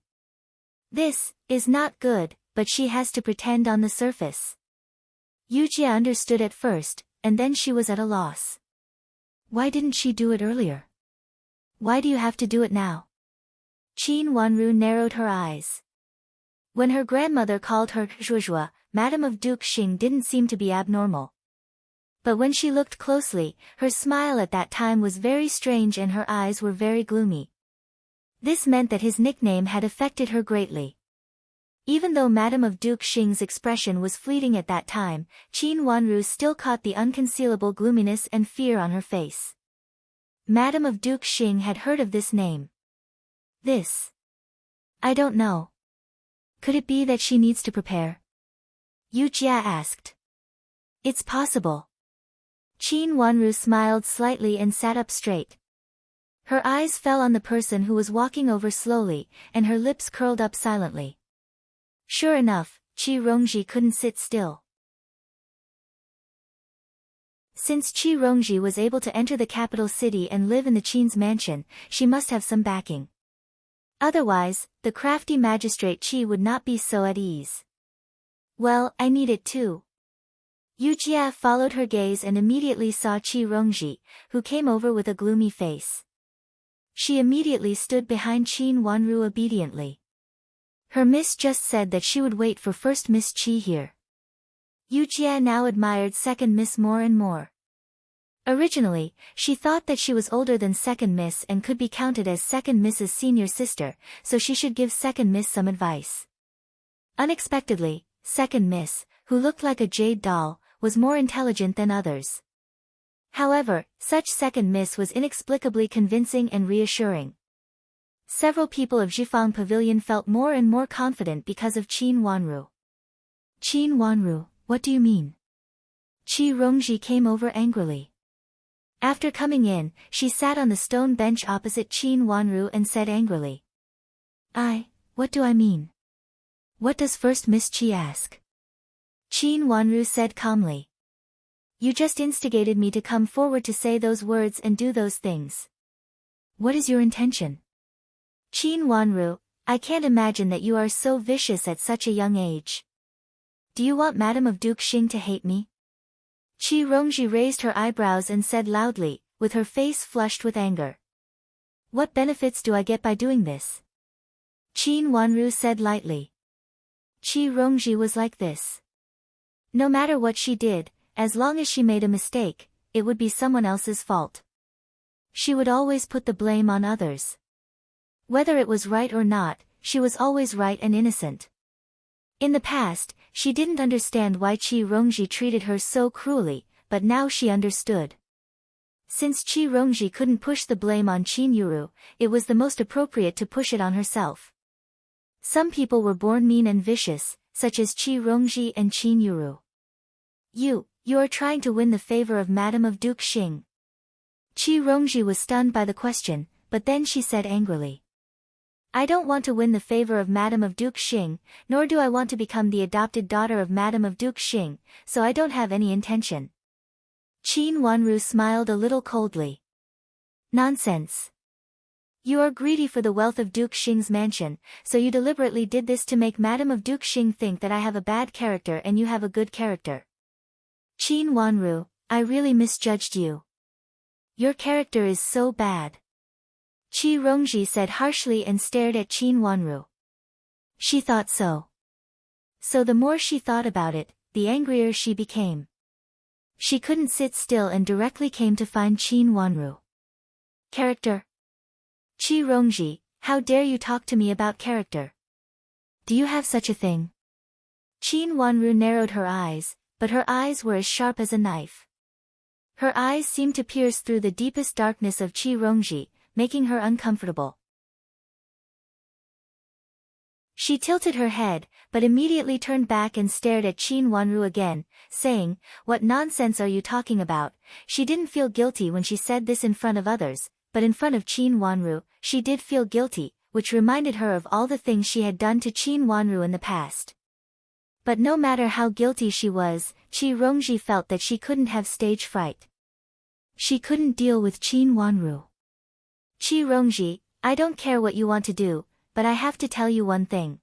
This is not good, but she has to pretend on the surface. Yujia understood at first, and then she was at a loss. Why didn't she do it earlier? Why do you have to do it now? Qin Wanru narrowed her eyes. When her grandmother called her Zhuozhuo, Madame of Duke Xing didn't seem to be abnormal. But when she looked closely, her smile at that time was very strange and her eyes were very gloomy. This meant that his nickname had affected her greatly. Even though Madame of Duke Xing's expression was fleeting at that time, Qin Wanru still caught the unconcealable gloominess and fear on her face. Madame of Duke Xing had heard of this name. This. I don't know. Could it be that she needs to prepare? Yujia asked. It's possible. Qin Wanru smiled slightly and sat up straight. Her eyes fell on the person who was walking over slowly, and her lips curled up silently. Sure enough, Qi Rongji couldn't sit still. Since Qi Rongji was able to enter the capital city and live in the Qin's mansion, she must have some backing. Otherwise, the crafty magistrate Qi would not be so at ease. Well, I need it too. Yujia followed her gaze and immediately saw Qi Rongji, who came over with a gloomy face. She immediately stood behind Qin Wanru obediently. Her miss just said that she would wait for first Miss Qi here. Yujia now admired second miss more and more. Originally, she thought that she was older than second miss and could be counted as second miss's senior sister, so she should give second miss some advice. Unexpectedly, second miss, who looked like a jade doll, was more intelligent than others. However, such second miss was inexplicably convincing and reassuring. Several people of Jifang Pavilion felt more and more confident because of Qin Wanru. Qin Wanru, what do you mean? Qi Rongji came over angrily. After coming in, she sat on the stone bench opposite Qin Wanru and said angrily. What do I mean? What does first Miss Qi ask? Qin Wanru said calmly. You just instigated me to come forward to say those words and do those things. What is your intention? Qin Wanru, I can't imagine that you are so vicious at such a young age. Do you want Madame of Duke Xing to hate me? Qi Rongji raised her eyebrows and said loudly, with her face flushed with anger. What benefits do I get by doing this? Qin Wanru said lightly. Qi Rongji was like this. No matter what she did, as long as she made a mistake, it would be someone else's fault. She would always put the blame on others. Whether it was right or not, she was always right and innocent. In the past, she didn't understand why Qi Rongji treated her so cruelly, but now she understood. Since Qi Rongji couldn't push the blame on Qin Yuru, it was the most appropriate to push it on herself. Some people were born mean and vicious, such as Qi Rongji and Qin Yuru. You are trying to win the favor of Madame of Duke Xing. Qi Rongji was stunned by the question, but then she said angrily. I don't want to win the favor of Madame of Duke Xing, nor do I want to become the adopted daughter of Madame of Duke Xing, so I don't have any intention. Qin Wanru smiled a little coldly. Nonsense. You are greedy for the wealth of Duke Xing's mansion, so you deliberately did this to make Madame of Duke Xing think that I have a bad character and you have a good character. Qin Wanru, I really misjudged you. Your character is so bad. Qi Rongji said harshly and stared at Qin Wanru. She thought so. So the more she thought about it, the angrier she became. She couldn't sit still and directly came to find Qin Wanru. Character? Qi Rongji, how dare you talk to me about character? Do you have such a thing? Qin Wanru narrowed her eyes, but her eyes were as sharp as a knife. Her eyes seemed to pierce through the deepest darkness of Qi Rongji, making her uncomfortable. She tilted her head, but immediately turned back and stared at Qin Wanru again, saying, What nonsense are you talking about? She didn't feel guilty when she said this in front of others, but in front of Qin Wanru, she did feel guilty, which reminded her of all the things she had done to Qin Wanru in the past. But no matter how guilty she was, Qi Rongji felt that she couldn't have stage fright. She couldn't deal with Qin Wanru. Qi Rongji, I don't care what you want to do, but I have to tell you one thing.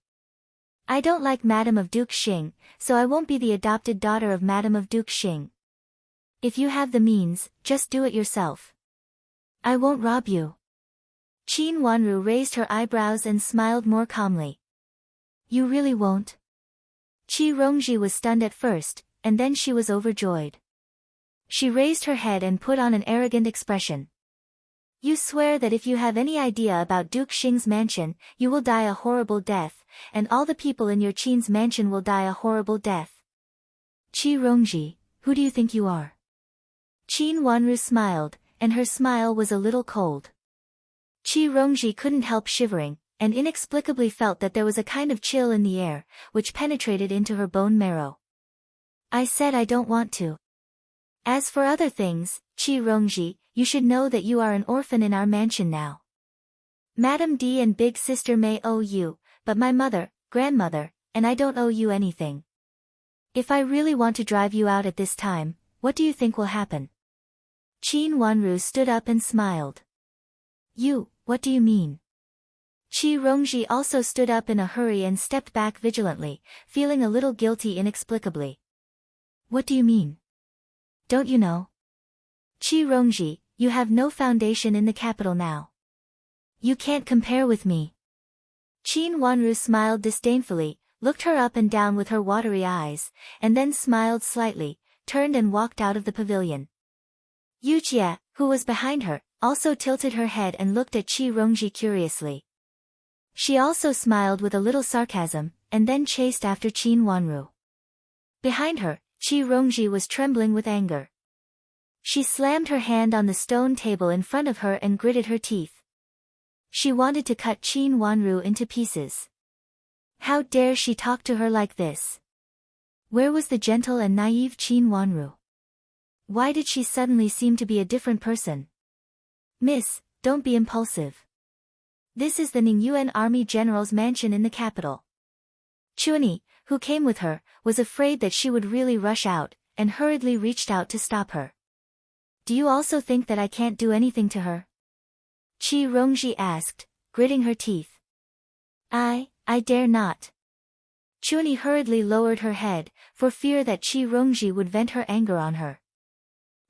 I don't like Madame of Duke Xing, so I won't be the adopted daughter of Madame of Duke Xing. If you have the means, just do it yourself. I won't rob you. Qin Wanru raised her eyebrows and smiled more calmly. You really won't? Qi Rongji was stunned at first, and then she was overjoyed. She raised her head and put on an arrogant expression. You swear that if you have any idea about Duke Xing's mansion, you will die a horrible death, and all the people in your Qin's mansion will die a horrible death. Qi Rongji, who do you think you are? Qin Wanru smiled, and her smile was a little cold. Qi Rongji couldn't help shivering, and inexplicably felt that there was a kind of chill in the air, which penetrated into her bone marrow. I said I don't want to. As for other things, Qi Rongji, you should know that you are an orphan in our mansion now. Madame D and big sister may owe you, but my mother, grandmother, and I don't owe you anything. If I really want to drive you out at this time, what do you think will happen? Qin Wanru stood up and smiled. You, what do you mean? Qi Rongji also stood up in a hurry and stepped back vigilantly, feeling a little guilty inexplicably. What do you mean? Don't you know? Qi Rongji, you have no foundation in the capital now. You can't compare with me. Qin Wanru smiled disdainfully, looked her up and down with her watery eyes, and then smiled slightly, turned and walked out of the pavilion. Yu Jie, who was behind her, also tilted her head and looked at Qi Rongji curiously. She also smiled with a little sarcasm, and then chased after Qin Wanru. Behind her, Qi Rongji was trembling with anger. She slammed her hand on the stone table in front of her and gritted her teeth. She wanted to cut Qin Wanru into pieces. How dare she talk to her like this? Where was the gentle and naive Qin Wanru? Why did she suddenly seem to be a different person? Miss, don't be impulsive. This is the Ningyuan army general's mansion in the capital. Chuani, who came with her, was afraid that she would really rush out, and hurriedly reached out to stop her. Do you also think that I can't do anything to her? Qi Rongji asked, gritting her teeth. I dare not. Chuani hurriedly lowered her head, for fear that Qi Rongji would vent her anger on her.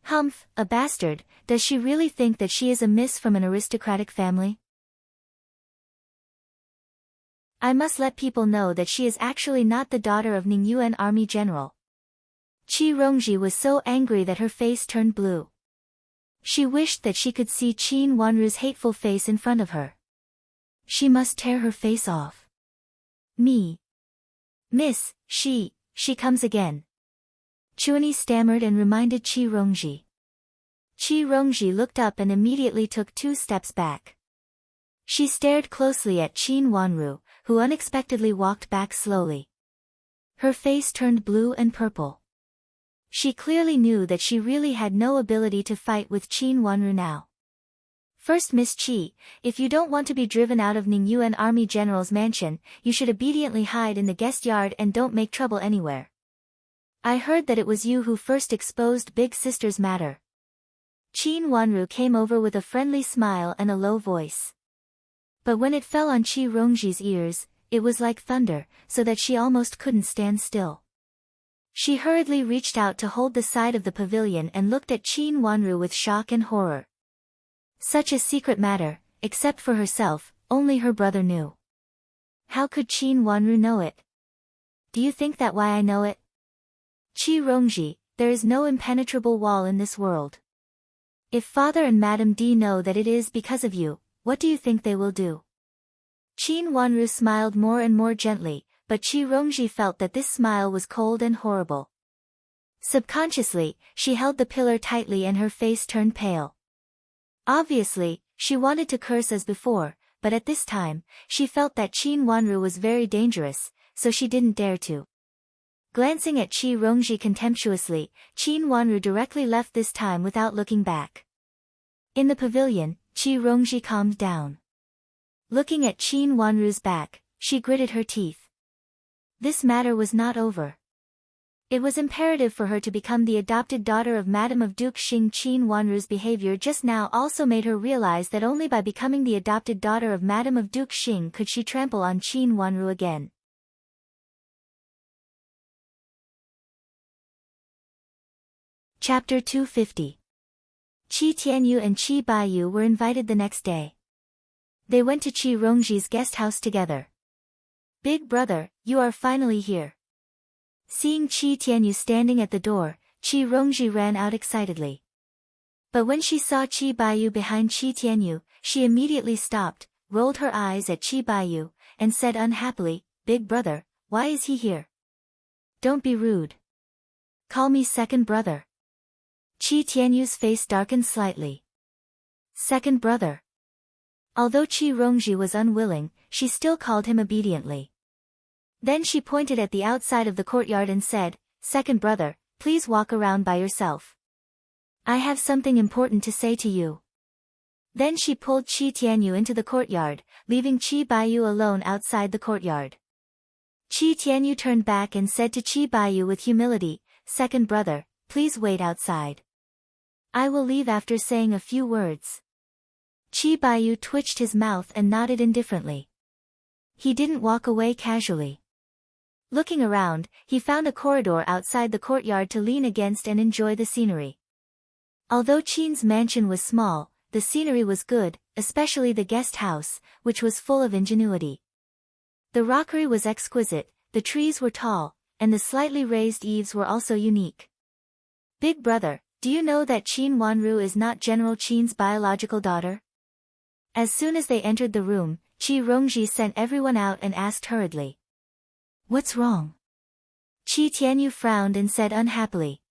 Humph, a bastard, does she really think that she is a miss from an aristocratic family? I must let people know that she is actually not the daughter of Ningyuan army general. Qi Rongji was so angry that her face turned blue. She wished that she could see Qin Wanru's hateful face in front of her. She must tear her face off. Me. Miss, she comes again. Chuani stammered and reminded Qi Rongji. Qi Rongji looked up and immediately took 2 steps back. She stared closely at Qin Wanru, who unexpectedly walked back slowly. Her face turned blue and purple. She clearly knew that she really had no ability to fight with Qin Wanru now. First, Miss Qi, if you don't want to be driven out of Ningyuan army general's mansion, you should obediently hide in the guest yard and don't make trouble anywhere. I heard that it was you who first exposed Big Sister's matter. Qin Wanru came over with a friendly smile and a low voice. But when it fell on Qi Rongji's ears, it was like thunder, so that she almost couldn't stand still. She hurriedly reached out to hold the side of the pavilion and looked at Qin Wanru with shock and horror. Such a secret matter, except for herself, only her brother knew. How could Qin Wanru know it? Do you think that why I know it? Qi Rongji, there is no impenetrable wall in this world. If Father and Madame D know that it is because of you, what do you think they will do? Qin Wanru smiled more and more gently, but Qi Rongji felt that this smile was cold and horrible. Subconsciously, she held the pillar tightly and her face turned pale. Obviously, she wanted to curse as before, but at this time, she felt that Qin Wanru was very dangerous, so she didn't dare to. Glancing at Qi Rongji contemptuously, Qin Wanru directly left this time without looking back. In the pavilion, Qi Rongji calmed down. Looking at Qin Wanru's back, she gritted her teeth. This matter was not over. It was imperative for her to become the adopted daughter of Madame of Duke Xing. Qin Wanru's behavior just now also made her realize that only by becoming the adopted daughter of Madame of Duke Xing could she trample on Qin Wanru again. Chapter 250. Qi Tianyu and Qi Baiyu were invited the next day. They went to Qi Rongji's guest house together. Big brother, you are finally here. Seeing Qi Tianyu standing at the door, Qi Rongji ran out excitedly. But when she saw Qi Baiyu behind Qi Tianyu, she immediately stopped, rolled her eyes at Qi Baiyu, and said unhappily, Big brother, why is he here? Don't be rude. Call me second brother. Qi Tianyu's face darkened slightly. Second brother. Although Qi Rongji was unwilling, she still called him obediently. Then she pointed at the outside of the courtyard and said, Second brother, please walk around by yourself. I have something important to say to you. Then she pulled Qi Tianyu into the courtyard, leaving Qi Baiyu alone outside the courtyard. Qi Tianyu turned back and said to Qi Baiyu with humility, Second brother, please wait outside. I will leave after saying a few words. Qi Baiyu twitched his mouth and nodded indifferently. He didn't walk away casually. Looking around, he found a corridor outside the courtyard to lean against and enjoy the scenery. Although Qin's mansion was small, the scenery was good, especially the guest house, which was full of ingenuity. The rockery was exquisite, the trees were tall, and the slightly raised eaves were also unique. Big brother, do you know that Qin Wanru is not General Qin's biological daughter? As soon as they entered the room, Qi Rongji sent everyone out and asked hurriedly. What's wrong? Qi Tianyu frowned and said unhappily.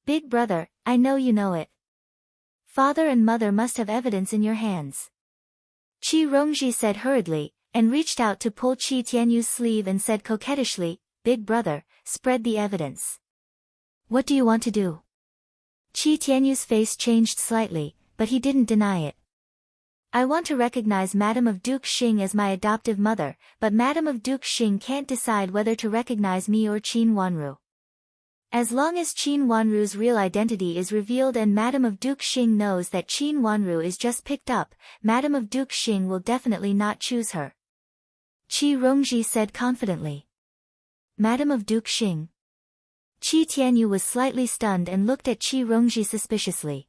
Big brother, I know you know it. Father and mother must have evidence in your hands. Qi Rongji said hurriedly, and reached out to pull Qi Tianyu's sleeve and said coquettishly, Big brother, spread the evidence. What do you want to do? Qi Tianyu's face changed slightly, but he didn't deny it. I want to recognize Madame of Duke Xing as my adoptive mother, but Madame of Duke Xing can't decide whether to recognize me or Qin Wanru. As long as Qin Wanru's real identity is revealed and Madame of Duke Xing knows that Qin Wanru is just picked up, Madame of Duke Xing will definitely not choose her. Qi Rongji said confidently. Madame of Duke Xing. Qi Tianyu was slightly stunned and looked at Qi Rongji suspiciously.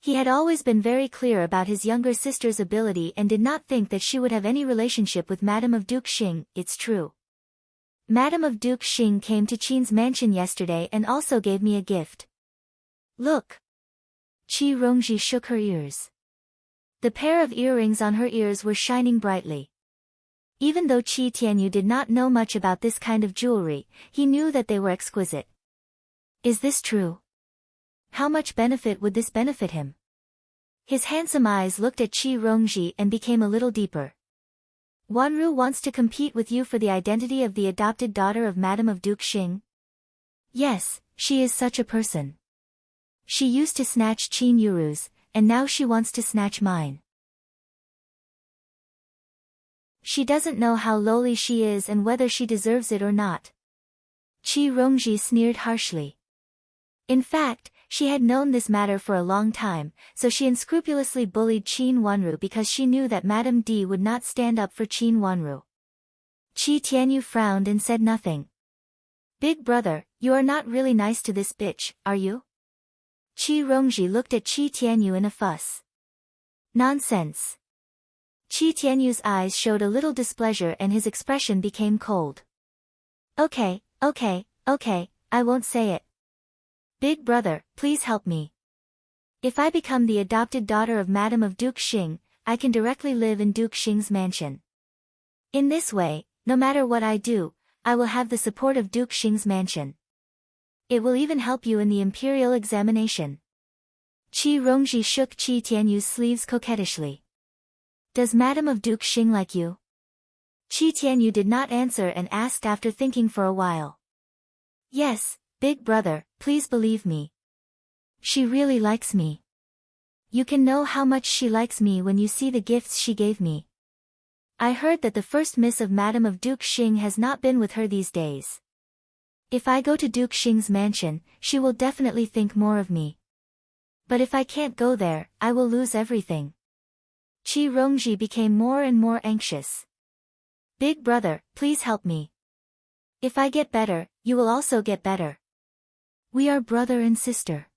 He had always been very clear about his younger sister's ability and did not think that she would have any relationship with Madame of Duke Xing. It's true. Madame of Duke Xing came to Qin's mansion yesterday and also gave me a gift. Look. Qi Rongji shook her ears. The pair of earrings on her ears were shining brightly. Even though Qi Tianyu did not know much about this kind of jewelry, he knew that they were exquisite. Is this true? How much benefit would this benefit him? His handsome eyes looked at Qi Rongji and became a little deeper. Wanru wants to compete with you for the identity of the adopted daughter of Madame of Duke Xing? Yes, she is such a person. She used to snatch Qin Yuru's, and now she wants to snatch mine. She doesn't know how lowly she is and whether she deserves it or not. Qi Rongji sneered harshly. In fact, she had known this matter for a long time, so she unscrupulously bullied Qin Wanru because she knew that Madame D would not stand up for Qin Wanru. Qi Tianyu frowned and said nothing. Big brother, you are not really nice to this bitch, are you? Qi Rongji looked at Qi Tianyu in a fuss. Nonsense. Qi Tianyu's eyes showed a little displeasure and his expression became cold. Okay, I won't say it. Big brother, please help me. If I become the adopted daughter of Madame of Duke Xing, I can directly live in Duke Xing's mansion. In this way, no matter what I do, I will have the support of Duke Xing's mansion. It will even help you in the imperial examination. Qi Rongji shook Qi Tianyu's sleeves coquettishly. Does Madame of Duke Xing like you? Qi Tianyu did not answer and asked after thinking for a while. Yes, big brother, please believe me. She really likes me. You can know how much she likes me when you see the gifts she gave me. I heard that the first miss of Madame of Duke Xing has not been with her these days. If I go to Duke Xing's mansion, she will definitely think more of me. But if I can't go there, I will lose everything. Qi Rongji became more and more anxious. Big brother, please help me. If I get better, you will also get better. We are brother and sister.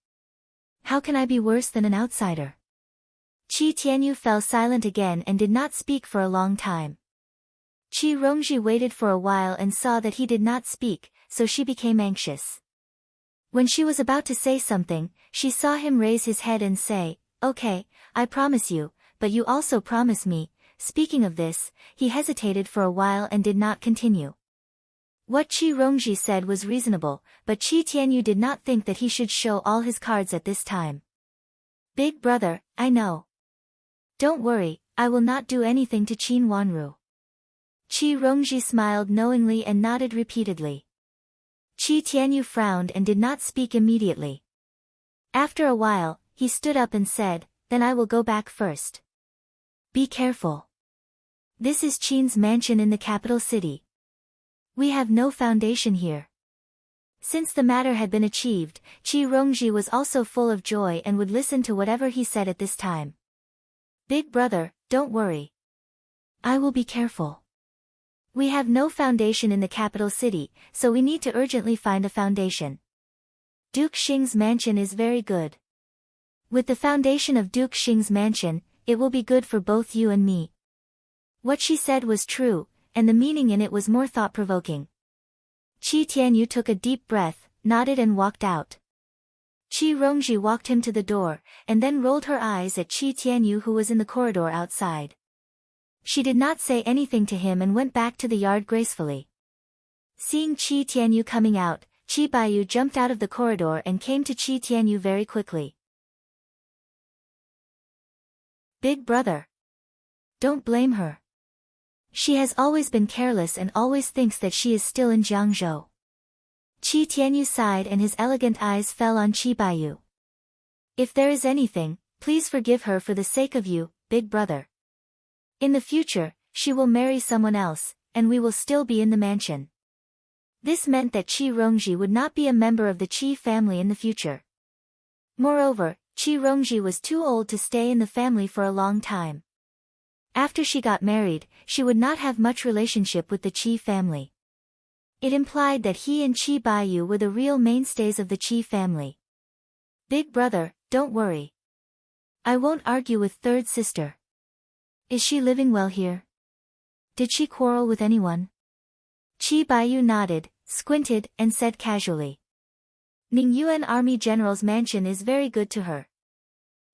How can I be worse than an outsider? Qi Tianyu fell silent again and did not speak for a long time. Qi Rongji waited for a while and saw that he did not speak, so she became anxious. When she was about to say something, she saw him raise his head and say, "Okay, I promise you, but you also promise me." Speaking of this, he hesitated for a while and did not continue. What Qi Rongji said was reasonable, but Qi Tianyu did not think that he should show all his cards at this time. "Big brother, I know. Don't worry, I will not do anything to Qin Wanru." Qi Rongji smiled knowingly and nodded repeatedly. Qi Tianyu frowned and did not speak immediately. After a while, he stood up and said, "Then I will go back first. Be careful. This is Qin's mansion in the capital city. We have no foundation here." Since the matter had been achieved, Qi Rongji was also full of joy and would listen to whatever he said at this time. "Big brother, don't worry. I will be careful. We have no foundation in the capital city, so we need to urgently find a foundation. Duke Xing's mansion is very good. With the foundation of Duke Xing's mansion, it will be good for both you and me." What she said was true, and the meaning in it was more thought-provoking. Qi Tianyu took a deep breath, nodded and walked out. Qi Rongji walked him to the door, and then rolled her eyes at Qi Tianyu who was in the corridor outside. She did not say anything to him and went back to the yard gracefully. Seeing Qi Tianyu coming out, Qi Baiyu jumped out of the corridor and came to Qi Tianyu very quickly. "Big brother. Don't blame her. She has always been careless and always thinks that she is still in Jiangzhou." Qi Tianyu sighed and his elegant eyes fell on Qi Baiyu. "If there is anything, please forgive her for the sake of you, big brother. In the future, she will marry someone else, and we will still be in the mansion." This meant that Qi Rongji would not be a member of the Qi family in the future. Moreover, Qi Rongji was too old to stay in the family for a long time. After she got married, she would not have much relationship with the Qi family. It implied that he and Qi Baiyu were the real mainstays of the Qi family. "Big brother, don't worry. I won't argue with third sister. Is she living well here? Did she quarrel with anyone?" Qi Baiyu nodded, squinted, and said casually, "Ningyuan Army General's mansion is very good to her.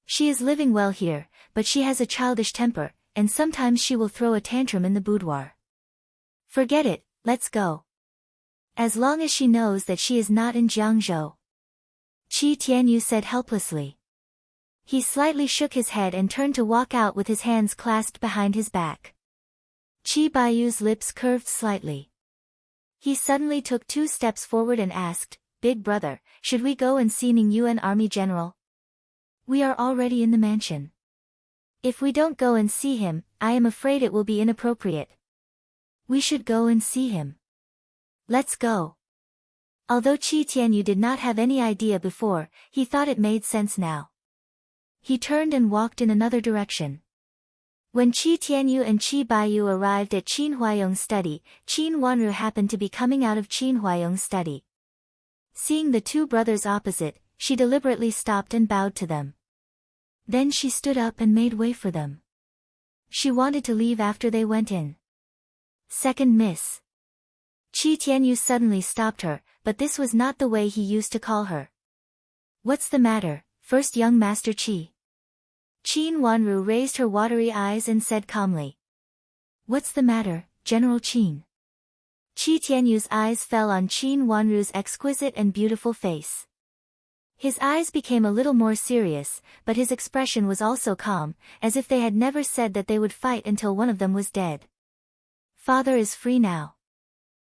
She is living well here, but she has a childish temper, and sometimes she will throw a tantrum in the boudoir. Forget it, let's go. As long as she knows that she is not in Jiangzhou." Qi Tianyu said helplessly. He slightly shook his head and turned to walk out with his hands clasped behind his back. Qi Baiyu's lips curved slightly. He suddenly took 2 steps forward and asked, "Big brother, should we go and see Ningyuan Army General? We are already in the mansion. If we don't go and see him, I am afraid it will be inappropriate. We should go and see him. Let's go." Although Qi Tianyu did not have any idea before, he thought it made sense now. He turned and walked in another direction. When Qi Tianyu and Qi Baiyu arrived at Qin Huayong's study, Qin Wanru happened to be coming out of Qin Huayong's study. Seeing the 2 brothers opposite, she deliberately stopped and bowed to them. Then she stood up and made way for them. She wanted to leave after they went in. "Second miss." Qi Tianyu suddenly stopped her, but this was not the way he used to call her. "What's the matter, first young Master Qi?" Qin Wanru raised her watery eyes and said calmly. "What's the matter, General Qin?" Qi Tianyu's eyes fell on Qin Wanru's exquisite and beautiful face. His eyes became a little more serious, but his expression was also calm, as if they had never said that they would fight until one of them was dead. "Father is free now.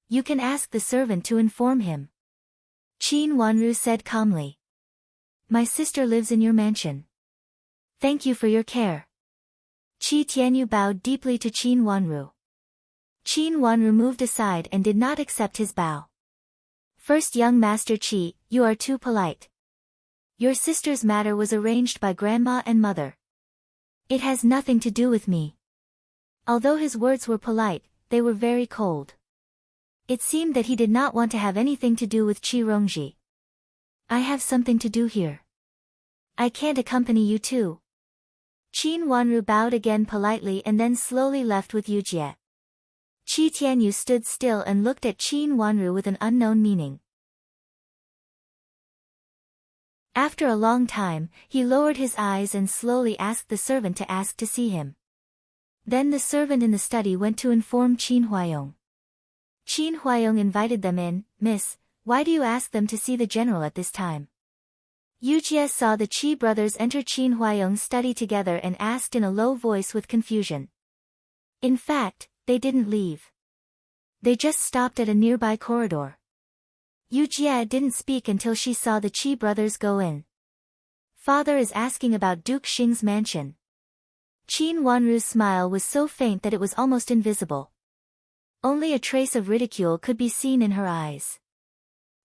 You can ask the servant to inform him." Qin Wanru said calmly. "My sister lives in your mansion. Thank you for your care." Qi Tianyu bowed deeply to Qin Wanru. Qin Wanru moved aside and did not accept his bow. "First young Master Qi, you are too polite. Your sister's matter was arranged by grandma and mother. It has nothing to do with me." Although his words were polite, they were very cold. It seemed that he did not want to have anything to do with Qi Rongji. I have something to do here. I can't accompany you too. Qin Wanru bowed again politely and then slowly left with Yujie. Qi Tianyu stood still and looked at Qin Wanru with an unknown meaning. After a long time, he lowered his eyes and slowly asked the servant to ask to see him. Then the servant in the study went to inform Qin Huayong. Qin Huayong invited them in. Miss, why do you ask them to see the general at this time? Yujie saw the Qi brothers enter Qin Huayong's study together and asked in a low voice with confusion. In fact, they didn't leave. They just stopped at a nearby corridor. Yujie didn't speak until she saw the Qi brothers go in. Father is asking about Duke Xing's mansion. Qin Wanru's smile was so faint that it was almost invisible. Only a trace of ridicule could be seen in her eyes.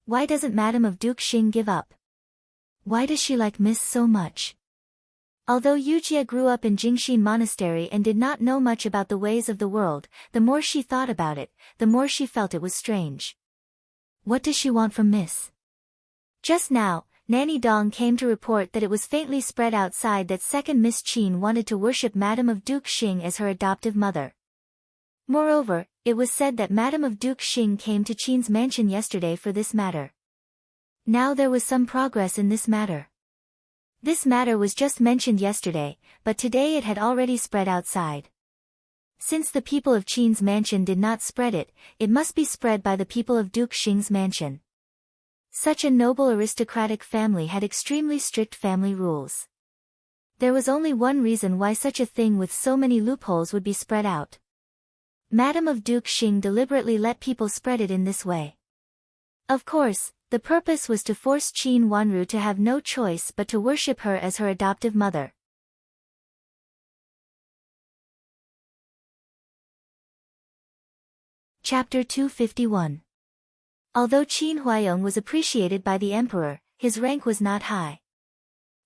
Why doesn't Madame of Duke Xing give up? Why does she like Miss so much? Although Yujie grew up in Jingxin Monastery and did not know much about the ways of the world, the more she thought about it, the more she felt it was strange. What does she want from Miss? Just now, Nanny Dong came to report that it was faintly spread outside that second Miss Qin wanted to worship Madame of Duke Xing as her adoptive mother. Moreover, it was said that Madame of Duke Xing came to Qin's mansion yesterday for this matter. Now there was some progress in this matter. This matter was just mentioned yesterday, but today it had already spread outside. Since the people of Qin's mansion did not spread it, it must be spread by the people of Duke Xing's mansion. Such a noble aristocratic family had extremely strict family rules. There was only one reason why such a thing with so many loopholes would be spread out. Madame of Duke Xing deliberately let people spread it in this way. Of course, the purpose was to force Qin Wanru to have no choice but to worship her as her adoptive mother. Chapter 251. Although Qin Huayong was appreciated by the emperor, his rank was not high.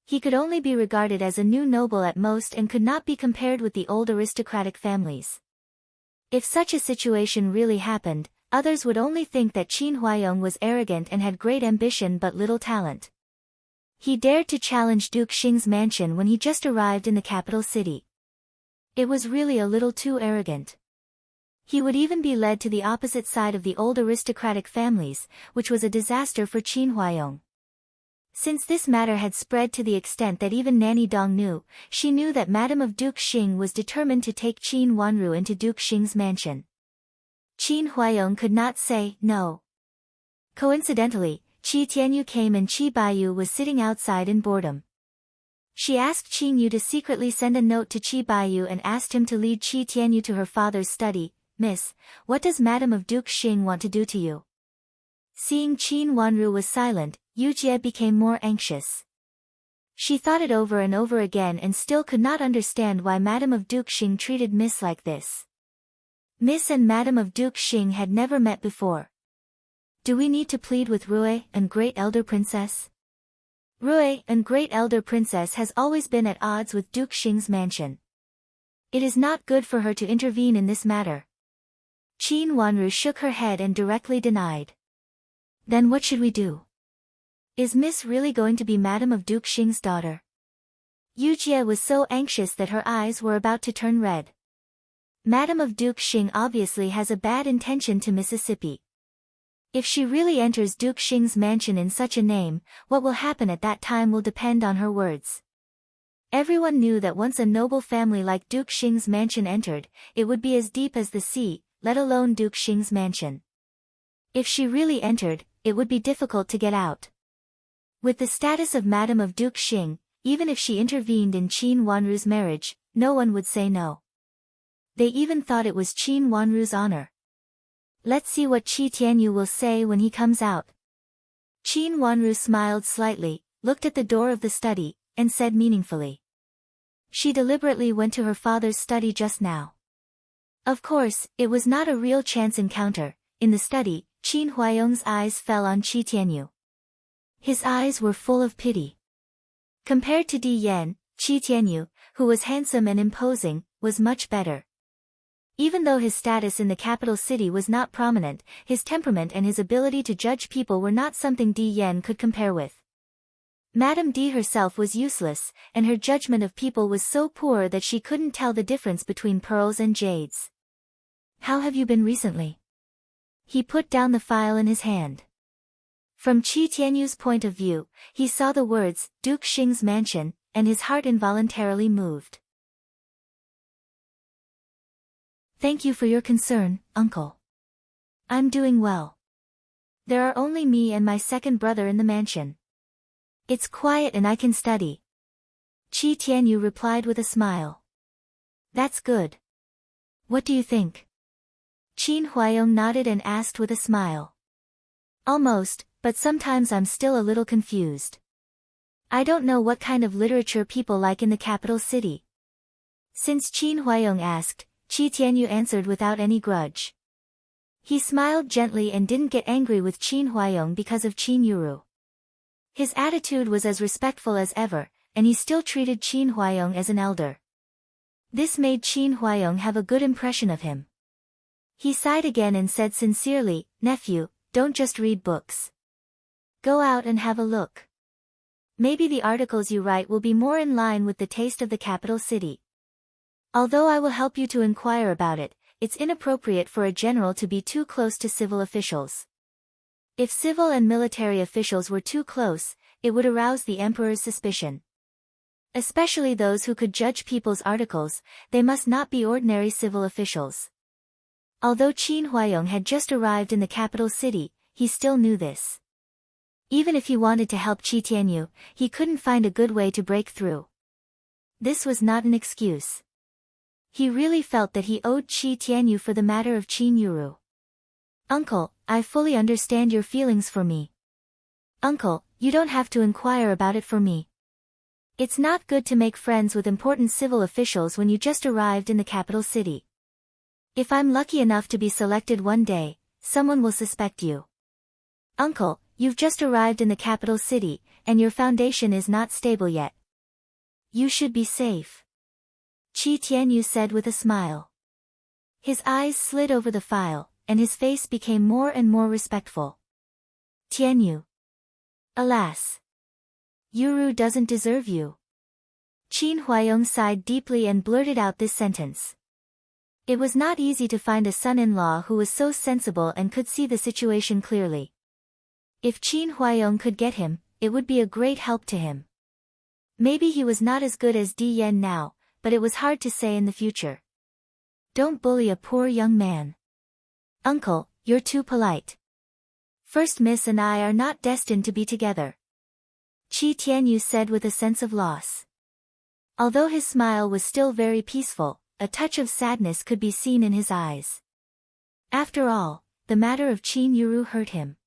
He could only be regarded as a new noble at most and could not be compared with the old aristocratic families. If such a situation really happened, others would only think that Qin Huayong was arrogant and had great ambition but little talent. He dared to challenge Duke Xing's mansion when he just arrived in the capital city. It was really a little too arrogant. He would even be led to the opposite side of the old aristocratic families, which was a disaster for Qin Huayong. Since this matter had spread to the extent that even Nanny Dong knew, she knew that Madame of Duke Xing was determined to take Qin Wanru into Duke Xing's mansion. Qin Huayong could not say no. Coincidentally, Qi Tianyu came and Qi Baiyu was sitting outside in boredom. She asked Qin Yu to secretly send a note to Qi Baiyu and asked him to lead Qi Tianyu to her father's study. Miss, what does Madame of Duke Xing want to do to you? Seeing Qin Wanru was silent, Yujie became more anxious. She thought it over and over again and still could not understand why Madame of Duke Xing treated Miss like this. Miss and Madame of Duke Xing had never met before. Do we need to plead with Rui and Great Elder Princess? Rui and Great Elder Princess has always been at odds with Duke Xing's mansion. It is not good for her to intervene in this matter. Qin Wanru shook her head and directly denied. Then what should we do? Is Miss really going to be Madame of Duke Xing's daughter? Yujie was so anxious that her eyes were about to turn red. Madame of Duke Xing obviously has a bad intention to Mississippi. If she really enters Duke Xing's mansion in such a name, what will happen at that time will depend on her words. Everyone knew that once a noble family like Duke Xing's mansion entered, it would be as deep as the sea, let alone Duke Xing's mansion. If she really entered, it would be difficult to get out. With the status of Madame of Duke Xing, even if she intervened in Qin Wanru's marriage, no one would say no. They even thought it was Qin Wanru's honor. Let's see what Qi Tianyu will say when he comes out. Qin Wanru smiled slightly, looked at the door of the study, and said meaningfully. She deliberately went to her father's study just now. Of course, it was not a real chance encounter. In the study, Qin Huayong's eyes fell on Qi Tianyu. His eyes were full of pity. Compared to Di Yan, Qi Tianyu, who was handsome and imposing, was much better. Even though his status in the capital city was not prominent, his temperament and his ability to judge people were not something Di Yan could compare with. Madame D herself was useless, and her judgment of people was so poor that she couldn't tell the difference between pearls and jades. How have you been recently? He put down the file in his hand. From Qi Tianyu's point of view, he saw the words, Duke Xing's mansion, and his heart involuntarily moved. Thank you for your concern, uncle. I'm doing well. There are only me and my second brother in the mansion. It's quiet and I can study. Qi Tianyu replied with a smile. That's good. What do you think? Qin Huayong nodded and asked with a smile. Almost, but sometimes I'm still a little confused. I don't know what kind of literature people like in the capital city. Since Qin Huayong asked, Qi Tianyu answered without any grudge. He smiled gently and didn't get angry with Qin Huayong because of Qin Yuru. His attitude was as respectful as ever, and he still treated Qin Huayong as an elder. This made Qin Huayong have a good impression of him. He sighed again and said sincerely, Nephew, don't just read books. Go out and have a look. Maybe the articles you write will be more in line with the taste of the capital city. Although I will help you to inquire about it, it's inappropriate for a general to be too close to civil officials. If civil and military officials were too close, it would arouse the emperor's suspicion. Especially those who could judge people's articles, they must not be ordinary civil officials. Although Qin Huayong had just arrived in the capital city, he still knew this. Even if he wanted to help Qi Tianyu, he couldn't find a good way to break through. This was not an excuse. He really felt that he owed Qi Tianyu for the matter of Qin Yuru. Uncle, I fully understand your feelings for me. Uncle, you don't have to inquire about it for me. It's not good to make friends with important civil officials when you just arrived in the capital city. If I'm lucky enough to be selected one day, someone will suspect you. Uncle, you've just arrived in the capital city, and your foundation is not stable yet. You should be safe. Qi Tianyu said with a smile. His eyes slid over the file, and his face became more and more respectful. Tianyu. Alas. Yuru doesn't deserve you. Qin Huayong sighed deeply and blurted out this sentence. It was not easy to find a son-in-law who was so sensible and could see the situation clearly. If Qin Huayong could get him, it would be a great help to him. Maybe he was not as good as Di Yan now, but it was hard to say in the future. Don't bully a poor young man. Uncle, you're too polite. First Miss and I are not destined to be together. Qi Tianyu said with a sense of loss. Although his smile was still very peaceful, a touch of sadness could be seen in his eyes. After all, the matter of Qin Yuru hurt him.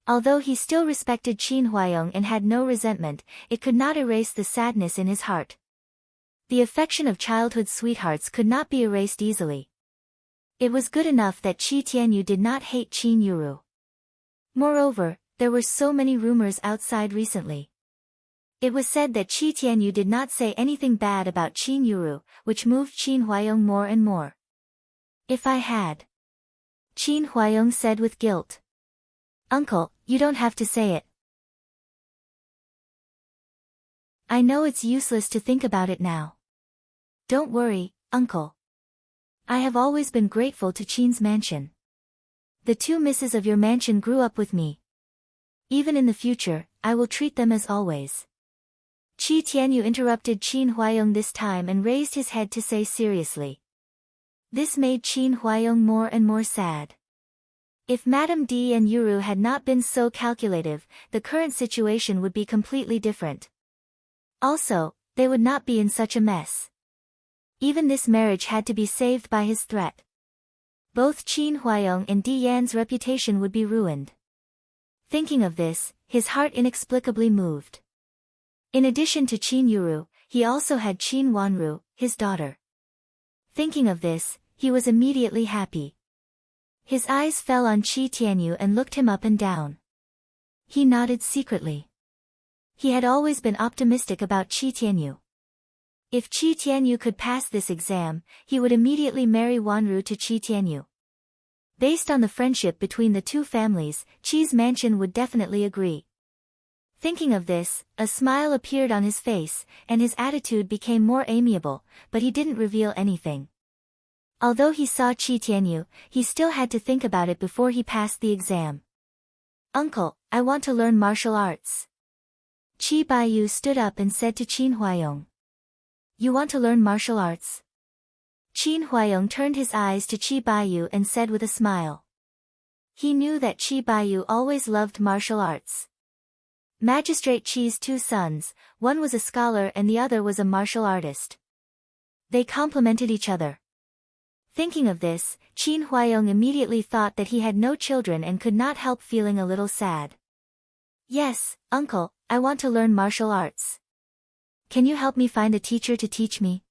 Although he still respected Qin Huayong and had no resentment, it could not erase the sadness in his heart. The affection of childhood sweethearts could not be erased easily. It was good enough that Qi Tianyu did not hate Qin Yuru. Moreover, there were so many rumors outside recently. It was said that Qi Tianyu did not say anything bad about Qin Yuru, which moved Qin Huayong more and more. If I had. Qin Huayong said with guilt. Uncle, you don't have to say it. I know it's useless to think about it now. Don't worry, uncle. I have always been grateful to Qin's mansion. The two misses of your mansion grew up with me. Even in the future, I will treat them as always. Qi Tianyu interrupted Qin Huayong this time and raised his head to say seriously. This made Qin Huayong more and more sad. If Madame D and Yuru had not been so calculative, the current situation would be completely different. Also, they would not be in such a mess. Even this marriage had to be saved by his threat. Both Qin Huayong and Di Yan's reputation would be ruined. Thinking of this, his heart inexplicably moved. In addition to Qin Yuru, he also had Qin Wanru, his daughter. Thinking of this, he was immediately happy. His eyes fell on Qi Tianyu and looked him up and down. He nodded secretly. He had always been optimistic about Qi Tianyu. If Qi Tianyu could pass this exam, he would immediately marry Wanru to Qi Tianyu. Based on the friendship between the two families, Qi's mansion would definitely agree. Thinking of this, a smile appeared on his face, and his attitude became more amiable, but he didn't reveal anything. Although he saw Qi Tianyu, he still had to think about it before he passed the exam. Uncle, I want to learn martial arts. Qi Baiyu stood up and said to Qin Huayong. You want to learn martial arts? Qin Huayong turned his eyes to Qi Baiyu and said with a smile. He knew that Qi Baiyu always loved martial arts. Magistrate Qi's two sons, one was a scholar and the other was a martial artist. They complemented each other. Thinking of this, Qin Huayong immediately thought that he had no children and could not help feeling a little sad. Yes, uncle, I want to learn martial arts. Can you help me find a teacher to teach me?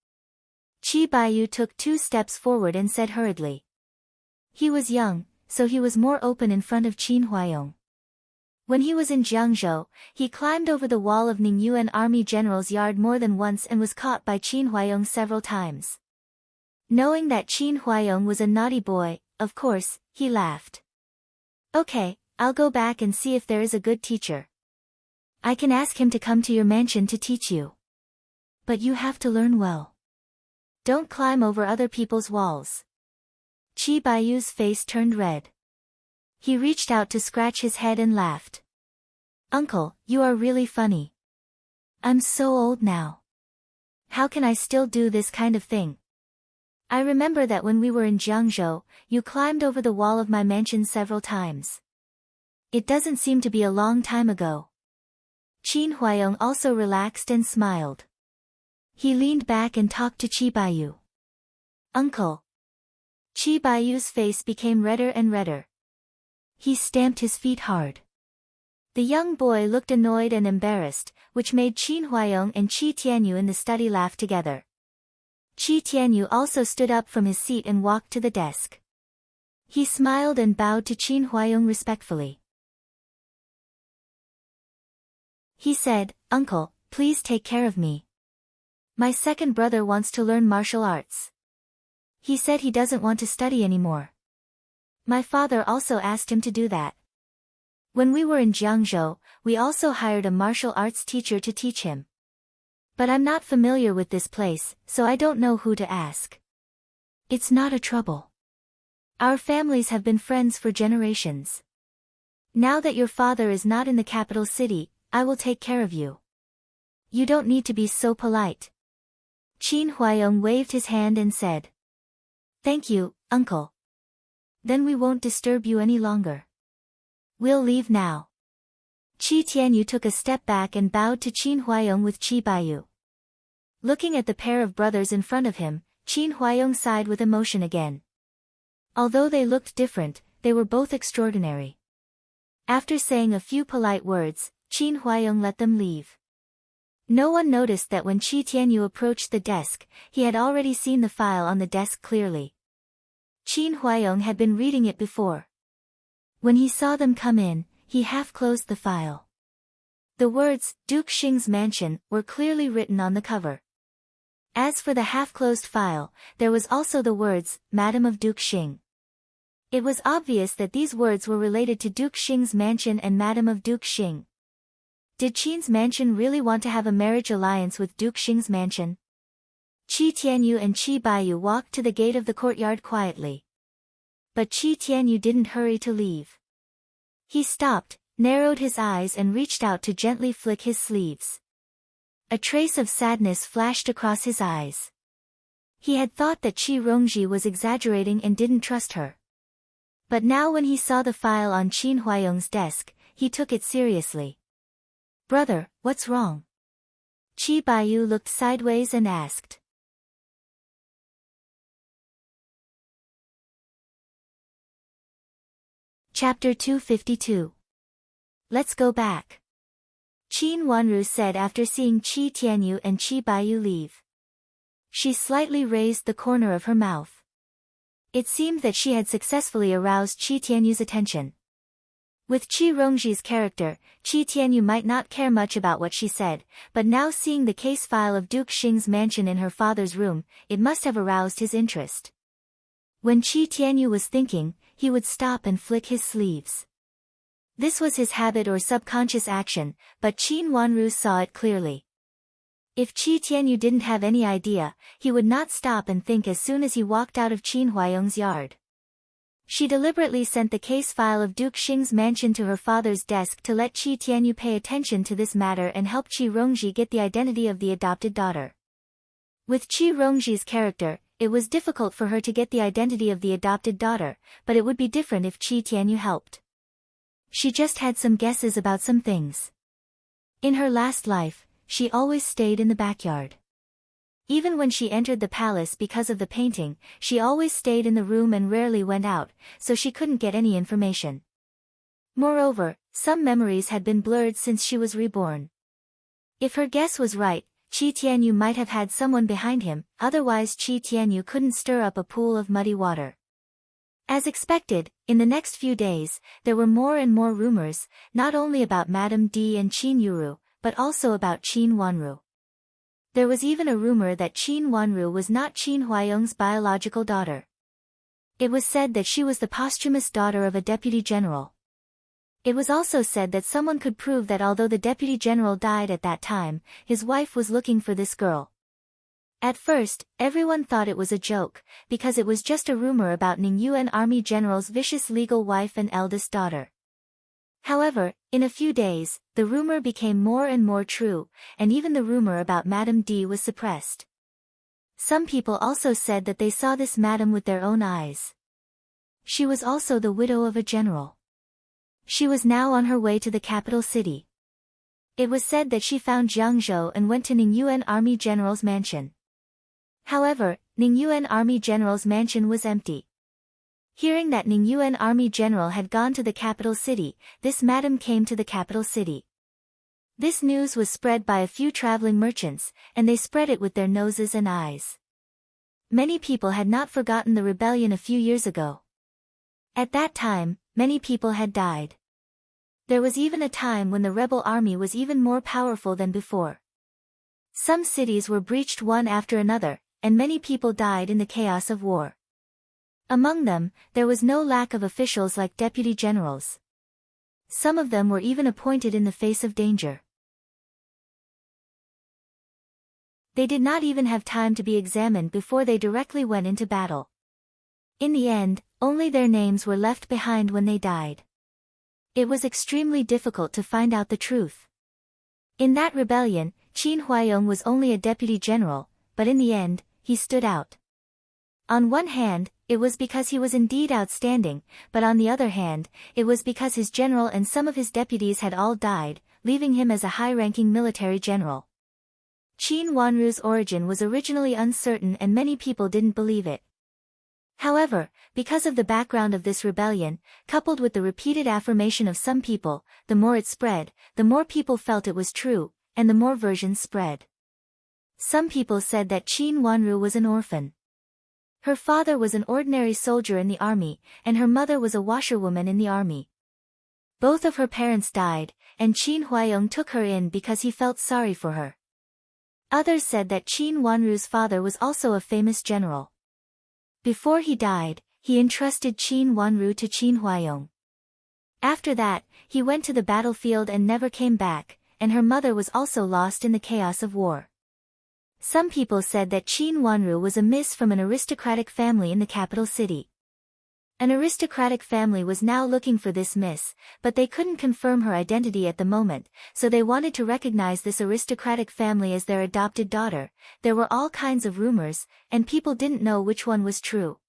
Qi Baiyu took 2 steps forward and said hurriedly. He was young, so he was more open in front of Qin Huayong. When he was in Jiangzhou, he climbed over the wall of Ningyuan Army General's yard more than once and was caught by Qin Huayong several times. Knowing that Qin Huayong was a naughty boy, of course, he laughed. Okay, I'll go back and see if there is a good teacher. I can ask him to come to your mansion to teach you. But you have to learn well. Don't climb over other people's walls. Qi Baiyu's face turned red. He reached out to scratch his head and laughed. Uncle, you are really funny. I'm so old now. How can I still do this kind of thing? I remember that when we were in Jiangzhou, you climbed over the wall of my mansion several times. It doesn't seem to be a long time ago. Qin Huayong also relaxed and smiled. He leaned back and talked to Qi Baiyu. Uncle. Qi Baiyu's face became redder and redder. He stamped his feet hard. The young boy looked annoyed and embarrassed, which made Qin Huayong and Qi Tianyu in the study laugh together. Qi Tianyu also stood up from his seat and walked to the desk. He smiled and bowed to Qin Huayong respectfully. He said, Uncle, please take care of me. My second brother wants to learn martial arts. He said he doesn't want to study anymore. My father also asked him to do that. When we were in Jiangzhou, we also hired a martial arts teacher to teach him. But I'm not familiar with this place, so I don't know who to ask. It's not a trouble. Our families have been friends for generations. Now that your father is not in the capital city, I will take care of you. You don't need to be so polite. Qin Huayong waved his hand and said. Thank you, uncle. Then we won't disturb you any longer. We'll leave now. Qi Tianyu took a step back and bowed to Qin Huayong with Qi Baiyu. Looking at the pair of brothers in front of him, Qin Huayong sighed with emotion again. Although they looked different, they were both extraordinary. After saying a few polite words, Qin Huayong let them leave. No one noticed that when Qi Tianyu approached the desk, he had already seen the file on the desk clearly. Qin Huayong had been reading it before. When he saw them come in, he half closed the file. The words, Duke Xing's mansion, were clearly written on the cover. As for the half-closed file, there was also the words, Madam of Duke Xing. It was obvious that these words were related to Duke Xing's mansion and Madam of Duke Xing. Did Qin's mansion really want to have a marriage alliance with Duke Xing's mansion? Qi Tianyu and Qi Baiyu walked to the gate of the courtyard quietly. But Qi Tianyu didn't hurry to leave. He stopped, narrowed his eyes and reached out to gently flick his sleeves. A trace of sadness flashed across his eyes. He had thought that Qi Rongji was exaggerating and didn't trust her. But now when he saw the file on Qin Huayong's desk, he took it seriously. Brother, what's wrong? Qi Baiyu looked sideways and asked. Chapter 252. Let's go back. Qin Wanru said after seeing Qi Tianyu and Qi Baiyu leave. She slightly raised the corner of her mouth. It seemed that she had successfully aroused Qi Tianyu's attention. With Qi Rongji's character, Qi Tianyu might not care much about what she said, but now seeing the case file of Duke Xing's mansion in her father's room, it must have aroused his interest. When Qi Tianyu was thinking, he would stop and flick his sleeves. This was his habit or subconscious action, but Qin Wanru saw it clearly. If Qi Tianyu didn't have any idea, he would not stop and think as soon as he walked out of Qin Huayong's yard. She deliberately sent the case file of Duke Xing's mansion to her father's desk to let Qi Tianyu pay attention to this matter and help Qi Rongji get the identity of the adopted daughter. With Qi Rongji's character, it was difficult for her to get the identity of the adopted daughter, but it would be different if Qi Tianyu helped. She just had some guesses about some things. In her last life, she always stayed in the backyard. Even when she entered the palace because of the painting, she always stayed in the room and rarely went out, so she couldn't get any information. Moreover, some memories had been blurred since she was reborn. If her guess was right, Qi Tianyu might have had someone behind him, otherwise Qi Tianyu couldn't stir up a pool of muddy water. As expected, in the next few days, there were more and more rumors, not only about Madame D and Qin Yuru, but also about Qin Wanru. There was even a rumor that Qin Wanru was not Qin Huayong's biological daughter. It was said that she was the posthumous daughter of a deputy general. It was also said that someone could prove that although the deputy general died at that time, his wife was looking for this girl. At first, everyone thought it was a joke, because it was just a rumor about Ningyuan army general's vicious legal wife and eldest daughter. However, in a few days, the rumor became more and more true, and even the rumor about Madame D was suppressed. Some people also said that they saw this madam with their own eyes. She was also the widow of a general. She was now on her way to the capital city. It was said that she found Jiangzhou and went to Ningyuan army general's mansion. However, Ningyuan army general's mansion was empty. Hearing that Ningyuan army general had gone to the capital city, this madam came to the capital city. This news was spread by a few traveling merchants, and they spread it with their noses and eyes. Many people had not forgotten the rebellion a few years ago. At that time, many people had died. There was even a time when the rebel army was even more powerful than before. Some cities were breached one after another, and many people died in the chaos of war. Among them, there was no lack of officials like deputy generals. Some of them were even appointed in the face of danger. They did not even have time to be examined before they directly went into battle. In the end, only their names were left behind when they died. It was extremely difficult to find out the truth. In that rebellion, Qin Huayong was only a deputy general, but in the end, he stood out. On one hand, it was because he was indeed outstanding, but on the other hand, it was because his general and some of his deputies had all died, leaving him as a high-ranking military general. Qin Wanru's origin was originally uncertain and many people didn't believe it. However, because of the background of this rebellion, coupled with the repeated affirmation of some people, the more it spread, the more people felt it was true, and the more versions spread. Some people said that Qin Wanru was an orphan. Her father was an ordinary soldier in the army, and her mother was a washerwoman in the army. Both of her parents died, and Qin Huayong took her in because he felt sorry for her. Others said that Qin Wanru's father was also a famous general. Before he died, he entrusted Qin Wanru to Qin Huayong. After that, he went to the battlefield and never came back, and her mother was also lost in the chaos of war. Some people said that Qin Wanru was a miss from an aristocratic family in the capital city. An aristocratic family was now looking for this miss, but they couldn't confirm her identity at the moment, so they wanted to recognize this aristocratic family as their adopted daughter. There were all kinds of rumors, and people didn't know which one was true.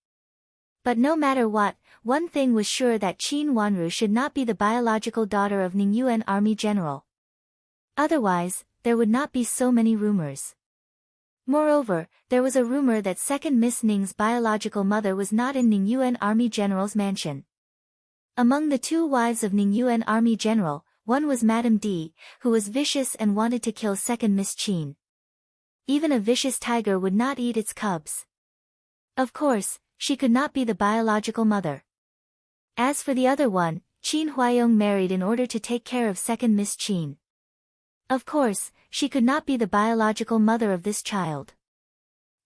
But no matter what, one thing was sure, that Qin Wanru should not be the biological daughter of Ningyuan army general. Otherwise, there would not be so many rumors. Moreover, there was a rumor that second Miss Ning's biological mother was not in Ningyuan army general's mansion. Among the two wives of Ningyuan army general, one was Madame D, who was vicious and wanted to kill second Miss Qin. Even a vicious tiger would not eat its cubs. Of course, she could not be the biological mother. As for the other one, Qin Huayong married in order to take care of second Miss Qin. Of course, she could not be the biological mother of this child.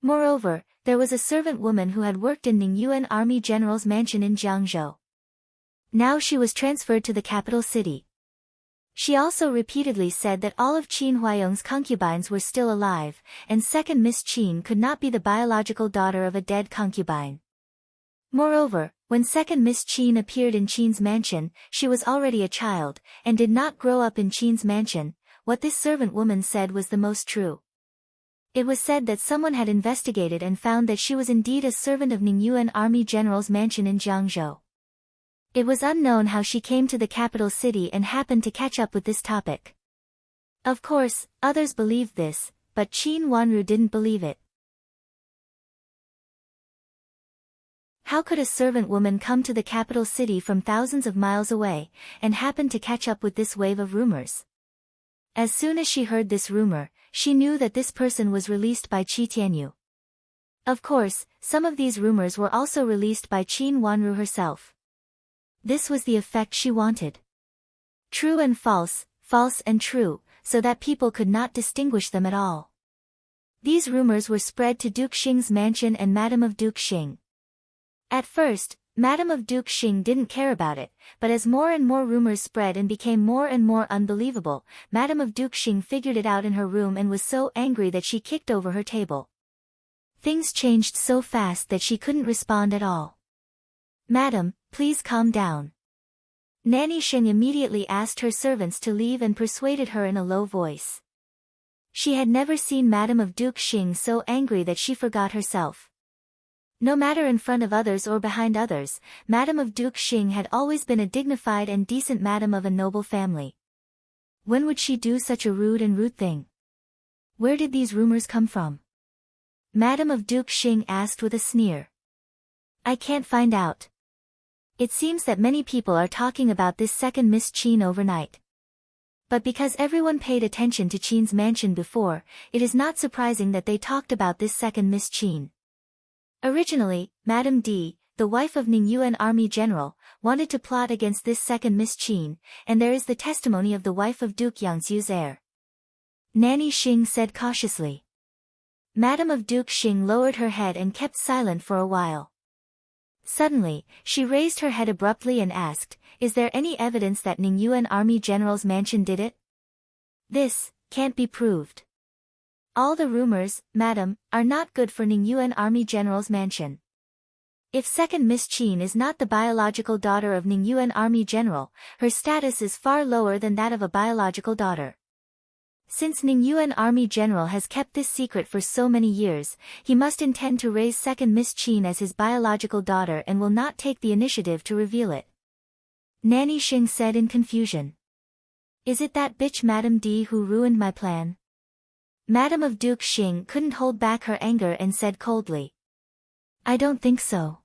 Moreover, there was a servant woman who had worked in Ningyuan army general's mansion in Jiangzhou. Now she was transferred to the capital city. She also repeatedly said that all of Qin Huayong's concubines were still alive, and second Miss Qin could not be the biological daughter of a dead concubine. Moreover, when second Miss Qin appeared in Qin's mansion, she was already a child, and did not grow up in Qin's mansion. What this servant woman said was the most true. It was said that someone had investigated and found that she was indeed a servant of Ningyuan Army General's mansion in Jiangzhou. It was unknown how she came to the capital city and happened to catch up with this topic. Of course, others believed this, but Qin Wanru didn't believe it. How could a servant woman come to the capital city from thousands of miles away, and happen to catch up with this wave of rumors? As soon as she heard this rumor, she knew that this person was released by Qi Tianyu. Of course, some of these rumors were also released by Qin Wanru herself. This was the effect she wanted. True and false, false and true, so that people could not distinguish them at all. These rumors were spread to Duke Xing's mansion and Madame of Duke Xing. At first, Madame of Duke Xing didn't care about it, but as more and more rumors spread and became more and more unbelievable, Madame of Duke Xing figured it out in her room and was so angry that she kicked over her table. Things changed so fast that she couldn't respond at all. "Madam, please calm down." Nanny Sheng immediately asked her servants to leave and persuaded her in a low voice. She had never seen Madame of Duke Xing so angry that she forgot herself. No matter in front of others or behind others, Madame of Duke Xing had always been a dignified and decent madam of a noble family. When would she do such a rude thing? Where did these rumors come from? Madame of Duke Xing asked with a sneer. "I can't find out. It seems that many people are talking about this second Miss Qin overnight. But because everyone paid attention to Qin's mansion before, it is not surprising that they talked about this second Miss Qin. Originally, Madame D, the wife of Ningyuan Army General, wanted to plot against this second Miss Qin, and there is the testimony of the wife of Duke Yangzu's heir." Nanny Xing said cautiously. Madame of Duke Xing lowered her head and kept silent for a while. Suddenly, she raised her head abruptly and asked, "Is there any evidence that Ningyuan Army General's mansion did it?" "This can't be proved. All the rumors, madam, are not good for Ningyuan Army General's mansion. If second Miss Qin is not the biological daughter of Ningyuan Army General, her status is far lower than that of a biological daughter. Since Ningyuan Army General has kept this secret for so many years, he must intend to raise second Miss Qin as his biological daughter and will not take the initiative to reveal it." Nanny Xing said in confusion. "Is it that bitch Madame D who ruined my plan?" Madame of Duke Xing couldn't hold back her anger and said coldly. "I don't think so.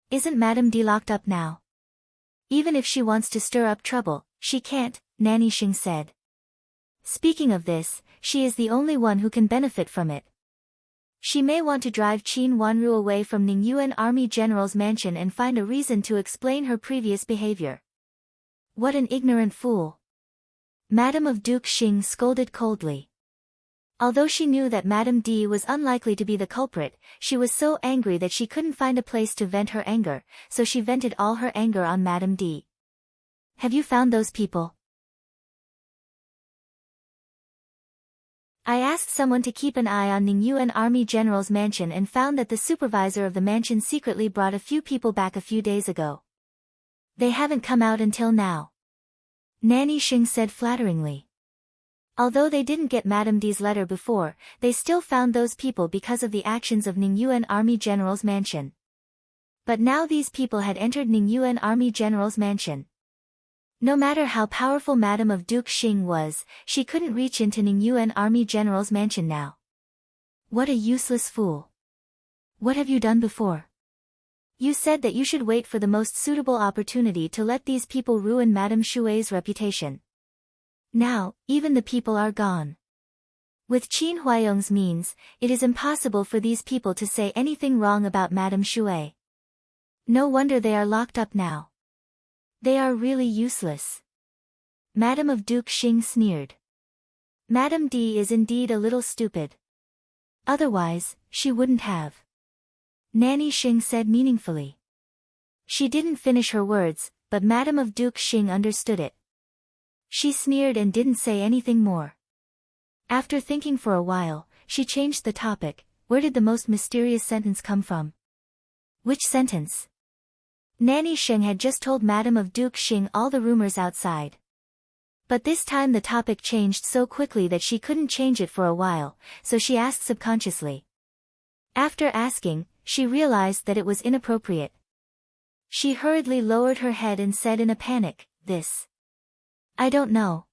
Isn't Madame D locked up now? Even if she wants to stir up trouble, she can't," Nanny Xing said. "Speaking of this, she is the only one who can benefit from it. She may want to drive Qin Wanru away from Ningyuan Army General's mansion and find a reason to explain her previous behavior." "What an ignorant fool!" Madame of Duke Xing scolded coldly. Although she knew that Madame D was unlikely to be the culprit, she was so angry that she couldn't find a place to vent her anger, so she vented all her anger on Madame D. "Have you found those people?" "I asked someone to keep an eye on Ningyuan Army General's mansion and found that the supervisor of the mansion secretly brought a few people back a few days ago. They haven't come out until now," Nanny Xing said flatteringly. Although they didn't get Madame D's letter before, they still found those people because of the actions of Ningyuan Army General's mansion. But now these people had entered Ningyuan Army General's mansion. No matter how powerful Madame of Duke Xing was, she couldn't reach into Ningyuan Army General's mansion now. "What a useless fool. What have you done before? You said that you should wait for the most suitable opportunity to let these people ruin Madame Shui's reputation. Now, even the people are gone. With Qin Huayong's means, it is impossible for these people to say anything wrong about Madame Shui. No wonder they are locked up now. They are really useless." Madame of Duke Xing sneered. Madame D is indeed a little stupid. Otherwise, she wouldn't have. Nanny Xing said meaningfully. She didn't finish her words, but Madame of Duke Xing understood it. She sneered and didn't say anything more. After thinking for a while, she changed the topic. Where did the most mysterious sentence come from? Which sentence? Nanny Sheng had just told Madame of Duke Xing all the rumors outside. But this time the topic changed so quickly that she couldn't change it for a while, so she asked subconsciously. After asking, she realized that it was inappropriate. She hurriedly lowered her head and said in a panic, "This. I don't know.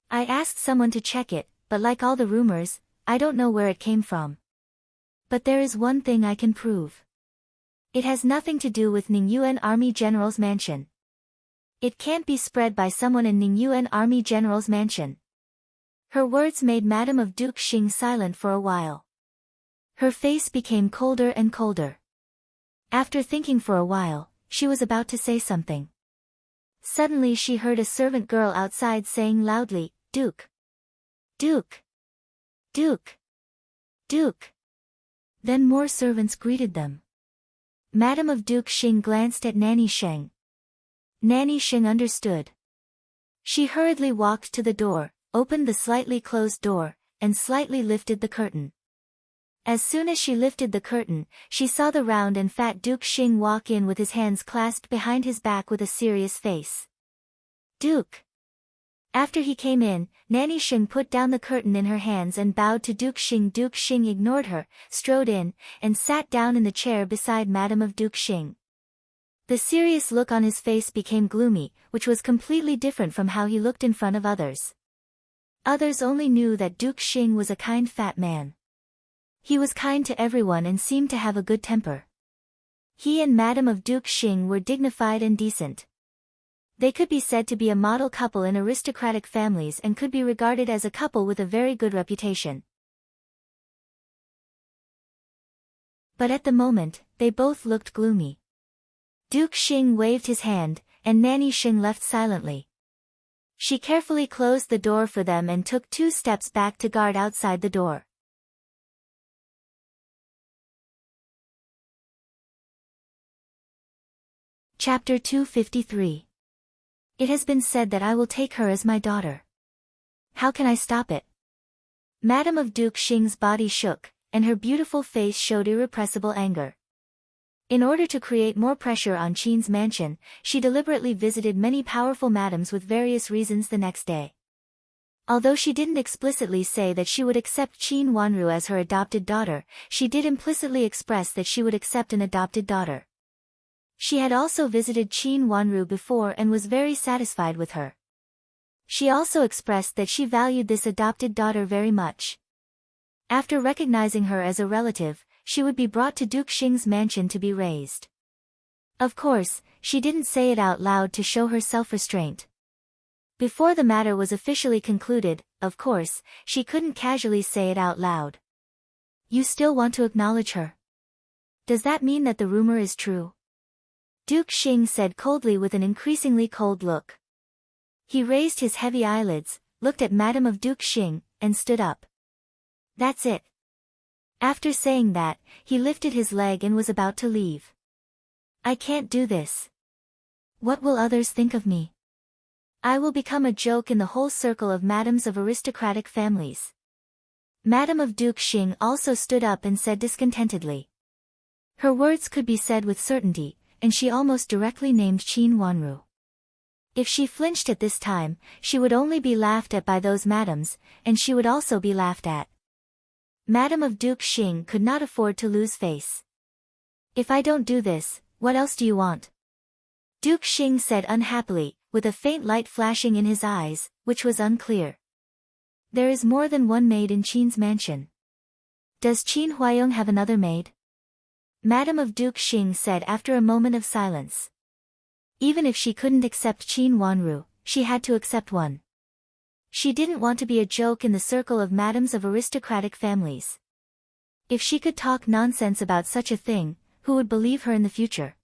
I asked someone to check it, but like all the rumors, I don't know where it came from. But there is one thing I can prove. It has nothing to do with Ningyuan Army General's mansion. It can't be spread by someone in Ningyuan Army General's mansion." Her words made Madame of Duke Xing silent for a while. Her face became colder and colder. After thinking for a while, she was about to say something. Suddenly she heard a servant girl outside saying loudly, "Duke! Duke! Duke! Duke!" Then more servants greeted them. Madame of Duke Xing glanced at Nanny Sheng. Nanny Sheng understood. She hurriedly walked to the door, opened the slightly closed door, and slightly lifted the curtain. As soon as she lifted the curtain, she saw the round and fat Duke Xing walk in with his hands clasped behind his back with a serious face. "Duke!" After he came in, Nanny Sheng put down the curtain in her hands and bowed to Duke Xing. Duke Xing ignored her, strode in, and sat down in the chair beside Madame of Duke Xing. The serious look on his face became gloomy, which was completely different from how he looked in front of others. Others only knew that Duke Xing was a kind fat man. He was kind to everyone and seemed to have a good temper. He and Madame of Duke Xing were dignified and decent. They could be said to be a model couple in aristocratic families and could be regarded as a couple with a very good reputation. But at the moment, they both looked gloomy. Duke Xing waved his hand, and Nanny Sheng left silently. She carefully closed the door for them and took 2 steps back to guard outside the door. Chapter 253. It has been said that I will take her as my daughter. How can I stop it? Madame of Duke Xing's body shook, and her beautiful face showed irrepressible anger. In order to create more pressure on Qin's mansion, she deliberately visited many powerful madams with various reasons the next day. Although she didn't explicitly say that she would accept Qin Wanru as her adopted daughter, she did implicitly express that she would accept an adopted daughter. She had also visited Qin Wanru before and was very satisfied with her. She also expressed that she valued this adopted daughter very much. After recognizing her as a relative, she would be brought to Duke Xing's mansion to be raised. Of course, she didn't say it out loud to show her self-restraint. Before the matter was officially concluded, of course, she couldn't casually say it out loud. "You still want to acknowledge her? Does that mean that the rumor is true?" Duke Xing said coldly with an increasingly cold look. He raised his heavy eyelids, looked at Madame of Duke Xing, and stood up. "That's it." After saying that, he lifted his leg and was about to leave. "I can't do this. What will others think of me? I will become a joke in the whole circle of madams of aristocratic families." Madame of Duke Xing also stood up and said discontentedly. Her words could be said with certainty, and she almost directly named Qin Wanru. If she flinched at this time, she would only be laughed at by those madams, and she would also be laughed at. Madame of Duke Xing could not afford to lose face. "If I don't do this, what else do you want?" Duke Xing said unhappily, with a faint light flashing in his eyes, which was unclear. "There is more than one maid in Qin's mansion. Does Qin Huayong have another maid?" Madame of Duke Xing said after a moment of silence. Even if she couldn't accept Qin Wanru, she had to accept one. She didn't want to be a joke in the circle of madams of aristocratic families. If she could talk nonsense about such a thing, who would believe her in the future?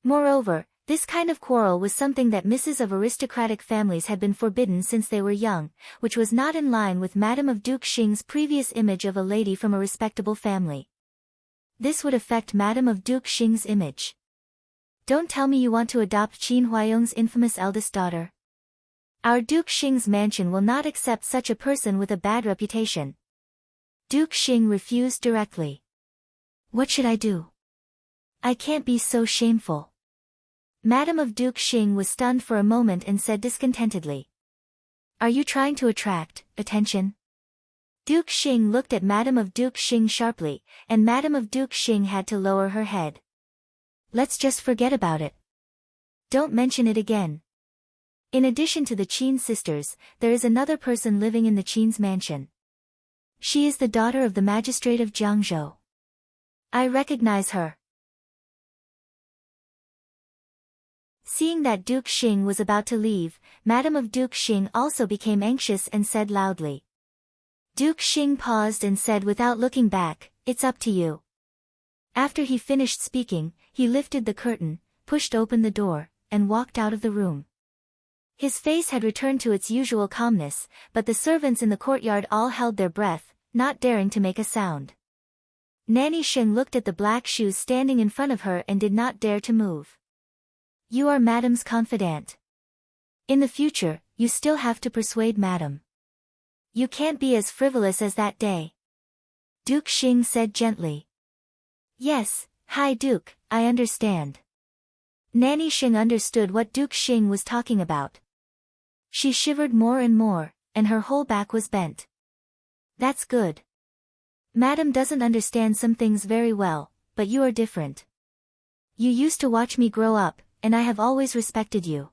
Moreover, this kind of quarrel was something that misses of aristocratic families had been forbidden since they were young, which was not in line with Madame of Duke Xing's previous image of a lady from a respectable family. This would affect Madame of Duke Xing's image. Don't tell me you want to adopt Qin Huayong's infamous eldest daughter. Our Duke Xing's mansion will not accept such a person with a bad reputation. Duke Xing refused directly. What should I do? I can't be so shameful. Madam of Duke Xing was stunned for a moment and said discontentedly. Are you trying to attract attention? Duke Xing looked at Madam of Duke Xing sharply, and Madam of Duke Xing had to lower her head. Let's just forget about it. Don't mention it again. In addition to the Qin sisters, there is another person living in the Qin's mansion. She is the daughter of the magistrate of Jiangzhou. I recognize her. Seeing that Duke Xing was about to leave, Madam of Duke Xing also became anxious and said loudly. Duke Xing paused and said without looking back, "It's up to you." After he finished speaking, he lifted the curtain, pushed open the door, and walked out of the room. His face had returned to its usual calmness, but the servants in the courtyard all held their breath, not daring to make a sound. Nanny Sheng looked at the black shoes standing in front of her and did not dare to move. You are Madam's confidant. In the future, you still have to persuade Madam. You can't be as frivolous as that day. Duke Xing said gently. Yes, High Duke, I understand. Nanny Sheng understood what Duke Xing was talking about. She shivered more and more, and her whole back was bent. That's good. Madam doesn't understand some things very well, but you are different. You used to watch me grow up, and I have always respected you.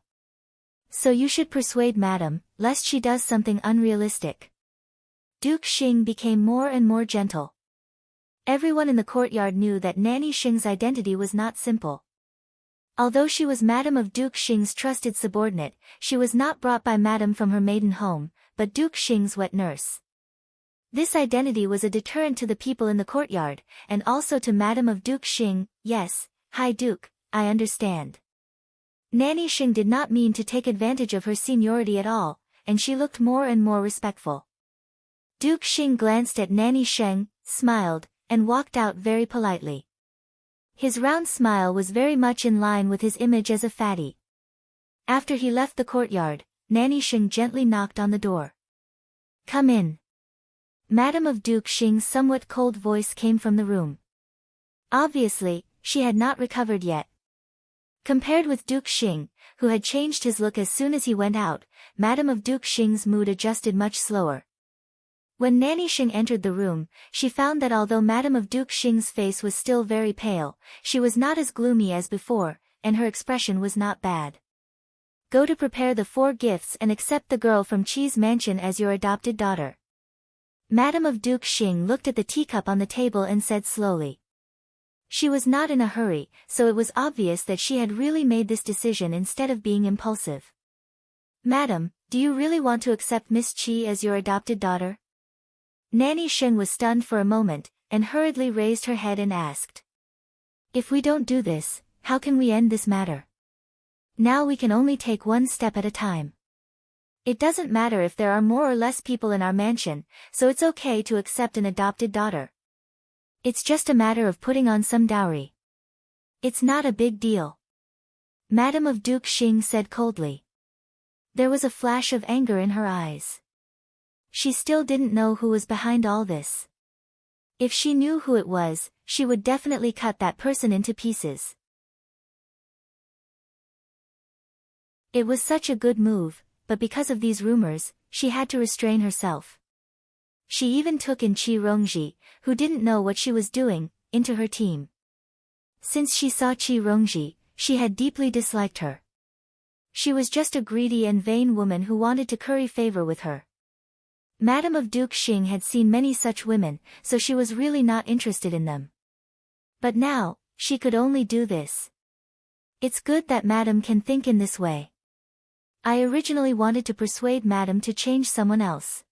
So you should persuade Madam, lest she does something unrealistic. Duke Xing became more and more gentle. Everyone in the courtyard knew that Nanny Sheng's identity was not simple. Although she was Madam of Duke Xing's trusted subordinate, she was not brought by Madam from her maiden home, but Duke Xing's wet nurse. This identity was a deterrent to the people in the courtyard, and also to Madam of Duke Xing. Yes, High Duke, I understand. Nanny Sheng did not mean to take advantage of her seniority at all, and she looked more and more respectful. Duke Xing glanced at Nanny Sheng, smiled, and walked out very politely. His round smile was very much in line with his image as a fatty. After he left the courtyard, Nanny Sheng gently knocked on the door. Come in. Madam of Duke Xing's somewhat cold voice came from the room. Obviously, she had not recovered yet. Compared with Duke Xing, who had changed his look as soon as he went out, Madam of Duke Xing's mood adjusted much slower. When Nanny Sheng entered the room, she found that although Madam of Duke Xing's face was still very pale, she was not as gloomy as before, and her expression was not bad. Go to prepare the 4 gifts and accept the girl from Qi's mansion as your adopted daughter. Madam of Duke Xing looked at the teacup on the table and said slowly. She was not in a hurry, so it was obvious that she had really made this decision instead of being impulsive. Madam, do you really want to accept Miss Qi as your adopted daughter? Nanny Sheng was stunned for a moment, and hurriedly raised her head and asked. If we don't do this, how can we end this matter? Now we can only take one step at a time. It doesn't matter if there are more or less people in our mansion, so it's okay to accept an adopted daughter. It's just a matter of putting on some dowry. It's not a big deal. Madam of Duke Xing said coldly. There was a flash of anger in her eyes. She still didn't know who was behind all this. If she knew who it was, she would definitely cut that person into pieces. It was such a good move, but because of these rumors, she had to restrain herself. She even took in Qi Rongji, who didn't know what she was doing, into her team. Since she saw Qi Rongji, she had deeply disliked her. She was just a greedy and vain woman who wanted to curry favor with her. Madam of Duke Xing had seen many such women, so she was really not interested in them. But now, she could only do this. It's good that Madam can think in this way. I originally wanted to persuade Madam to change someone else.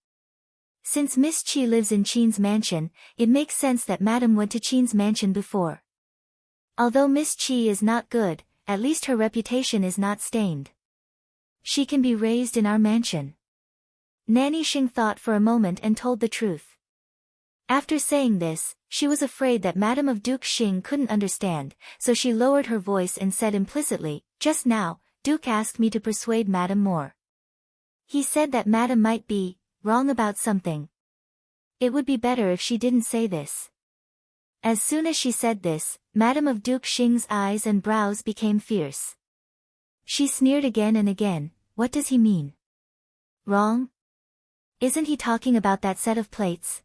Since Miss Qi lives in Qin's mansion, it makes sense that Madam went to Qin's mansion before. Although Miss Qi is not good, at least her reputation is not stained. She can be raised in our mansion. Nanny Sheng thought for a moment and told the truth. After saying this, she was afraid that Madame of Duke Xing couldn't understand, so she lowered her voice and said implicitly, "Just now, Duke asked me to persuade Madame more. He said that Madame might be wrong about something. It would be better if she didn't say this." As soon as she said this, Madame of Duke Xing's eyes and brows became fierce. She sneered again and again. What does he mean? Wrong? Isn't he talking about that set of plates?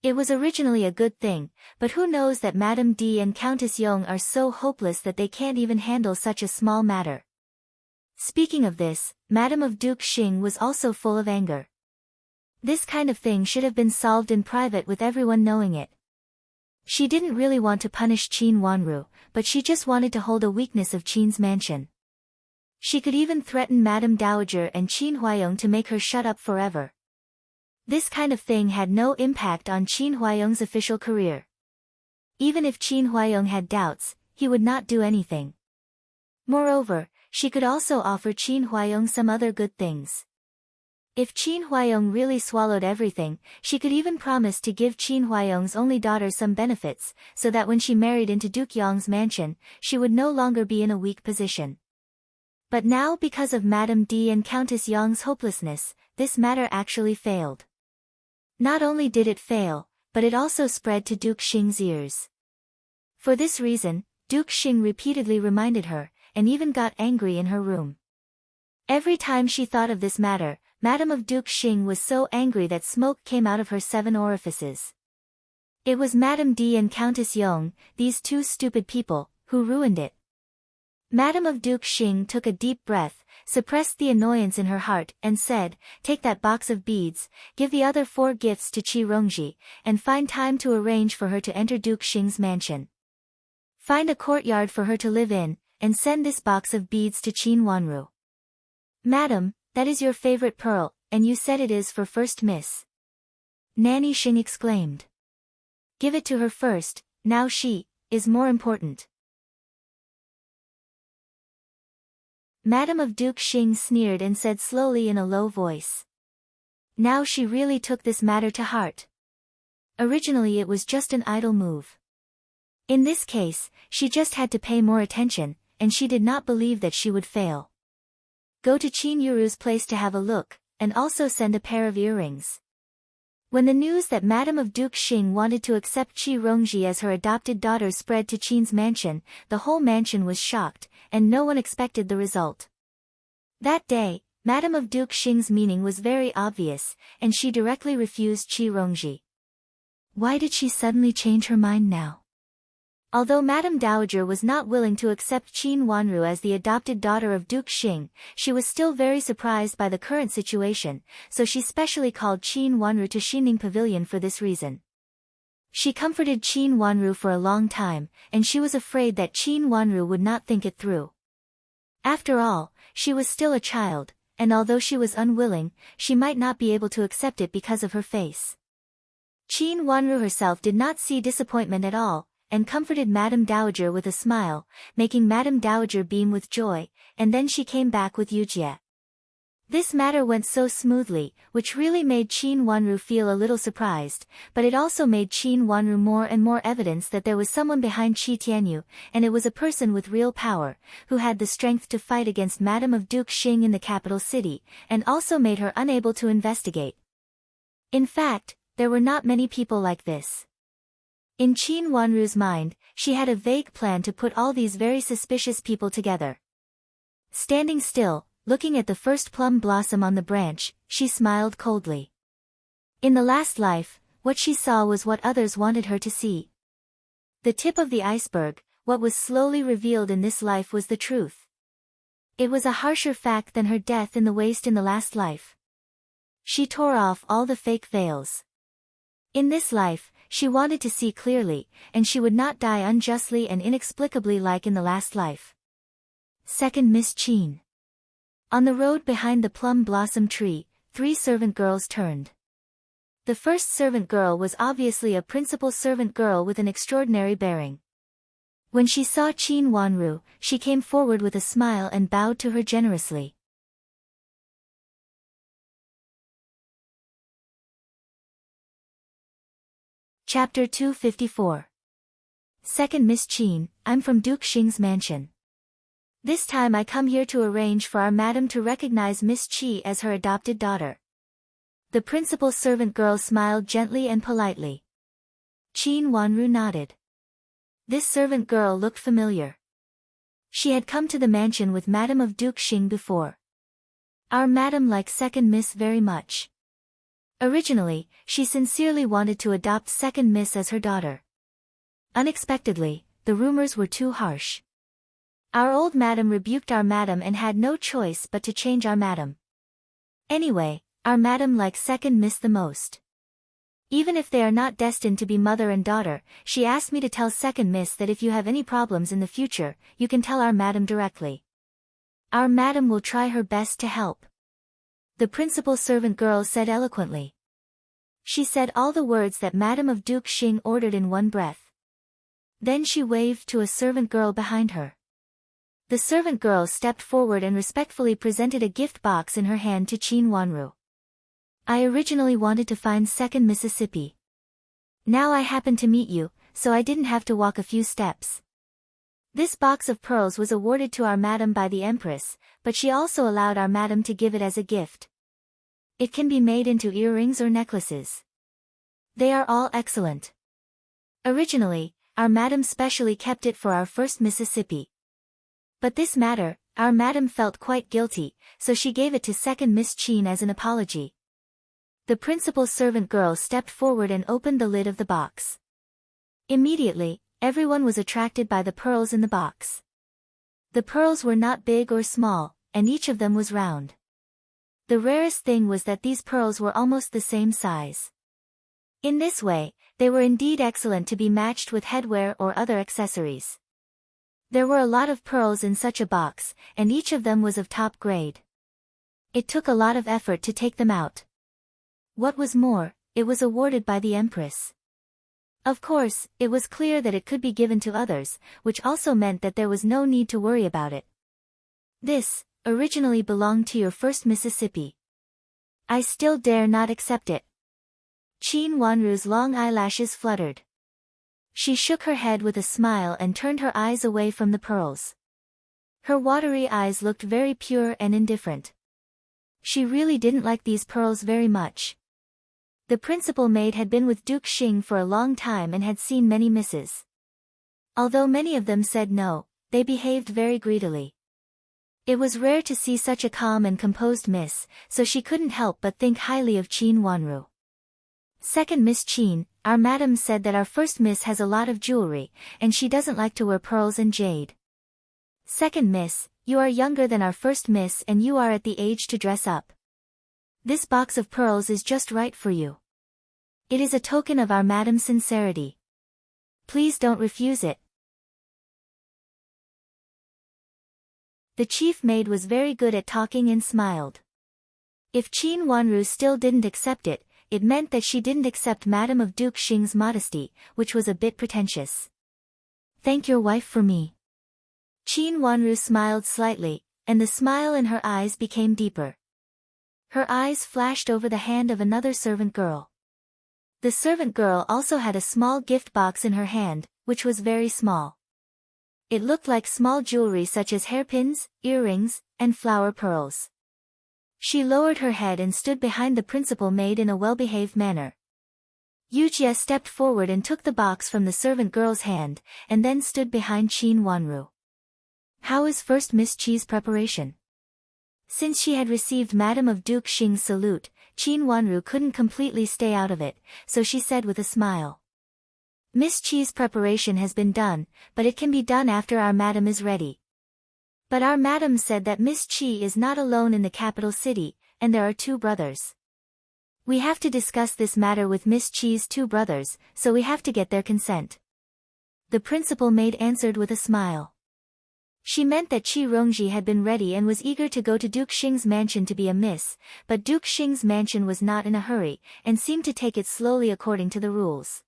It was originally a good thing, but who knows that Madame D and Countess Yong are so hopeless that they can't even handle such a small matter. Speaking of this, Madame of Duke Xing was also full of anger. This kind of thing should have been solved in private with everyone knowing it. She didn't really want to punish Qin Wanru, but she just wanted to hold a weakness of Qin's mansion. She could even threaten Madame Dowager and Qin Huayong to make her shut up forever. This kind of thing had no impact on Qin Huayong's official career. Even if Qin Huayong had doubts, he would not do anything. Moreover, she could also offer Qin Huayong some other good things. If Qin Huayong really swallowed everything, she could even promise to give Qin Huayong's only daughter some benefits, so that when she married into Duke Yong's mansion, she would no longer be in a weak position. But now, because of Madame D and Countess Yong's hopelessness, this matter actually failed. Not only did it fail, but it also spread to Duke Xing's ears. For this reason, Duke Xing repeatedly reminded her, and even got angry in her room. Every time she thought of this matter, Madame of Duke Xing was so angry that smoke came out of her 7 orifices. It was Madame D and Countess Yong, these two stupid people, who ruined it. Madame of Duke Xing took a deep breath, suppressed the annoyance in her heart, and said, "Take that box of beads, give the other 4 gifts to Qi Rongji, and find time to arrange for her to enter Duke Xing's mansion. Find a courtyard for her to live in, and send this box of beads to Qin Wanru." "Madam, that is your favorite pearl, and you said it is for first miss," Nanny Xing exclaimed. "Give it to her first, now she is more important." Madame of Duke Xing sneered and said slowly in a low voice. Now she really took this matter to heart. Originally it was just an idle move. In this case, she just had to pay more attention, and she did not believe that she would fail. Go to Qin Yuru's place to have a look, and also send a pair of earrings. When the news that Madame of Duke Xing wanted to accept Qi Rongji as her adopted daughter spread to Qin's mansion, the whole mansion was shocked, and no one expected the result. That day, Madame of Duke Xing's meaning was very obvious, and she directly refused Qi Rongji. Why did she suddenly change her mind now? Although Madame Dowager was not willing to accept Qin Wanru as the adopted daughter of Duke Xing, she was still very surprised by the current situation, so she specially called Qin Wanru to Xining Pavilion for this reason. She comforted Qin Wanru for a long time, and she was afraid that Qin Wanru would not think it through. After all, she was still a child, and although she was unwilling, she might not be able to accept it because of her face. Qin Wanru herself did not see disappointment at all, and comforted Madame Dowager with a smile, making Madame Dowager beam with joy, and then she came back with Yujie. This matter went so smoothly, which really made Qin Wanru feel a little surprised, but it also made Qin Wanru more and more evidence that there was someone behind Qi Tianyu, and it was a person with real power, who had the strength to fight against Madame of Duke Xing in the capital city, and also made her unable to investigate. In fact, there were not many people like this. In Qin Wanru's mind, she had a vague plan to put all these very suspicious people together. Standing still, looking at the first plum blossom on the branch, she smiled coldly. In the last life, what she saw was what others wanted her to see. The tip of the iceberg, what was slowly revealed in this life was the truth. It was a harsher fact than her death in the waste in the last life. She tore off all the fake veils. In this life, she wanted to see clearly, and she would not die unjustly and inexplicably like in the last life. Second Miss Qin. On the road behind the plum blossom tree, 3 servant girls turned. The first servant girl was obviously a principal servant girl with an extraordinary bearing. When she saw Qin Wanru, she came forward with a smile and bowed to her generously. Chapter 254. Second Miss Qin, I'm from Duke Xing's mansion. This time I come here to arrange for our madam to recognize Miss Qi as her adopted daughter. The principal servant girl smiled gently and politely. Qin Wanru nodded. This servant girl looked familiar. She had come to the mansion with Madam of Duke Xing before. Our madam likes Second Miss very much. Originally, she sincerely wanted to adopt Second Miss as her daughter. Unexpectedly, the rumors were too harsh. Our old madam rebuked our madam and had no choice but to change our madam. Anyway, our madam likes Second Miss the most. Even if they are not destined to be mother and daughter, she asked me to tell Second Miss that if you have any problems in the future, you can tell our madam directly. Our madam will try her best to help. The principal servant girl said eloquently. She said all the words that Madam of Duke Xing ordered in one breath. Then she waved to a servant girl behind her. The servant girl stepped forward and respectfully presented a gift box in her hand to Qin Wanru. I originally wanted to find Second Mississippi. Now I happen to meet you, so I didn't have to walk a few steps. This box of pearls was awarded to our madam by the Empress, but she also allowed our madam to give it as a gift. It can be made into earrings or necklaces. They are all excellent. Originally, our madam specially kept it for our first Mississippi. But this matter, our madam felt quite guilty, so she gave it to Second Miss Qin as an apology. The principal servant girl stepped forward and opened the lid of the box. Immediately, everyone was attracted by the pearls in the box. The pearls were not big or small, and each of them was round. The rarest thing was that these pearls were almost the same size. In this way, they were indeed excellent to be matched with headwear or other accessories. There were a lot of pearls in such a box, and each of them was of top grade. It took a lot of effort to take them out. What was more, it was awarded by the Empress. Of course, it was clear that it could be given to others, which also meant that there was no need to worry about it. This, originally belonged to your first Mississippi. I still dare not accept it. Qin Wanru's long eyelashes fluttered. She shook her head with a smile and turned her eyes away from the pearls. Her watery eyes looked very pure and indifferent. She really didn't like these pearls very much. The principal maid had been with Duke Xing for a long time and had seen many misses. Although many of them said no, they behaved very greedily. It was rare to see such a calm and composed miss, so she couldn't help but think highly of Qin Wanru. Second Miss Qin, our madam said that our first miss has a lot of jewelry, and she doesn't like to wear pearls and jade. Second Miss, you are younger than our first miss and you are at the age to dress up. This box of pearls is just right for you. It is a token of our madam's sincerity. Please don't refuse it. The chief maid was very good at talking and smiled. If Qin Wanru still didn't accept it, it meant that she didn't accept Madam of Duke Xing's modesty, which was a bit pretentious. Thank your wife for me. Qin Wanru smiled slightly, and the smile in her eyes became deeper. Her eyes flashed over the hand of another servant girl. The servant girl also had a small gift box in her hand, which was very small. It looked like small jewelry such as hairpins, earrings, and flower pearls. She lowered her head and stood behind the principal maid in a well-behaved manner. Yujia stepped forward and took the box from the servant girl's hand, and then stood behind Qin Wanru. How is first Miss Qi's preparation? Since she had received Madam of Duke Xing's salute, Qin Wanru couldn't completely stay out of it, so she said with a smile. Miss Qi's preparation has been done, but it can be done after our madam is ready. But our madam said that Miss Qi is not alone in the capital city, and there are 2 brothers. We have to discuss this matter with Miss Qi's 2 brothers, so we have to get their consent. The principal maid answered with a smile. She meant that Qi Rongji had been ready and was eager to go to Duke Xing's mansion to be a miss, but Duke Xing's mansion was not in a hurry, and seemed to take it slowly according to the rules.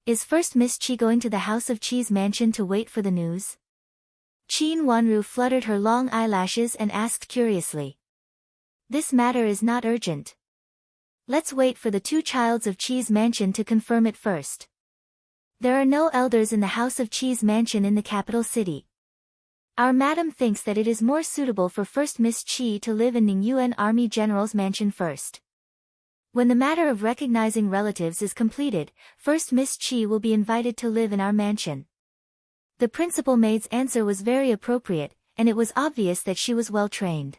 Is first Miss Qi going to the house of Qi's mansion to wait for the news? Qin Wanru fluttered her long eyelashes and asked curiously. This matter is not urgent. Let's wait for the two childs of Chi's mansion to confirm it first. There are no elders in the house of Chi's mansion in the capital city. Our madam thinks that it is more suitable for first Miss Chi to live in Ningyuan Army General's mansion first. When the matter of recognizing relatives is completed, first Miss Chi will be invited to live in our mansion. The principal maid's answer was very appropriate, and it was obvious that she was well trained.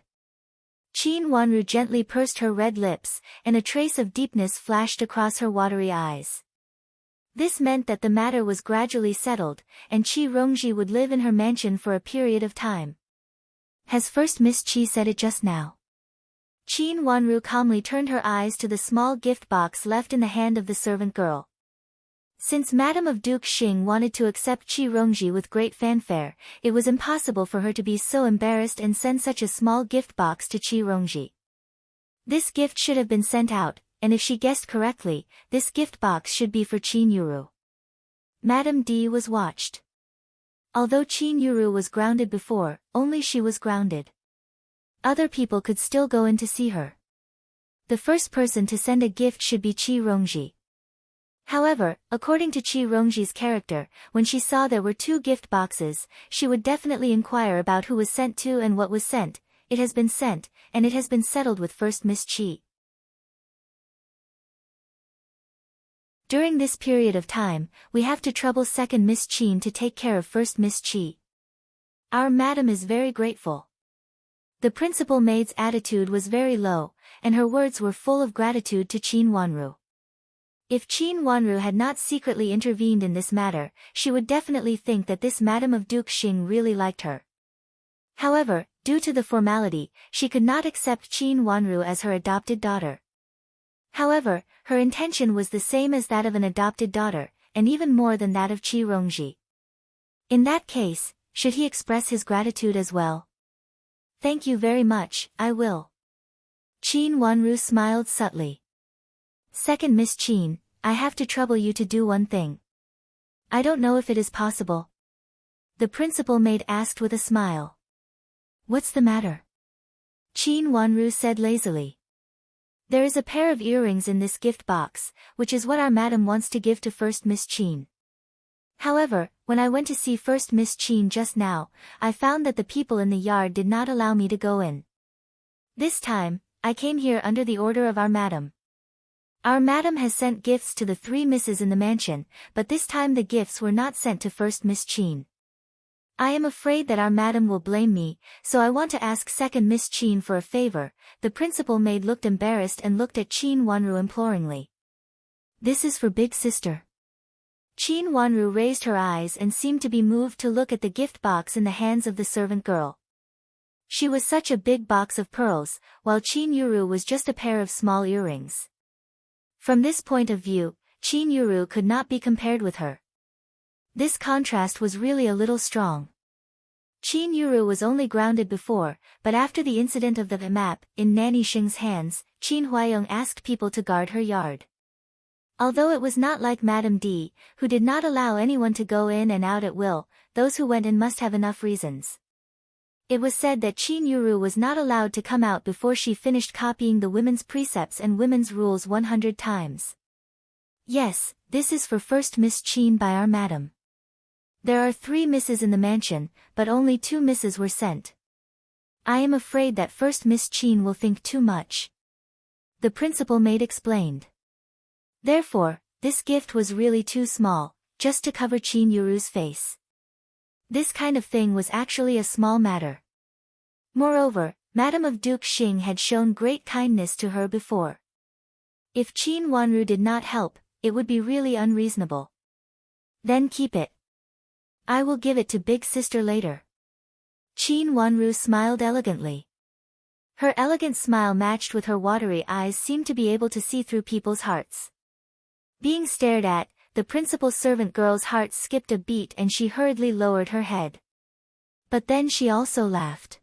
Qin Wanru gently pursed her red lips, and a trace of deepness flashed across her watery eyes. This meant that the matter was gradually settled, and Qi Rongji would live in her mansion for a period of time. Has first Miss Qi said it just now? Qin Wanru calmly turned her eyes to the small gift box left in the hand of the servant girl. Since Madame of Duke Xing wanted to accept Qi Rongji with great fanfare, it was impossible for her to be so embarrassed and send such a small gift box to Qi Rongji. This gift should have been sent out, and if she guessed correctly, this gift box should be for Qin Yuru. Madame D was watched. Although Qin Yuru was grounded before, only she was grounded. Other people could still go in to see her. The first person to send a gift should be Qi Rongji. However, according to Qi Rongji's character, when she saw there were two gift boxes, she would definitely inquire about who was sent to and what was sent. It has been sent, and it has been settled with first Miss Qi. During this period of time, we have to trouble second Miss Qin to take care of first Miss Qi. Our madam is very grateful. The principal maid's attitude was very low, and her words were full of gratitude to Qin Wanru. If Qin Wanru had not secretly intervened in this matter, she would definitely think that this Madame of Duke Xing really liked her. However, due to the formality, she could not accept Qin Wanru as her adopted daughter. However, her intention was the same as that of an adopted daughter, and even more than that of Qi Rongji. In that case, should he express his gratitude as well? Thank you very much, I will. Qin Wanru smiled subtly. Second Miss Qin, I have to trouble you to do one thing. I don't know if it is possible. The principal maid asked with a smile. What's the matter? Qin Wanru said lazily. There is a pair of earrings in this gift box, which is what our madam wants to give to first Miss Qin. However, when I went to see first Miss Qin just now, I found that the people in the yard did not allow me to go in. This time, I came here under the order of our madam. Our madam has sent gifts to the three misses in the mansion, but this time the gifts were not sent to first Miss Qin. I am afraid that our madam will blame me, so I want to ask second Miss Qin for a favor. The principal maid looked embarrassed and looked at Qin Wanru imploringly. This is for big sister. Qin Wanru raised her eyes and seemed to be moved to look at the gift box in the hands of the servant girl. She was such a big box of pearls, while Qin Yuru was just a pair of small earrings. From this point of view, Qin Yuru could not be compared with her. This contrast was really a little strong. Qin Yuru was only grounded before, but after the incident of the map in Nanny Xing's hands, Qin Huayong asked people to guard her yard. Although it was not like Madame D, who did not allow anyone to go in and out at will, those who went in must have enough reasons. It was said that Qin Yuru was not allowed to come out before she finished copying the women's precepts and women's rules 100 times. Yes, this is for first Miss Qin by our madam. There are 3 misses in the mansion, but only 2 misses were sent. I am afraid that first Miss Qin will think too much. The principal maid explained. Therefore, this gift was really too small, just to cover Qin Yuru's face. This kind of thing was actually a small matter. Moreover, Madame of Duke Xing had shown great kindness to her before. If Qin Wanru did not help, it would be really unreasonable. Then keep it. I will give it to big sister later. Qin Wanru smiled elegantly. Her elegant smile matched with her watery eyes seemed to be able to see through people's hearts. Being stared at, the principal servant girl's heart skipped a beat and she hurriedly lowered her head. But then she also laughed.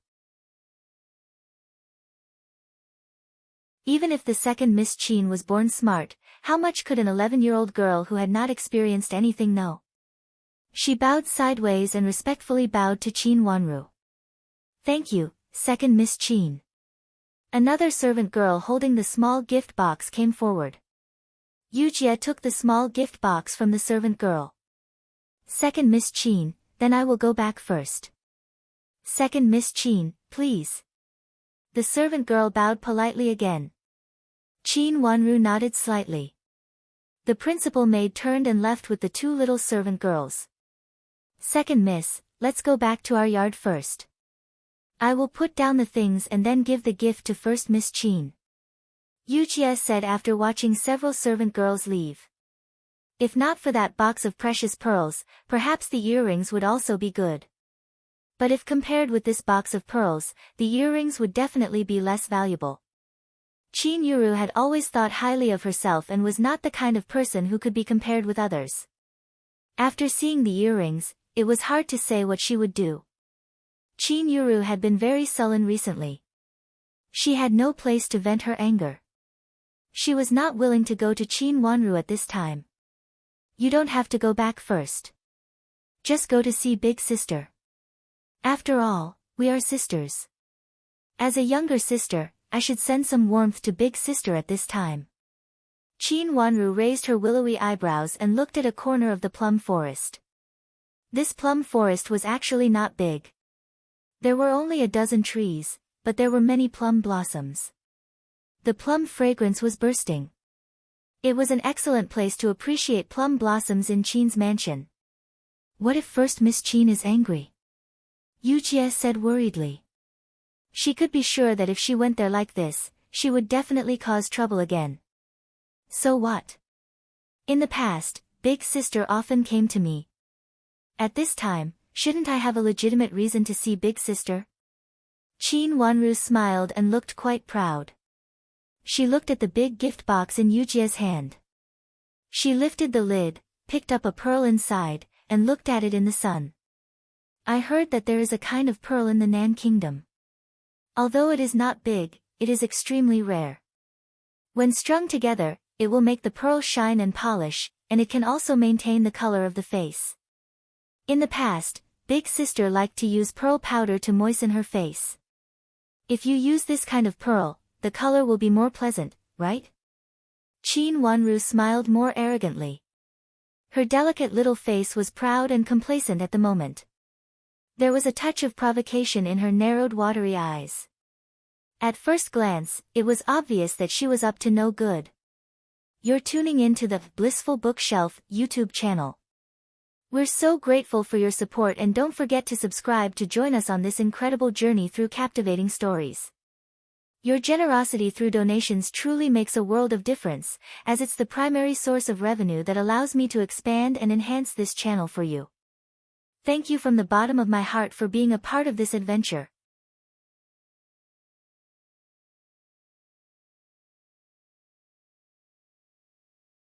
Even if the second Miss Qin was born smart, how much could an 11-year-old girl who had not experienced anything know? She bowed sideways and respectfully bowed to Qin Wanru. Thank you, second Miss Qin. Another servant girl holding the small gift box came forward. Yujie took the small gift box from the servant girl. Second Miss Qin, then I will go back first. Second Miss Qin, please. The servant girl bowed politely again. Qin Wanru nodded slightly. The principal maid turned and left with the two little servant girls. Second miss, let's go back to our yard first. I will put down the things and then give the gift to first Miss Qin. Yujie said after watching several servant girls leave. If not for that box of precious pearls, perhaps the earrings would also be good. But if compared with this box of pearls, the earrings would definitely be less valuable. Qin Yuru had always thought highly of herself and was not the kind of person who could be compared with others. After seeing the earrings, it was hard to say what she would do. Qin Yuru had been very sullen recently. She had no place to vent her anger. She was not willing to go to Qin Wanru at this time. You don't have to go back first. Just go to see big sister. After all, we are sisters. As a younger sister, I should send some warmth to big sister at this time. Qin Wanru raised her willowy eyebrows and looked at a corner of the plum forest. This plum forest was actually not big. There were only a dozen trees, but there were many plum blossoms. The plum fragrance was bursting. It was an excellent place to appreciate plum blossoms in Qin's mansion. What if first Miss Qin is angry? Yujie said worriedly. She could be sure that if she went there like this, she would definitely cause trouble again. So what? In the past, big sister often came to me. At this time, shouldn't I have a legitimate reason to see big sister? Qin Wanru smiled and looked quite proud. She looked at the big gift box in Yujie's hand. She lifted the lid, picked up a pearl inside, and looked at it in the sun. I heard that there is a kind of pearl in the Nan Kingdom. Although it is not big, it is extremely rare. When strung together, it will make the pearl shine and polish, and it can also maintain the color of the face. In the past, big sister liked to use pearl powder to moisten her face. If you use this kind of pearl, the color will be more pleasant, right? Qin Wanru smiled more arrogantly. Her delicate little face was proud and complacent at the moment. There was a touch of provocation in her narrowed watery eyes. At first glance, it was obvious that she was up to no good. You're tuning in to the Blissful Bookshelf YouTube channel. We're so grateful for your support, and don't forget to subscribe to join us on this incredible journey through captivating stories. Your generosity through donations truly makes a world of difference, as it's the primary source of revenue that allows me to expand and enhance this channel for you. Thank you from the bottom of my heart for being a part of this adventure.